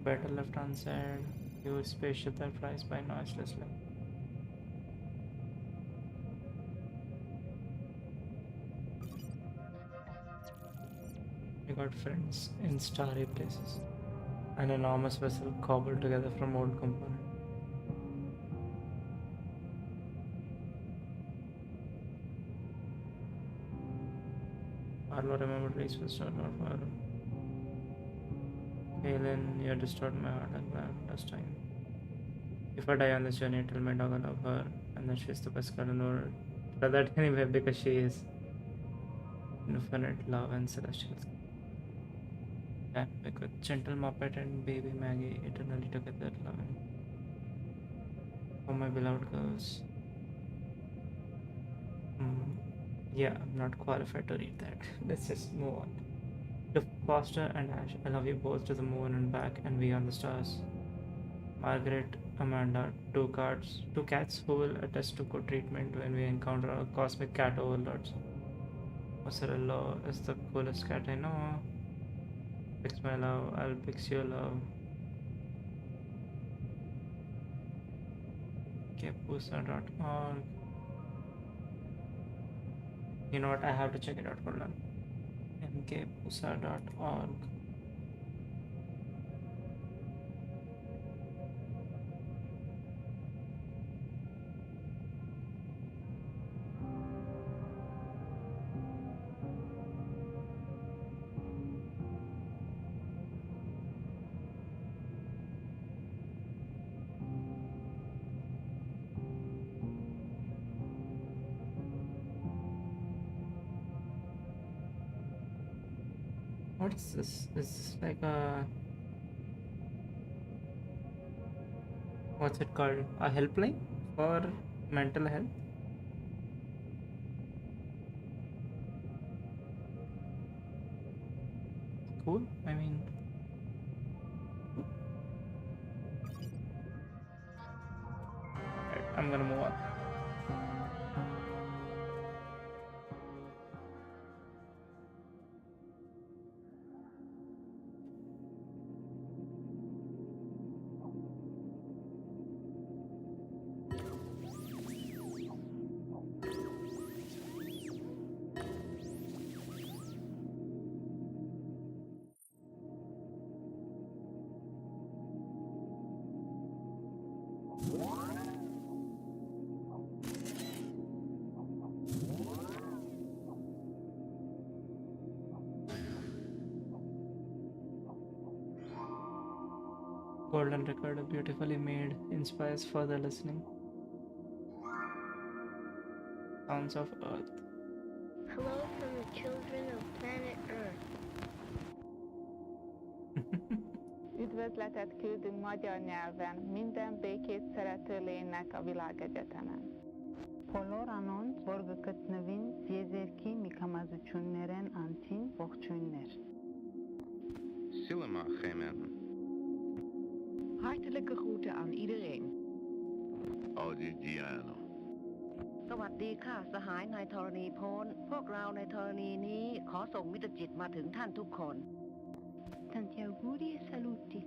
Better left unsaid. Huge spaceship that flies by noiselessly. We got friends in starry places. An enormous vessel cobbled together from old components. Arlo remembered race was start not for Helen, you destroyed my heart like that last time. If I die on this journey, tell my dog I love her, and that she's the best girl in the world. Tell that anyway because she is infinite love and celestial. And because gentle Muppet and baby Maggie eternally together loving. For my beloved girls. Hmm. Yeah, I'm not qualified to read that. Let's just move on. To Foster and Ash, I love you both to the moon and back and beyond the stars. Margaret, Amanda, two cats who will attest to good treatment when we encounter our cosmic cat overlords. Mozzarella is the coolest cat I know. Fix my love, I'll fix your love. Kepusa.org. You know what? I have to check it out. Hold on. mkpusa.org. What is this? Is this like a what's it called? A helpline for mental health? Cool. I mean, right, I'm gonna move on. Golden record, beautifully made, inspires further listening. Sounds of Earth. Hello from the children of planet Earth. Üdvözletet küldünk magyar nyelven minden békét szerető lénynek a világegyetemen. Բոլոր որ գտնվին Ձիեզերքի միքամազություններեն անտին ողջույններ. Silema Gemen. Hartelijke groeten aan iedereen. Audigiano. สวัสดีค่ะสหายในธรณีโพ้นพวกเราในธรณีนี้ขอส่งมิตรจิตมาถึงท่านทุกคน Tanti auguri e saluti.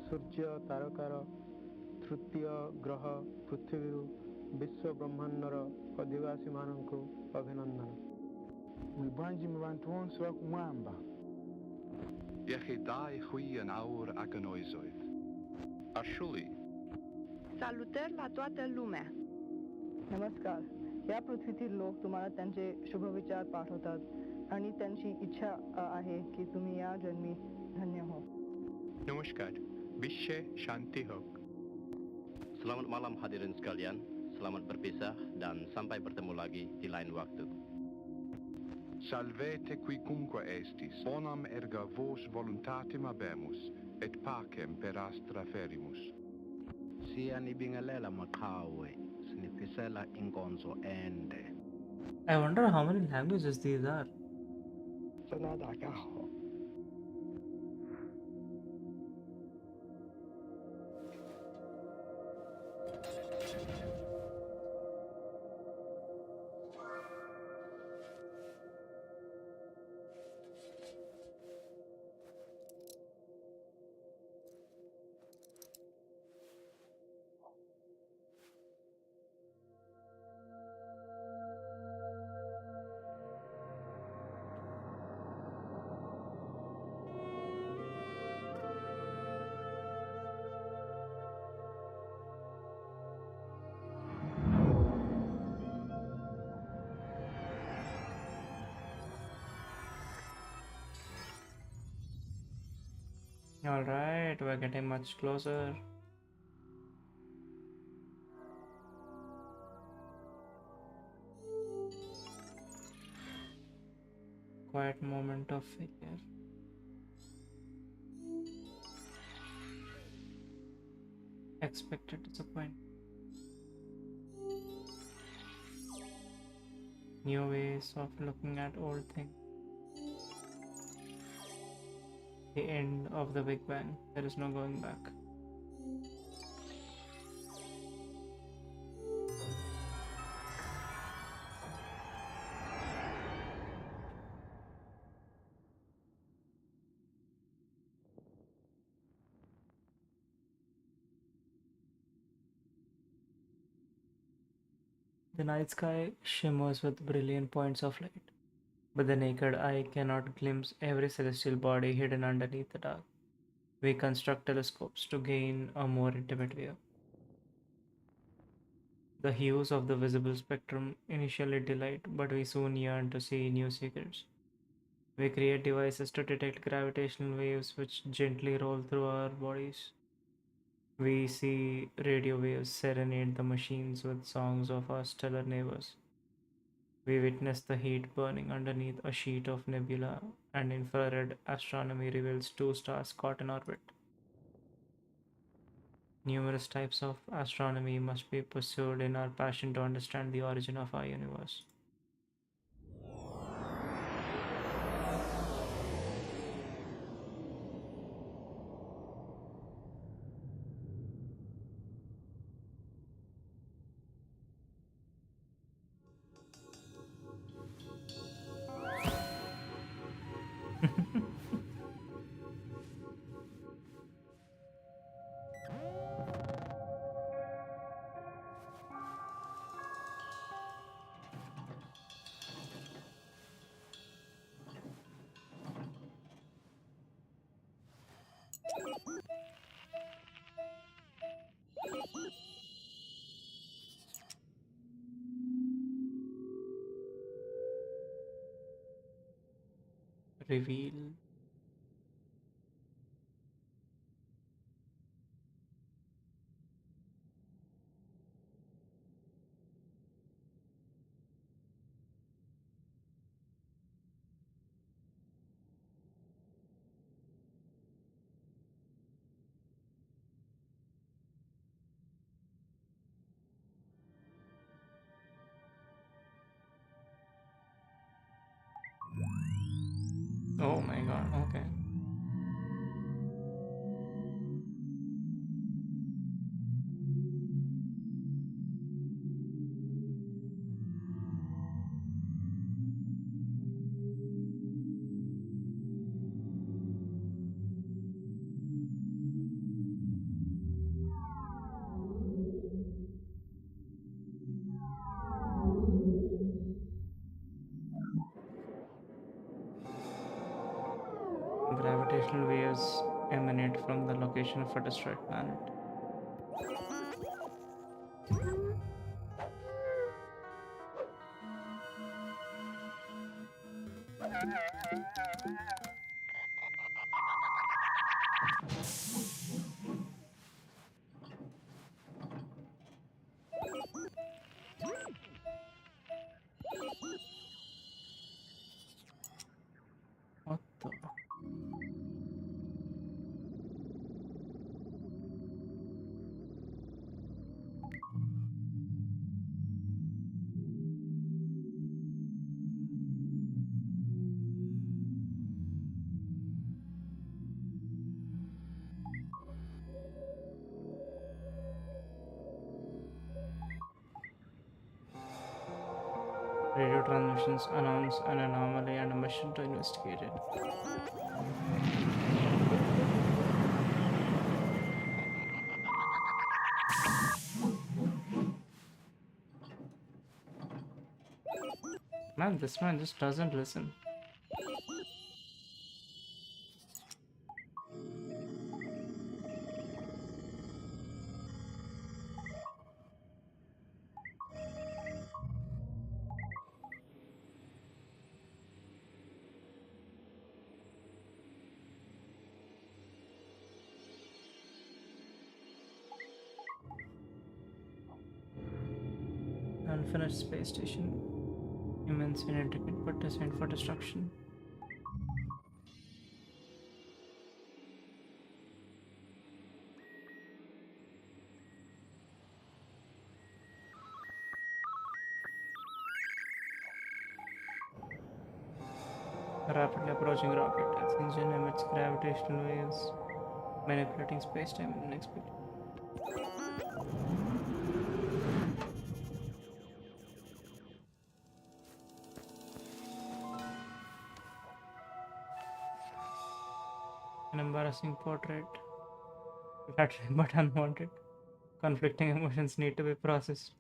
ସୂର୍ଯ୍ୟ ତାରକାର ତୃତୀୟ ଗ୍ରହ ପୃଥିବୀରୁ ବିଶ୍ୱ ବ୍ରହ୍ମାଣ୍ଡର ଅଧିବାସୀମାନଙ୍କୁ ଅଭିନନ୍ଦନ. Mwibwanji mu bantu bonse bakumwamba. Yechidai hui an aur aganoizoid. Ashuli. Salutări la toată lumea! नमस्कार. या पृथ्वीतील लोक तुम्हाला त्यांचे शुभविचार पाठवतात आणि त्यांची इच्छा आहे की तुम्ही या जन्मी धन्य हो. Namaskar. Vishe Shanti Hok. Selamat malam hadirin sekalian. Selamat berpisah dan sampai bertemu lagi di lain waktu. Salvete quicunque estis. Bonam erga vos voluntatem habemus, et pacem per astra ferimus. Siyanibingelela maqhawe, sinifisela inkonzo ende. I wonder how many languages these are. Sanadakaho. All right, we're getting much closer. Quiet moment of failure. Expected disappointment. New ways of looking at old things. The end of the Big Bang. There is no going back. The night sky shimmers with brilliant points of light, but the naked eye cannot glimpse every celestial body hidden underneath the dark. We construct telescopes to gain a more intimate view. The hues of the visible spectrum initially delight, but we soon yearn to see new secrets. We create devices to detect gravitational waves which gently roll through our bodies. We see radio waves serenade the machines with songs of our stellar neighbors. We witness the heat burning underneath a sheet of nebula, and infrared astronomy reveals two stars caught in orbit. Numerous types of astronomy must be pursued in our passion to understand the origin of our universe. Reveal. Oh my god, okay. Gravitational waves emanate from the location of a destroyed planet. What the? Radio transmissions announce an anomaly and a mission to investigate it. Man, this man just doesn't listen. unfinished space station. Immense and intricate, but designed for destruction. A rapidly approaching rocket, its engine emits gravitational waves, manipulating space-time in unexpected. An embarrassing portrait, flattering but unwanted. Conflicting emotions need to be processed.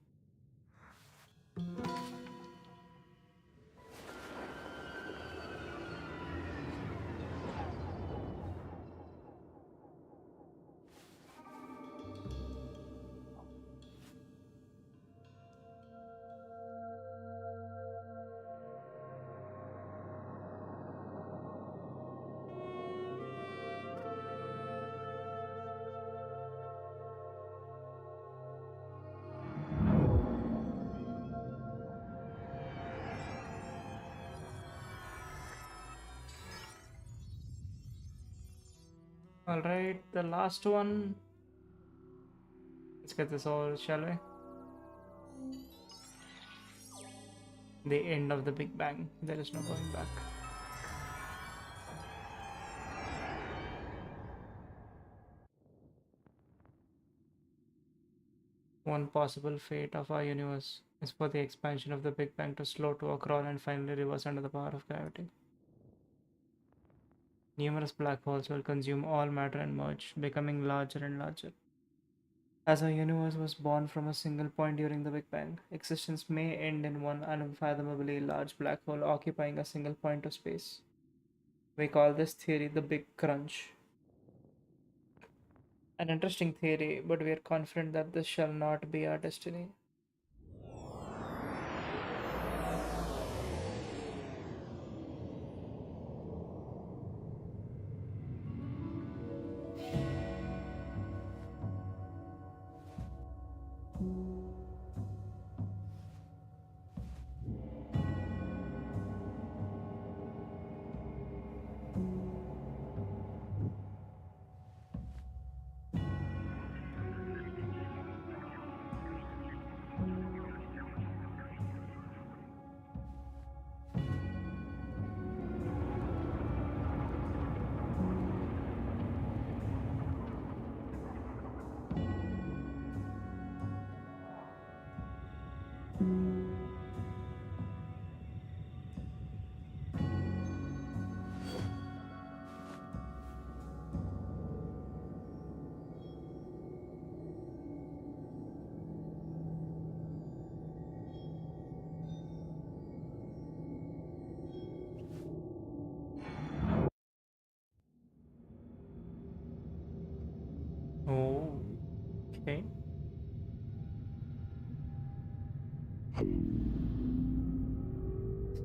Alright, the last one. Let's get this over, shall we? The end of the Big Bang. There is no going back. One possible fate of our universe is for the expansion of the Big Bang to slow to a crawl and finally reverse under the power of gravity. Numerous black holes will consume all matter and merge, becoming larger and larger. As our universe was born from a single point during the Big Bang, existence may end in one unfathomably large black hole occupying a single point of space. We call this theory the Big Crunch. An interesting theory, but we are confident that this shall not be our destiny. Oh, okay.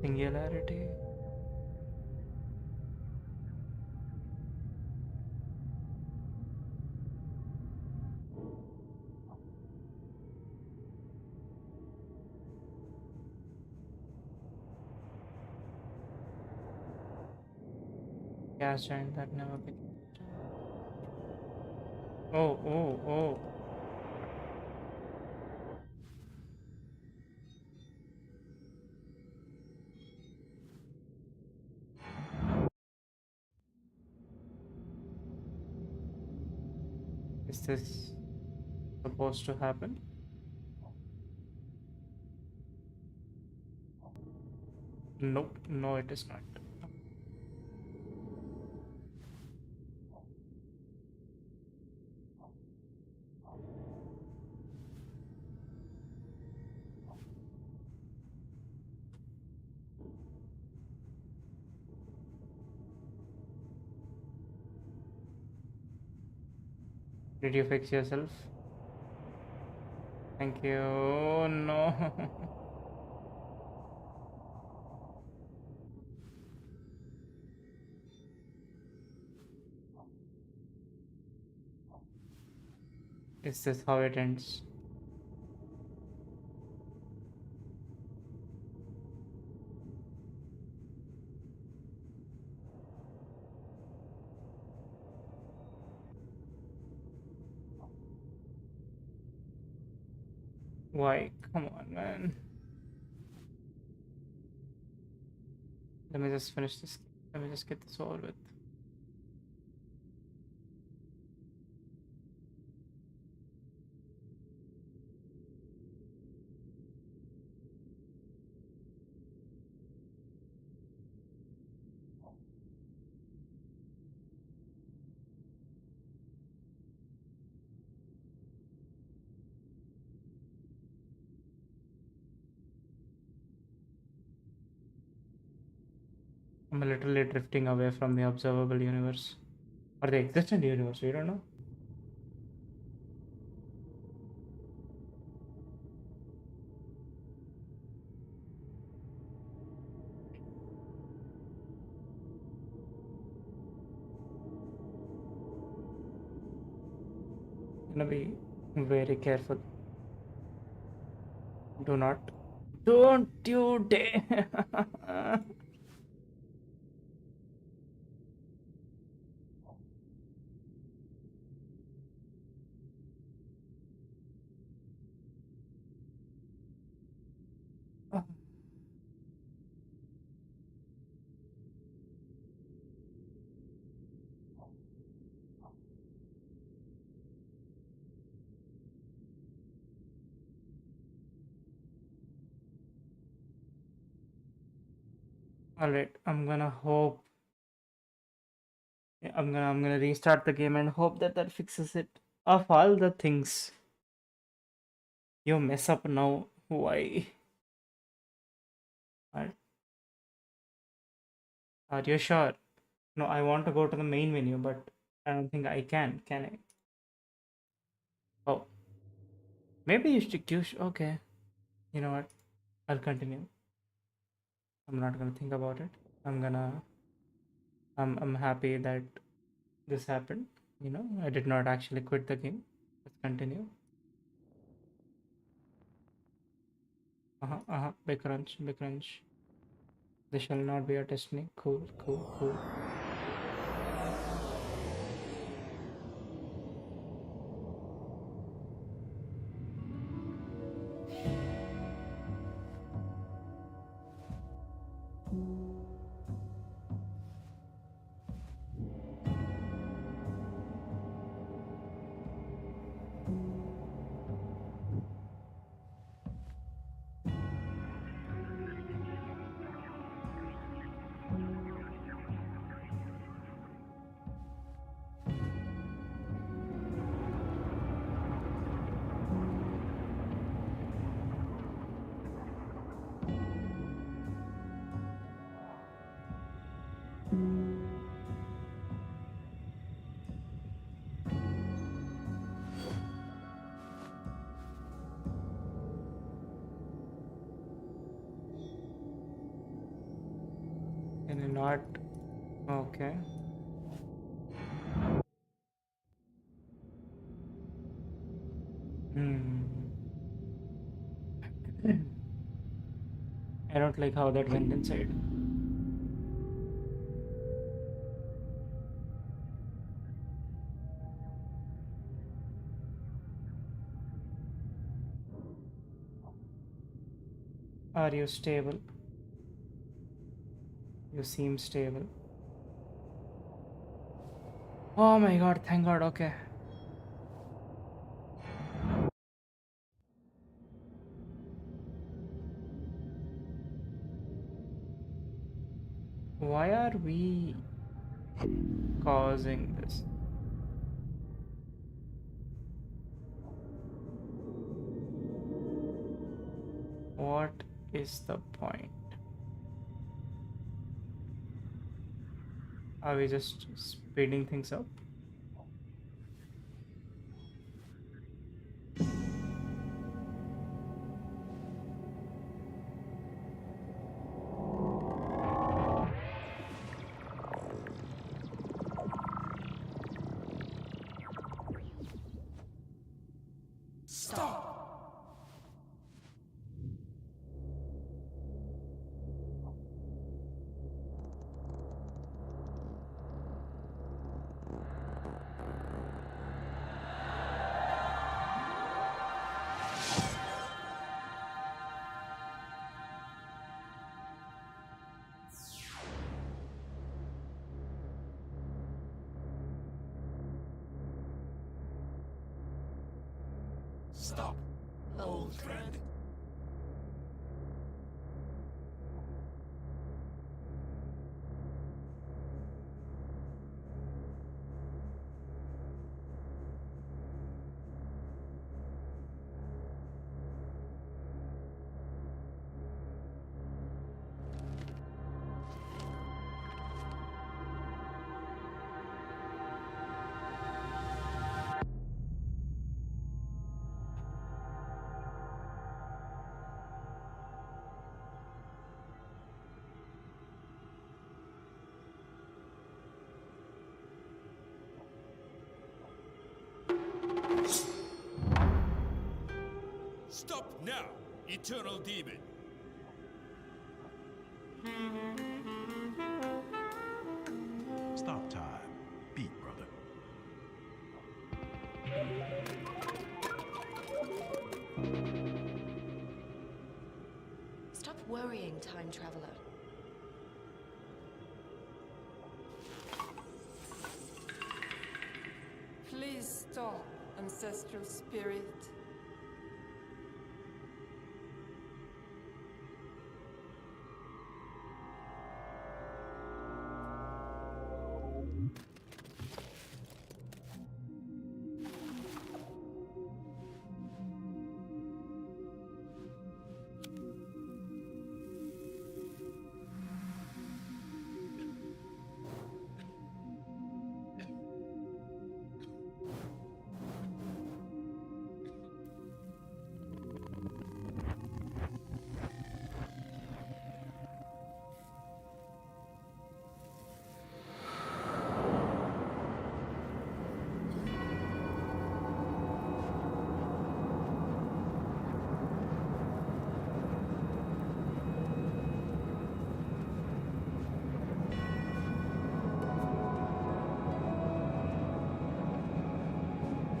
Singularity. Gas giant that never became a star. Oh, oh, oh. Is this supposed to happen? Nope, no, it is not. Did you fix yourself? Thank you. Oh, no. Is this how it ends? Why? Come on, man. Let me just finish this. Let me just get this over with. I'm literally drifting away from the observable universe. Or the existent universe, we don't know. Gonna be very careful. Do not. Don't you dare! Alright, I'm gonna hope. I'm gonna restart the game and hope that that fixes it. Of all the things you mess up now, why? Are you sure? No, I want to go to the main menu, but I don't think I can. Can I? Oh, maybe you should choose. Okay, you know what? I'll continue. I'm not gonna think about it. I'm gonna. I'm happy that this happened. You know, I did not actually quit the game. Let's continue. Big crunch, big crunch. This shall not be our destiny. Cool, cool, cool. Can I not? Okay. Hmm. I don't like how that went inside. Are you stable? You seem stable. Oh my god, thank god, okay. Why are we causing this? What is the point? Are we just speeding things up? Stop, old friend. Stop now, eternal demon. Stop time. Beat, brother. Stop worrying, time traveler. Please stop, ancestral spirit.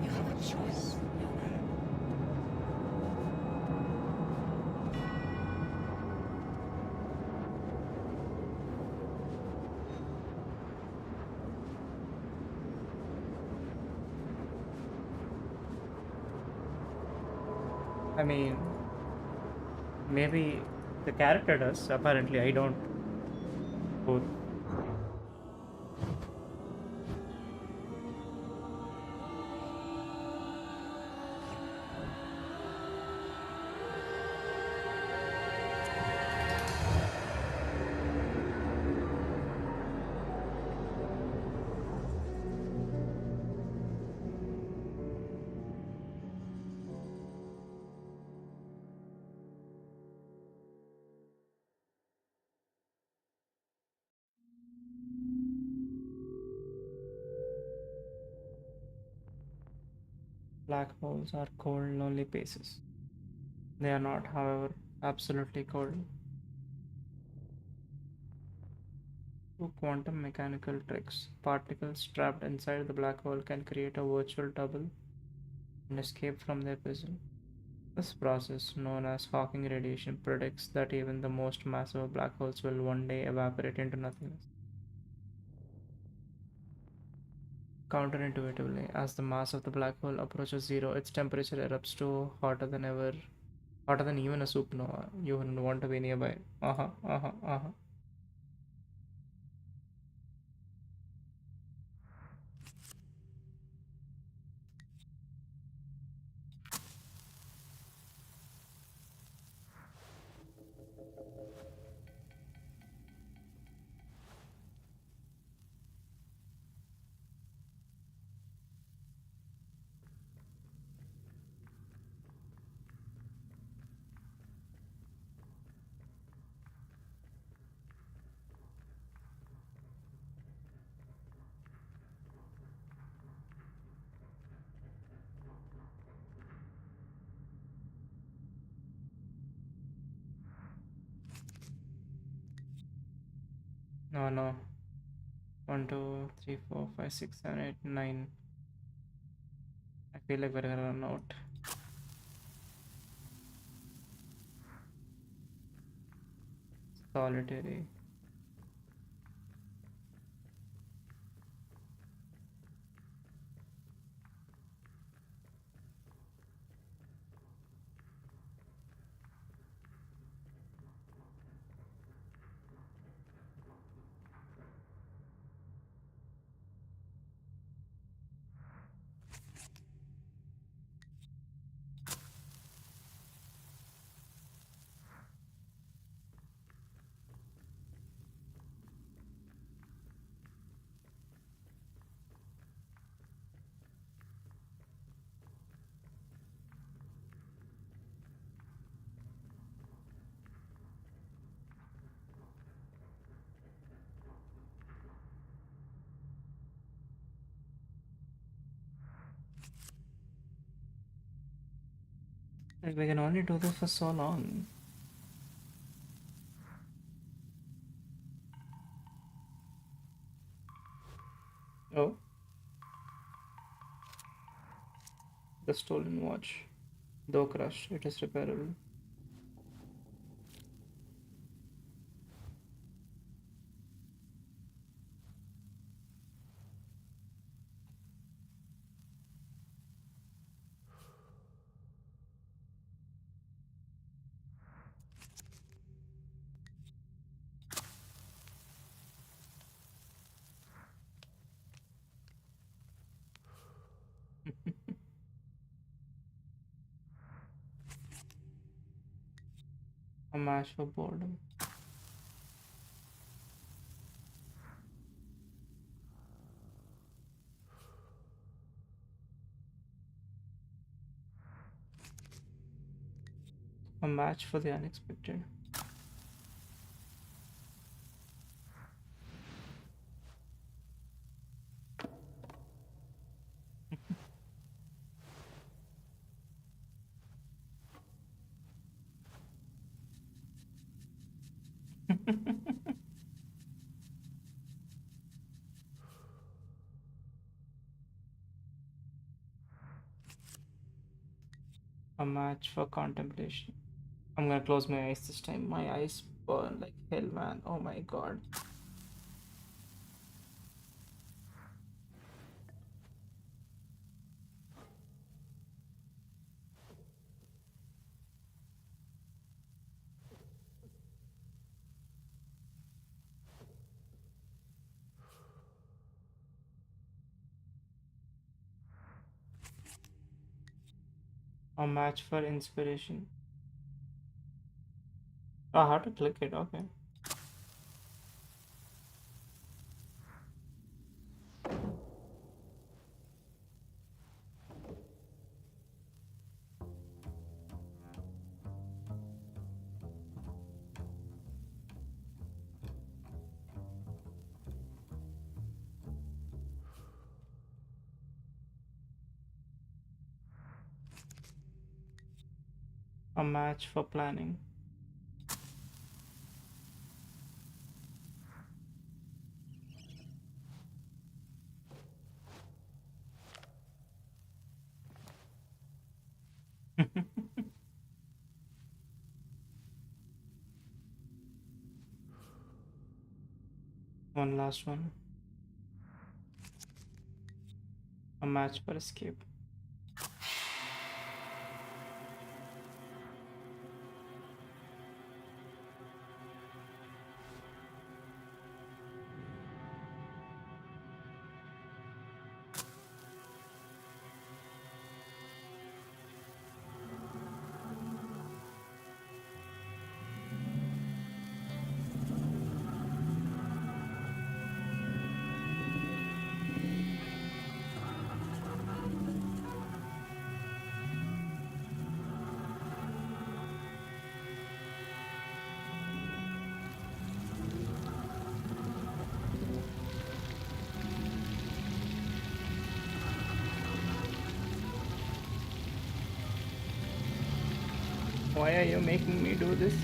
You have a choice. I mean, maybe the character does. Apparently, I don't. Both. Black holes are cold, lonely places. They are not, however, absolutely cold. Through quantum mechanical tricks, particles trapped inside the black hole can create a virtual double and escape from their prison. This process, known as Hawking radiation, predicts that even the most massive black holes will one day evaporate into nothingness. Counterintuitively, as the mass of the black hole approaches zero, its temperature erupts to hotter than even a supernova. You wouldn't want to be nearby. Uh-huh, uh-huh, uh-huh. No, no. 1, 2, 3, 4, 5, 6, 7, 8, 9. I feel like we're gonna run out. Solitary. Like we can only do this for so long. Oh, the stolen watch. Though crushed, it is repairable. A match for boredom. A match for the unexpected. A match for contemplation. I'm gonna close my eyes this time. My eyes burn like hell, man. Oh my god. A match for inspiration. Oh, how to click it? Okay. A match for planning. One last one. A match for escape. Why are you making me do this?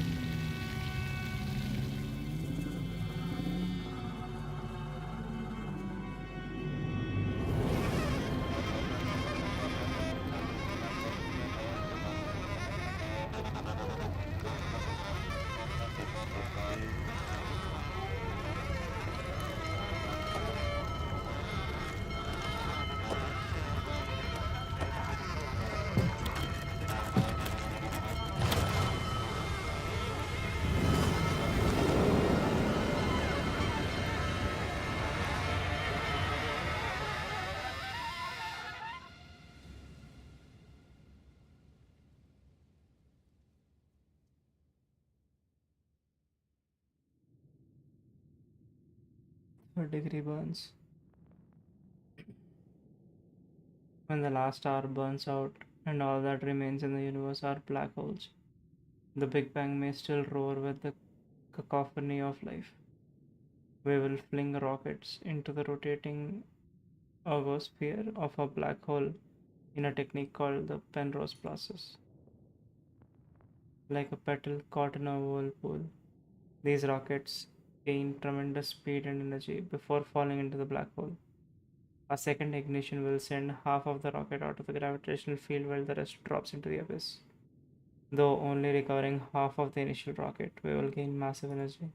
Third-degree burns. When the last star burns out and all that remains in the universe are black holes, the Big Bang may still roar with the cacophony of life. We will fling rockets into the rotating ergosphere of a black hole in a technique called the Penrose process. like a petal caught in a whirlpool. These rockets gain tremendous speed and energy before falling into the black hole. A second ignition will send half of the rocket out of the gravitational field while the rest drops into the abyss. Though only recovering half of the initial rocket, we will gain massive energy.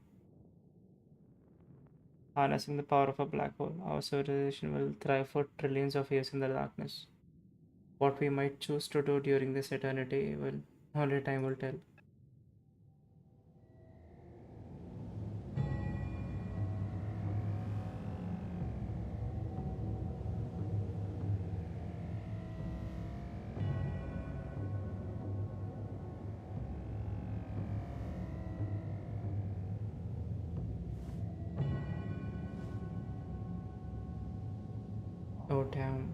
Harnessing the power of a black hole, our civilization will thrive for trillions of years in the darkness. What we might choose to do during this eternity will only time will tell. Oh damn.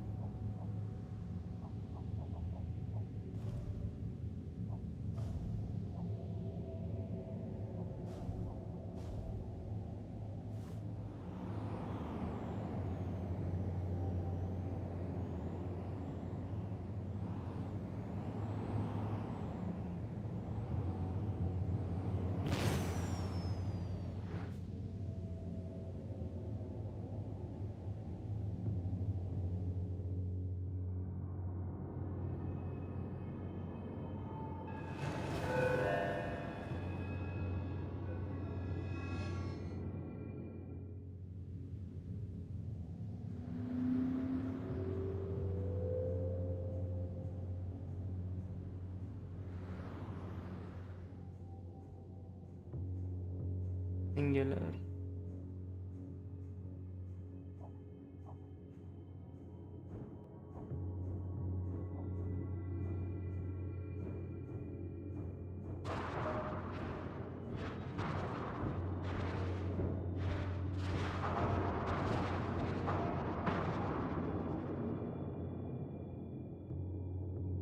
Singular.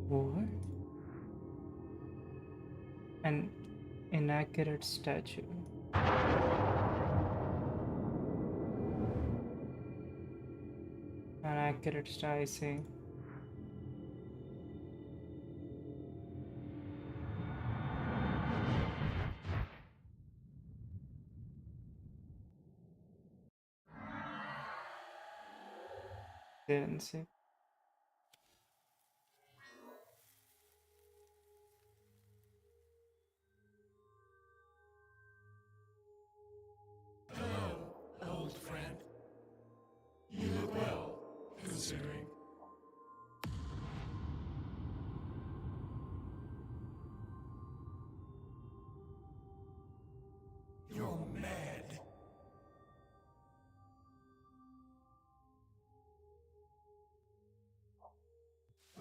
What? An inaccurate statue. An accurate statue, I say. Didn't say. Hello, old friend. You look well, considering. You're mad.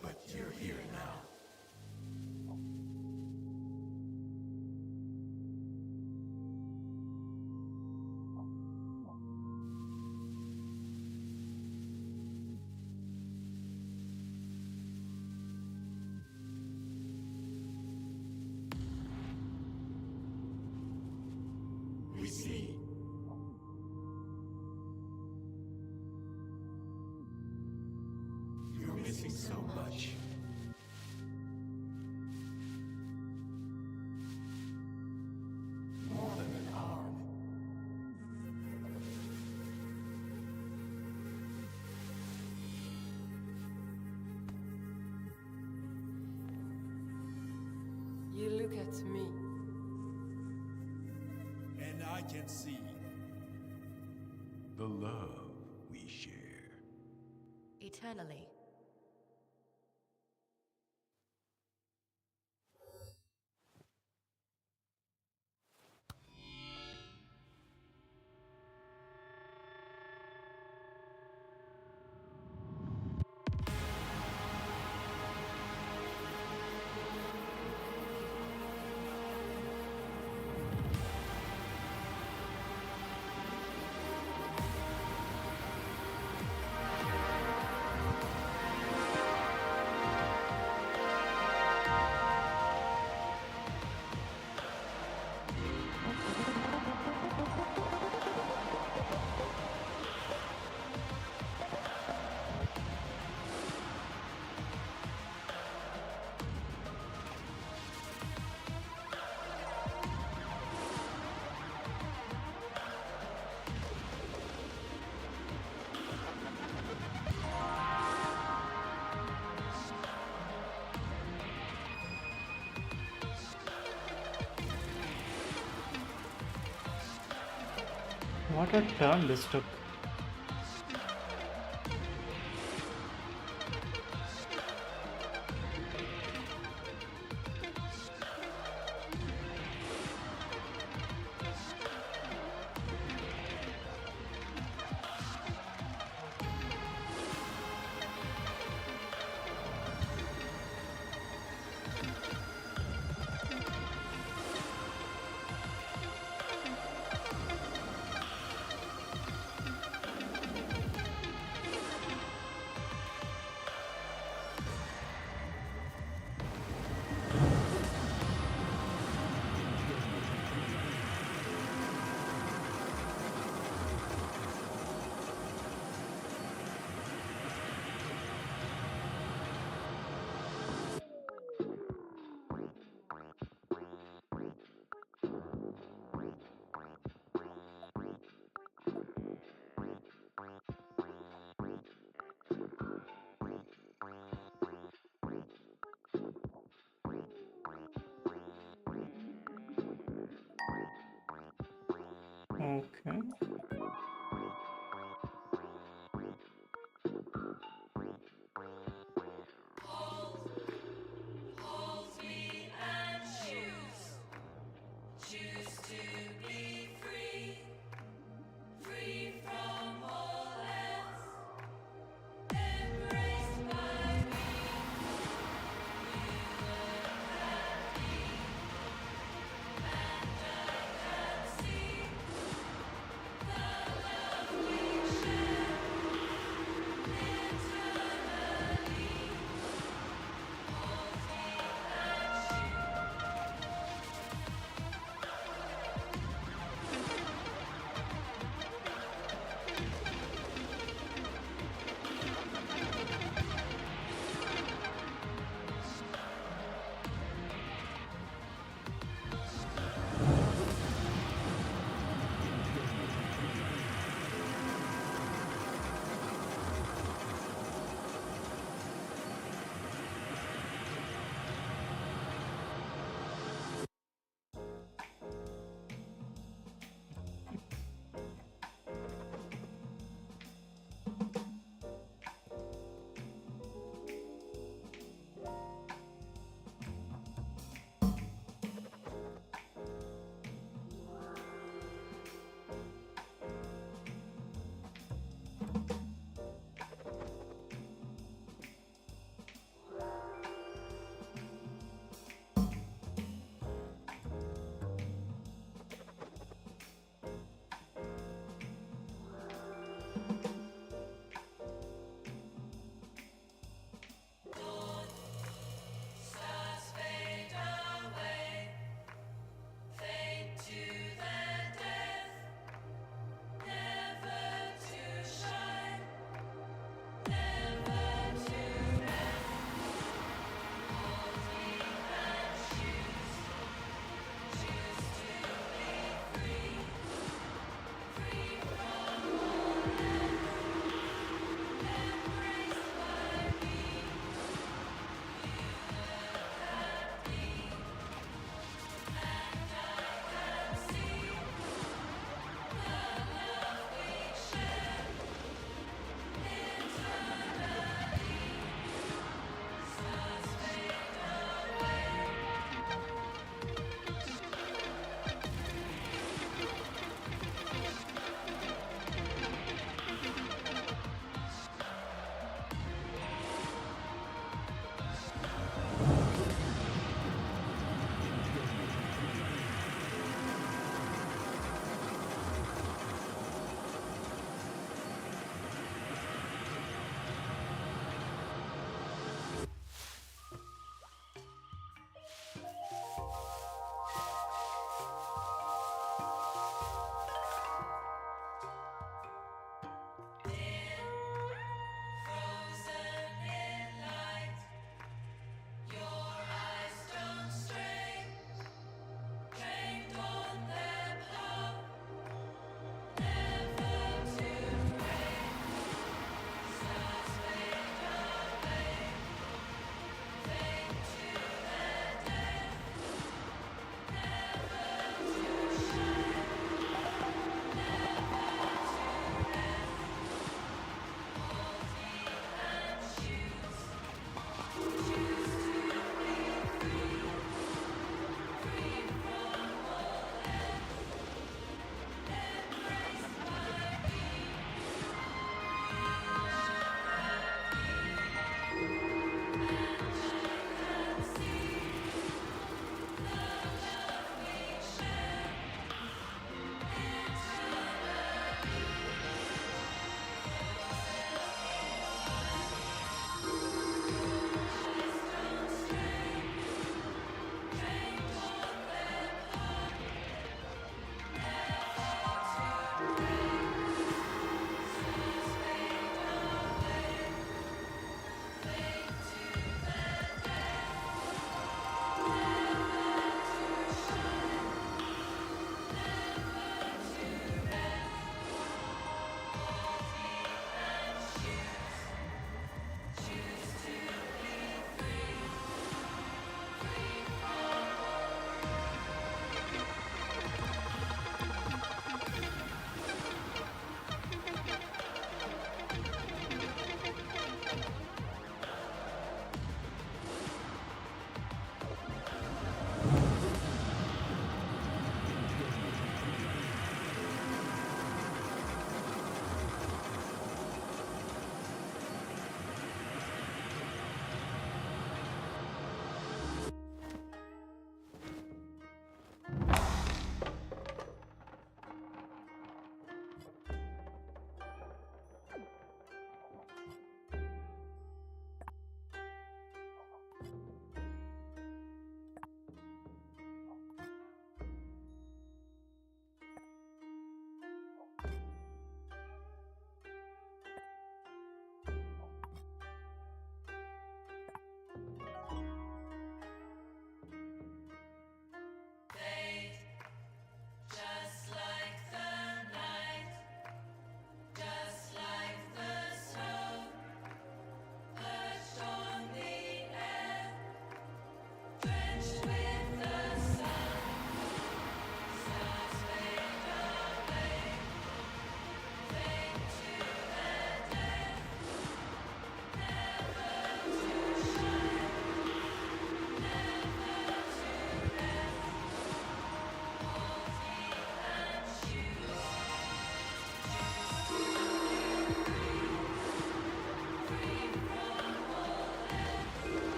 But you're here now. We see. You're missing so much. More than an arm. You look at me. And I can see. The love we share. Eternally. What a turn this took. Okay. Hold me and choose to be free, free from all else, embraced by me, you and me, and I can see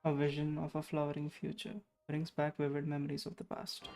A vision of a flowering future brings back vivid memories of the past.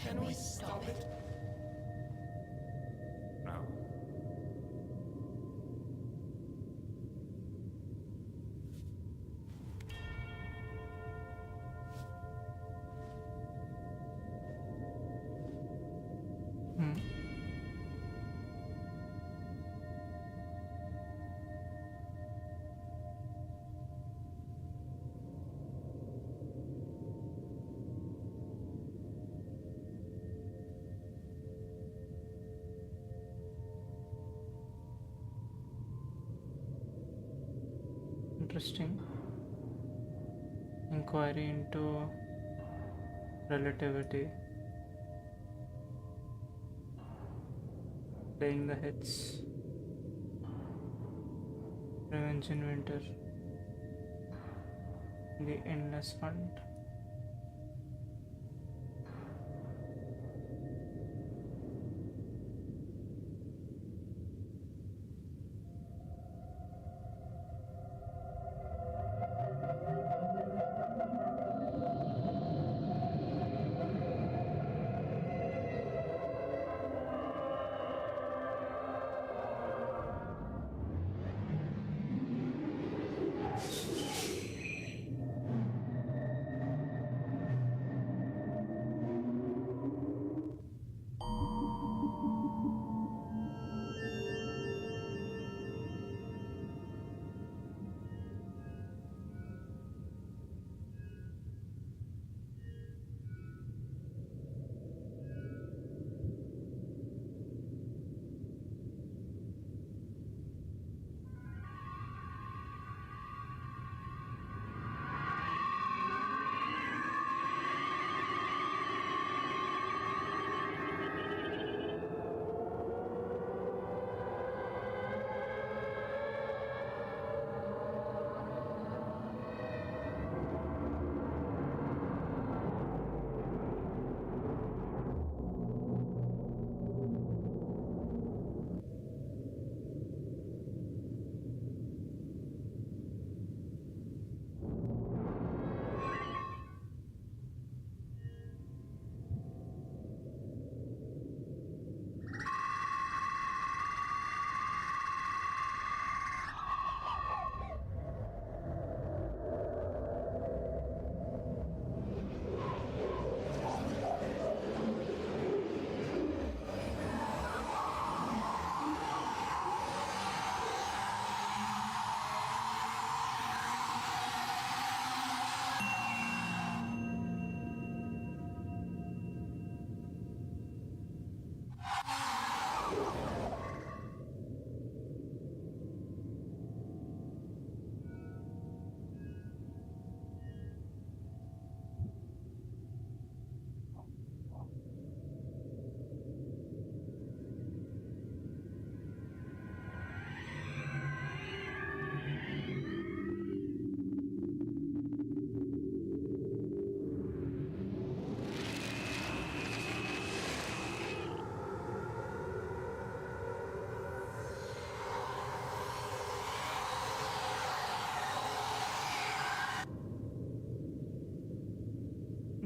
Can we stop it? No. Hmm. Interesting. Inquiry into relativity. Playing the hits. Revenge in Winter. The Endless Hunt.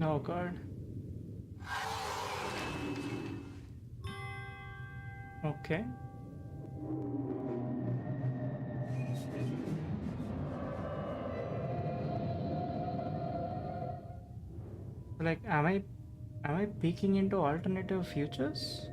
Oh God. Okay. Like, am I peeking into alternative futures?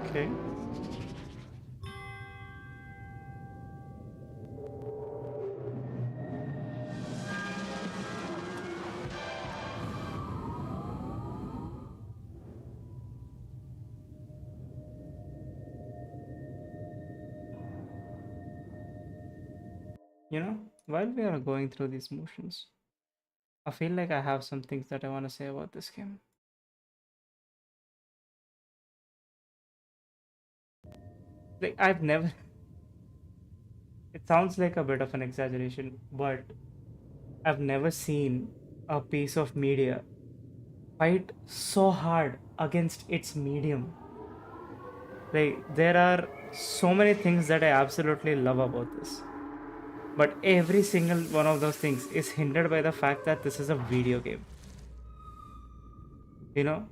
Okay. While we are going through these motions, I feel like I have some things that I want to say about this game. Like, I've never, it sounds like a bit of an exaggeration, but I've never seen a piece of media fight so hard against its medium. Like, there are so many things that I absolutely love about this. But every single one of those things is hindered by the fact that this is a video game. You know,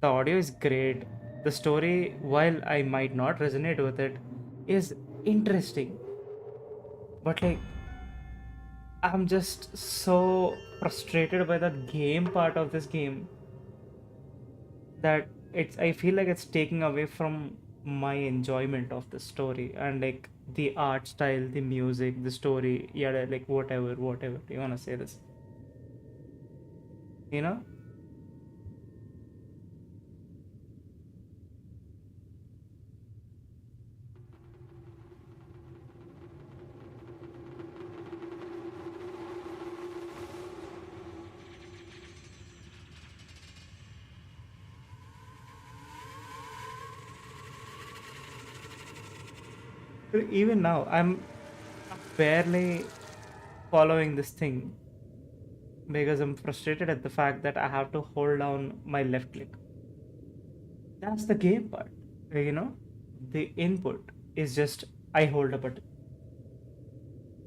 the audio is great. The story, while I might not resonate with it, is interesting. But like, I'm just so frustrated by the game part of this game that I feel like it's taking away from my enjoyment of the story and like the art style, the music, the story, yeah, like whatever you wanna say this. You know? Even now, I'm barely following this thing because I'm frustrated at the fact that I have to hold down my left click. That's the game part. You know, the input is just I hold a button.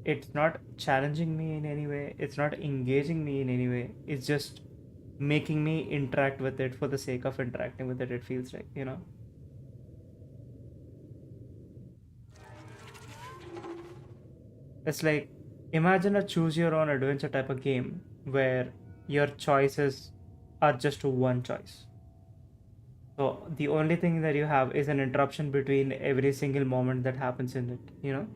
It's not challenging me in any way, it's not engaging me in any way. It's just making me interact with it for the sake of interacting with it, it feels like. It's like, imagine a choose your own adventure type of game where your choices are just one choice. So the only thing that you have is an interruption between every single moment that happens in it, you know?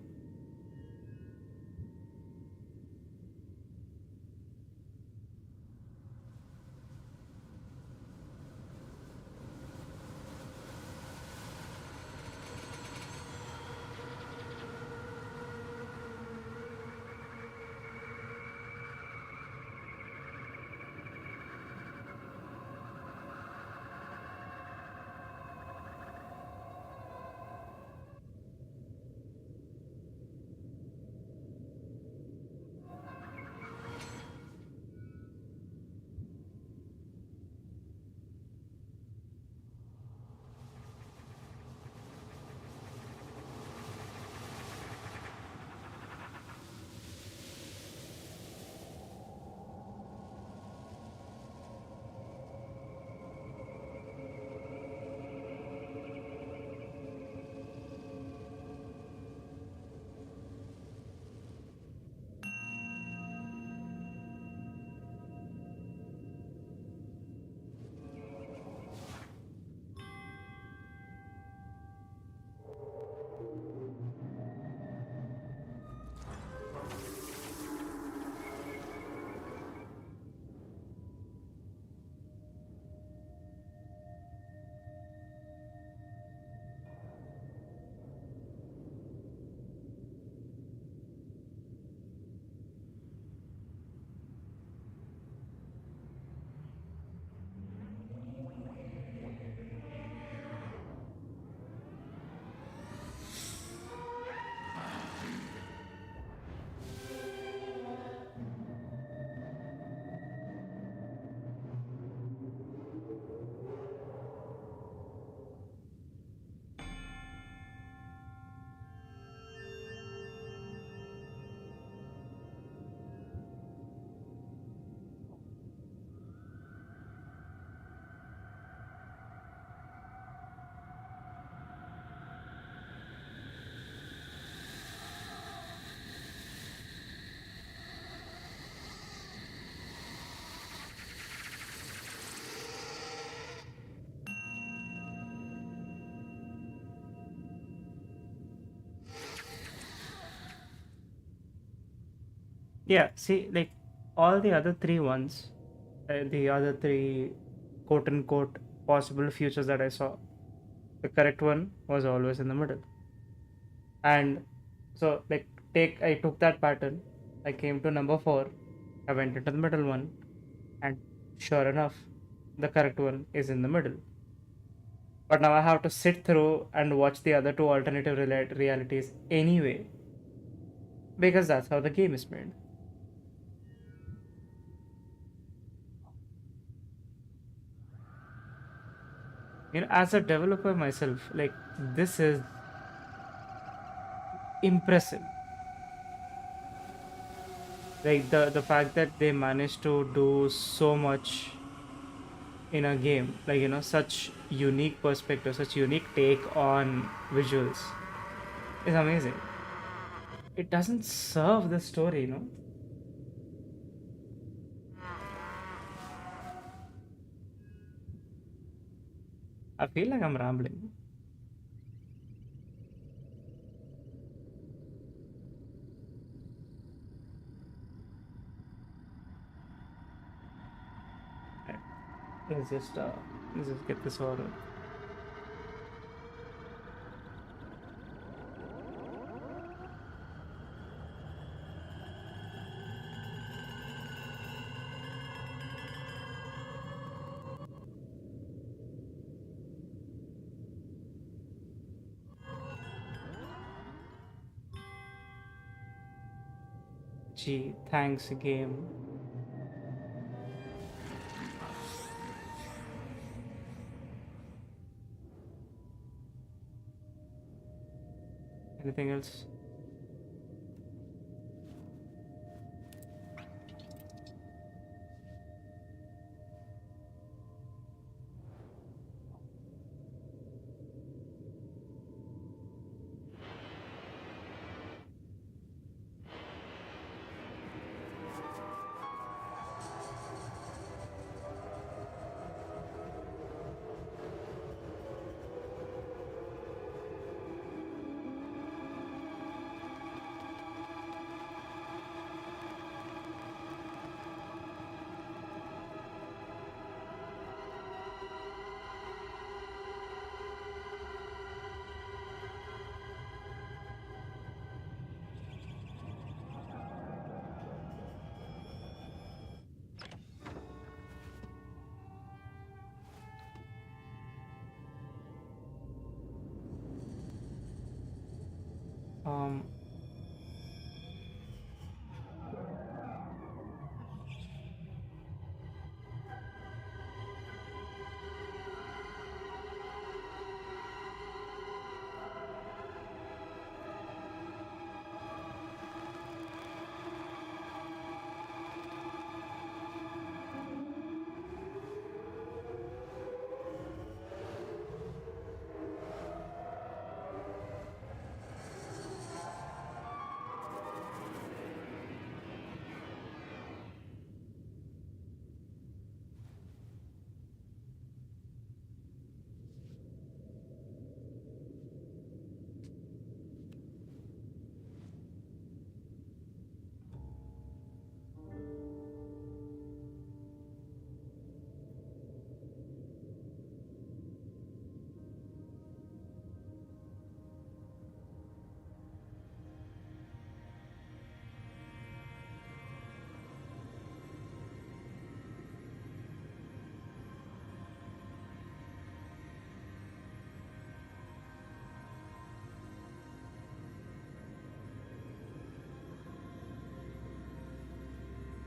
Yeah, see, like all the other three ones, the other three quote unquote possible futures that I saw, the correct one was always in the middle. And so, like, I took that pattern, I came to number four, I went into the middle one, and sure enough, the correct one is in the middle. But now I have to sit through and watch the other two alternative realities anyway, because that's how the game is made. You know, as a developer myself, like, this is impressive. Like the fact that they managed to do so much in a game, like, you know, such unique perspective, such unique take on visuals is amazing. It doesn't serve the story, you know. I feel like I'm rambling. Right. Let's just get this over with. Gee, thanks game. Anything else?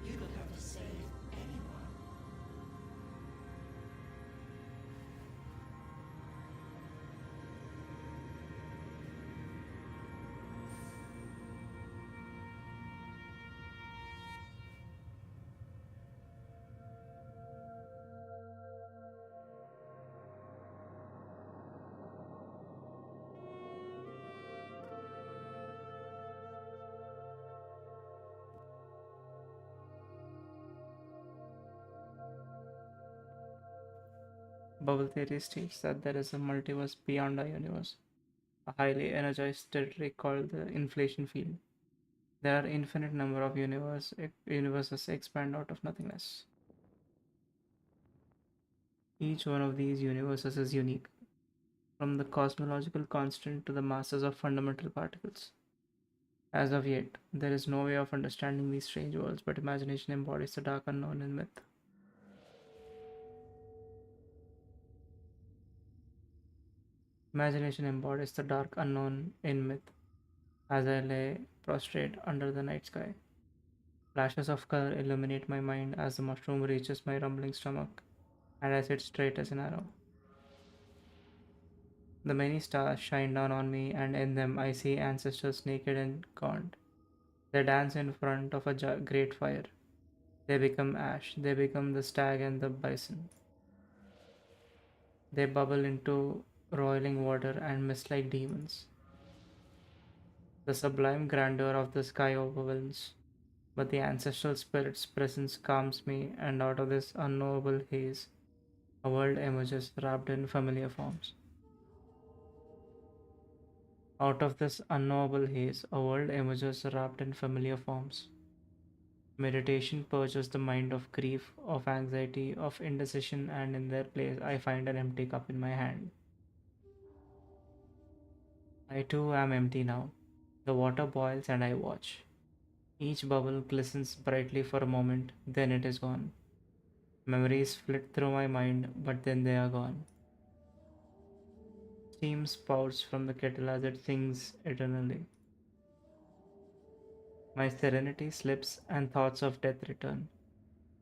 You don't have to save anyone. Bubble theory states that there is a multiverse beyond our universe, a highly energized territory called the inflation field. There are infinite number of universes expand out of nothingness. Each one of these universes is unique, from the cosmological constant to the masses of fundamental particles. As of yet, there is no way of understanding these strange worlds, but imagination embodies the dark unknown in myth. Imagination embodies the dark unknown in myth. As I lay prostrate under the night sky, flashes of color illuminate my mind as the mushroom reaches my rumbling stomach, and I sit straight as an arrow. The many stars shine down on me, and in them I see ancestors naked and gaunt. They dance in front of a great fire. They become ash, they become the stag and the bison. They bubble into roiling water and mist like demons. The sublime grandeur of the sky overwhelms, but the ancestral spirit's presence calms me, and out of this unknowable haze, a world emerges wrapped in familiar forms. Out of this unknowable haze, a world emerges wrapped in familiar forms. Meditation purges the mind of grief, of anxiety, of indecision, and in their place, I find an empty cup in my hand. I too am empty now. The water boils and I watch. Each bubble glistens brightly for a moment, then it is gone. Memories flit through my mind, but then they are gone. Steam spouts from the kettle as it sings eternally. My serenity slips and thoughts of death return.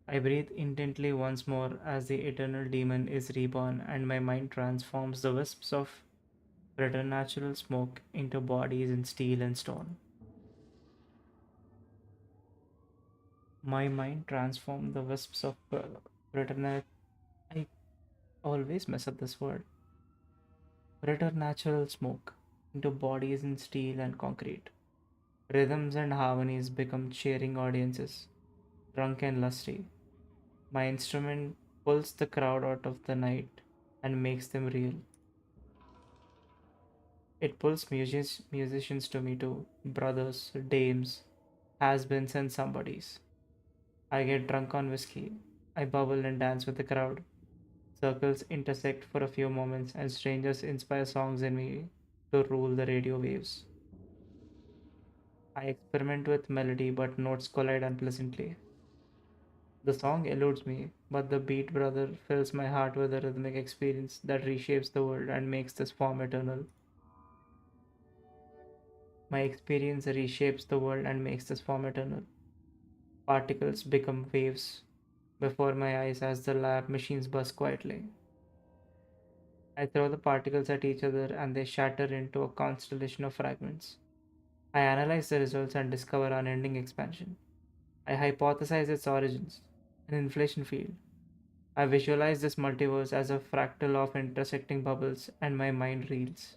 I breathe intently once more as the eternal demon is reborn, and my mind transforms the wisps of preternatural smoke into bodies in steel and stone. My mind transformed the wisps of preternatural. I always mess up this word. Preternatural smoke into bodies in steel and concrete. Rhythms and harmonies become cheering audiences, drunk and lusty. My instrument pulls the crowd out of the night and makes them real. It pulls musicians to me too, brothers, dames, has-beens, and somebodies. I get drunk on whiskey. I bubble and dance with the crowd. Circles intersect for a few moments, and strangers inspire songs in me to rule the radio waves. I experiment with melody, but notes collide unpleasantly. The song eludes me, but the beat brother fills my heart with a rhythmic experience that reshapes the world and makes this form eternal. My experience reshapes the world and makes this form eternal. Particles become waves before my eyes as the lab machines buzz quietly. I throw the particles at each other and they shatter into a constellation of fragments. I analyze the results and discover unending expansion. I hypothesize its origins, an inflation field. I visualize this multiverse as a fractal of intersecting bubbles, and my mind reels.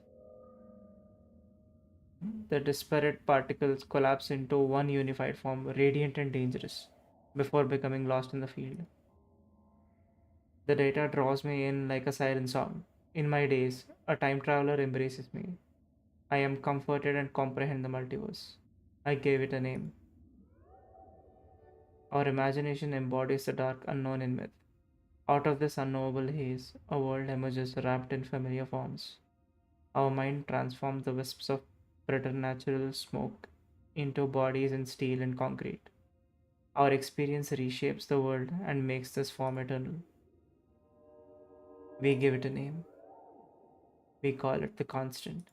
The disparate particles collapse into one unified form, radiant and dangerous, before becoming lost in the field. The data draws me in like a siren song. In my days, a time traveler embraces me. I am comforted and comprehend the multiverse. I gave it a name. Our imagination embodies the dark unknown in myth. Out of this unknowable haze, a world emerges wrapped in familiar forms. Our mind transforms the wisps of preternatural smoke into bodies in steel and concrete. Our experience reshapes the world and makes this form eternal. We give it a name. We call it the constant.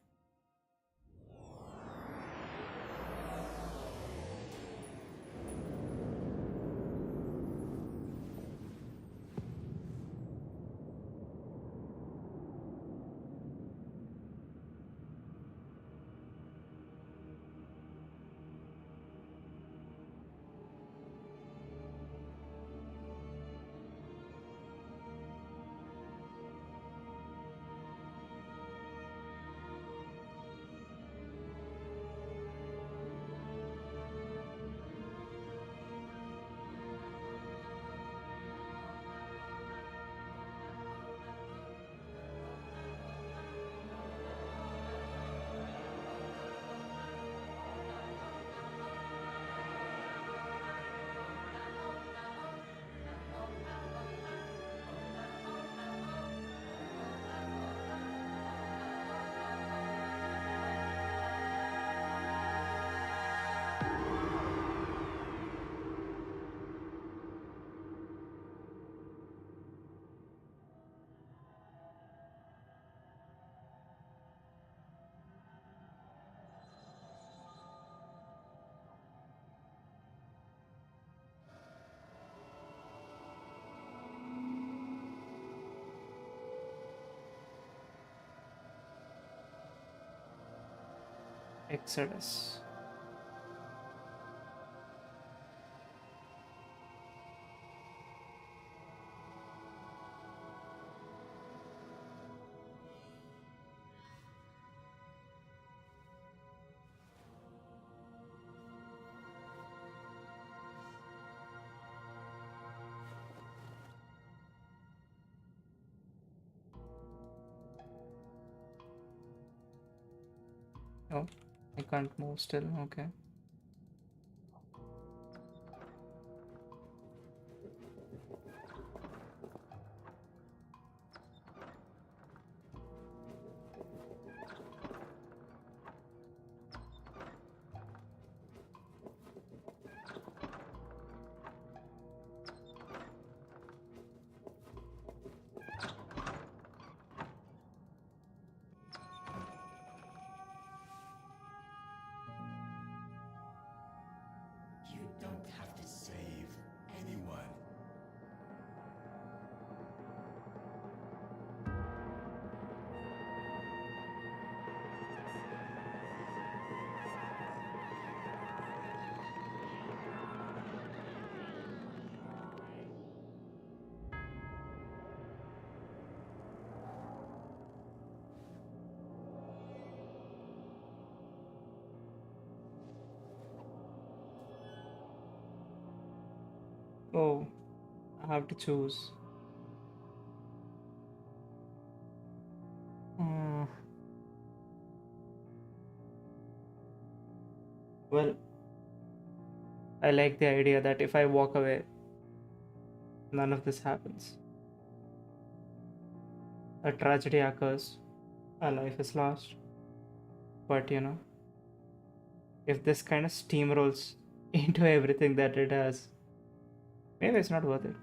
Exodus. Oh, I can't move still. Okay. You don't have to save anyone. Oh, I have to choose. Uh, well, I like the idea that if I walk away, none of this happens. A tragedy occurs, a life is lost. But if this kind of steamrolls into everything that it has, maybe it's not worth it.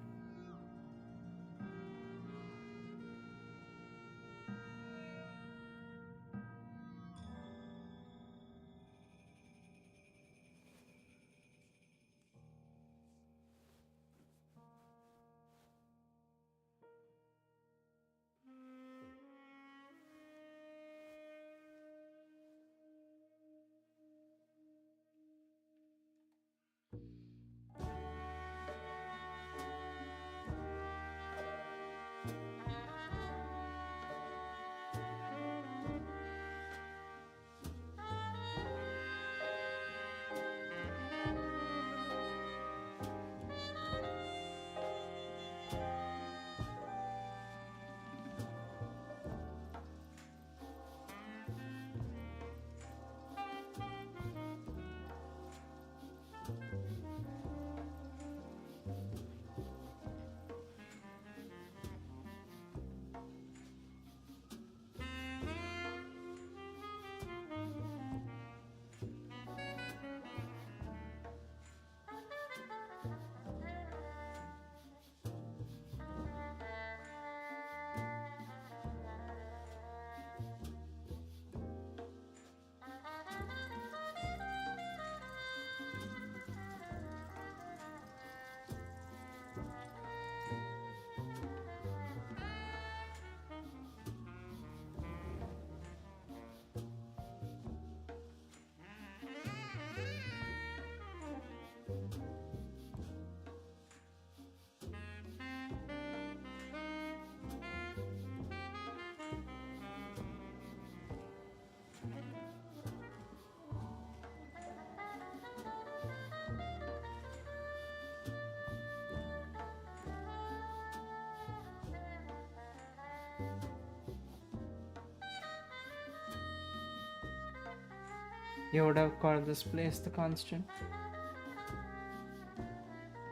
You would have called this place the Constant.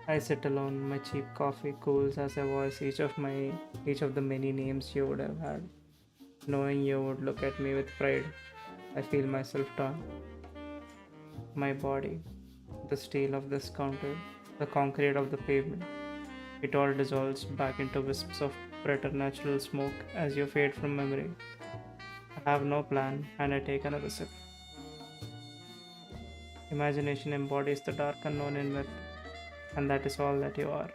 I sit alone, my cheap coffee cools as I voice each of the many names you would have had. Knowing you would look at me with pride, I feel myself torn. My body, the steel of this counter, the concrete of the pavement, it all dissolves back into wisps of preternatural smoke as you fade from memory. I have no plan, and I take another sip. Imagination embodies the dark unknown in myth, and that is all that you are.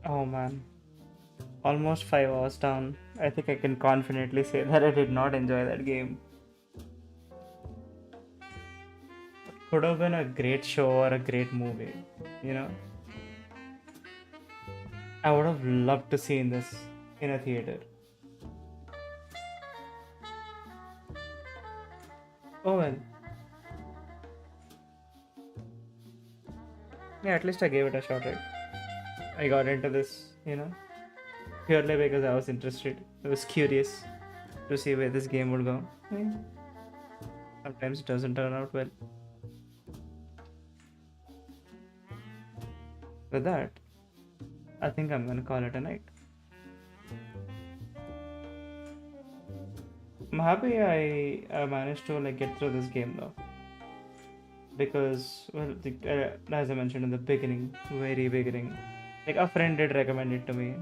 Oh man, almost 5 hours down. I think I can confidently say that I did not enjoy that game. Could have been a great show or a great movie, you know? I would have loved to see this in a theater. Oh well. Yeah, at least I gave it a shot, right? I got into this, purely because I was interested. I was curious to see where this game would go. Yeah. Sometimes it doesn't turn out well. With that, I think I'm gonna call it a night. I'm happy I managed to get through this game though, because as I mentioned in the beginning, very beginning, a friend did recommend it to me.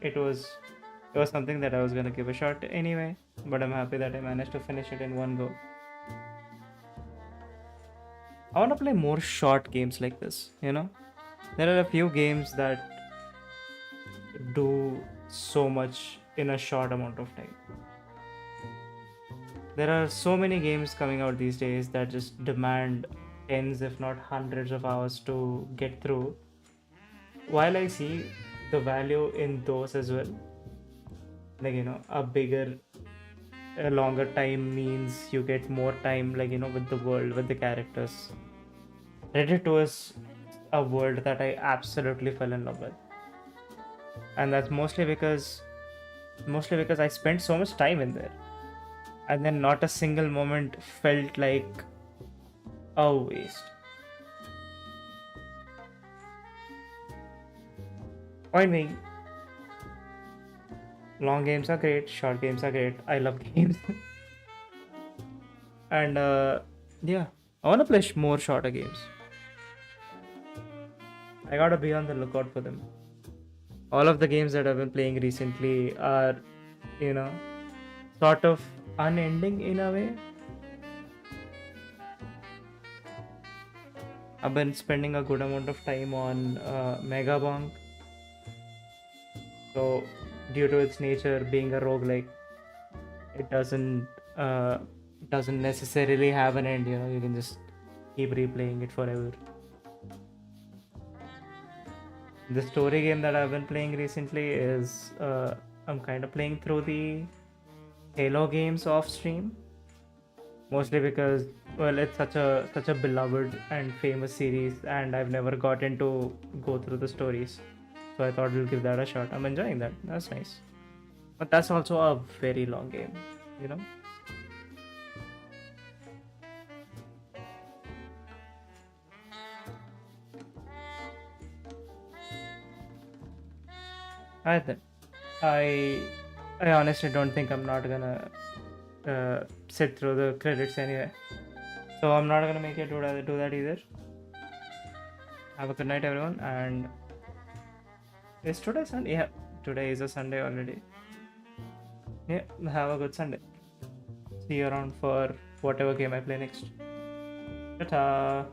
It was something that I was gonna give a shot anyway, but I'm happy that I managed to finish it in one go. I want to play more short games like this. There are a few games that do so much in a short amount of time. There are so many games coming out these days that just demand tens, if not hundreds of hours to get through. While I see the value in those as well, a longer time means you get more time, with the world, with the characters. Reddit was a world that I absolutely fell in love with. And that's mostly because I spent so much time in there. And then not a single moment felt like a waste. Point being, long games are great, short games are great. I love games. And yeah, I want to play more shorter games. I gotta be on the lookout for them. All of the games that I've been playing recently are, sort of unending in a way. I've been spending a good amount of time on Megabonk. So, due to its nature being a roguelike, it doesn't necessarily have an end. You can just keep replaying it forever. The story game that I've been playing recently is I'm kind of playing through the Halo games off stream, mostly because it's such a beloved and famous series, and I've never gotten to go through the stories, so I thought we'll give that a shot. I'm enjoying that. That's nice, but that's also a very long game, I honestly don't think I'm not gonna sit through the credits anyway. So I'm not gonna make you do that either. Have a good night, everyone. And is today Sunday? Yeah, today is a Sunday already. Yeah, have a good Sunday. See you around for whatever game I play next. Ta-ta.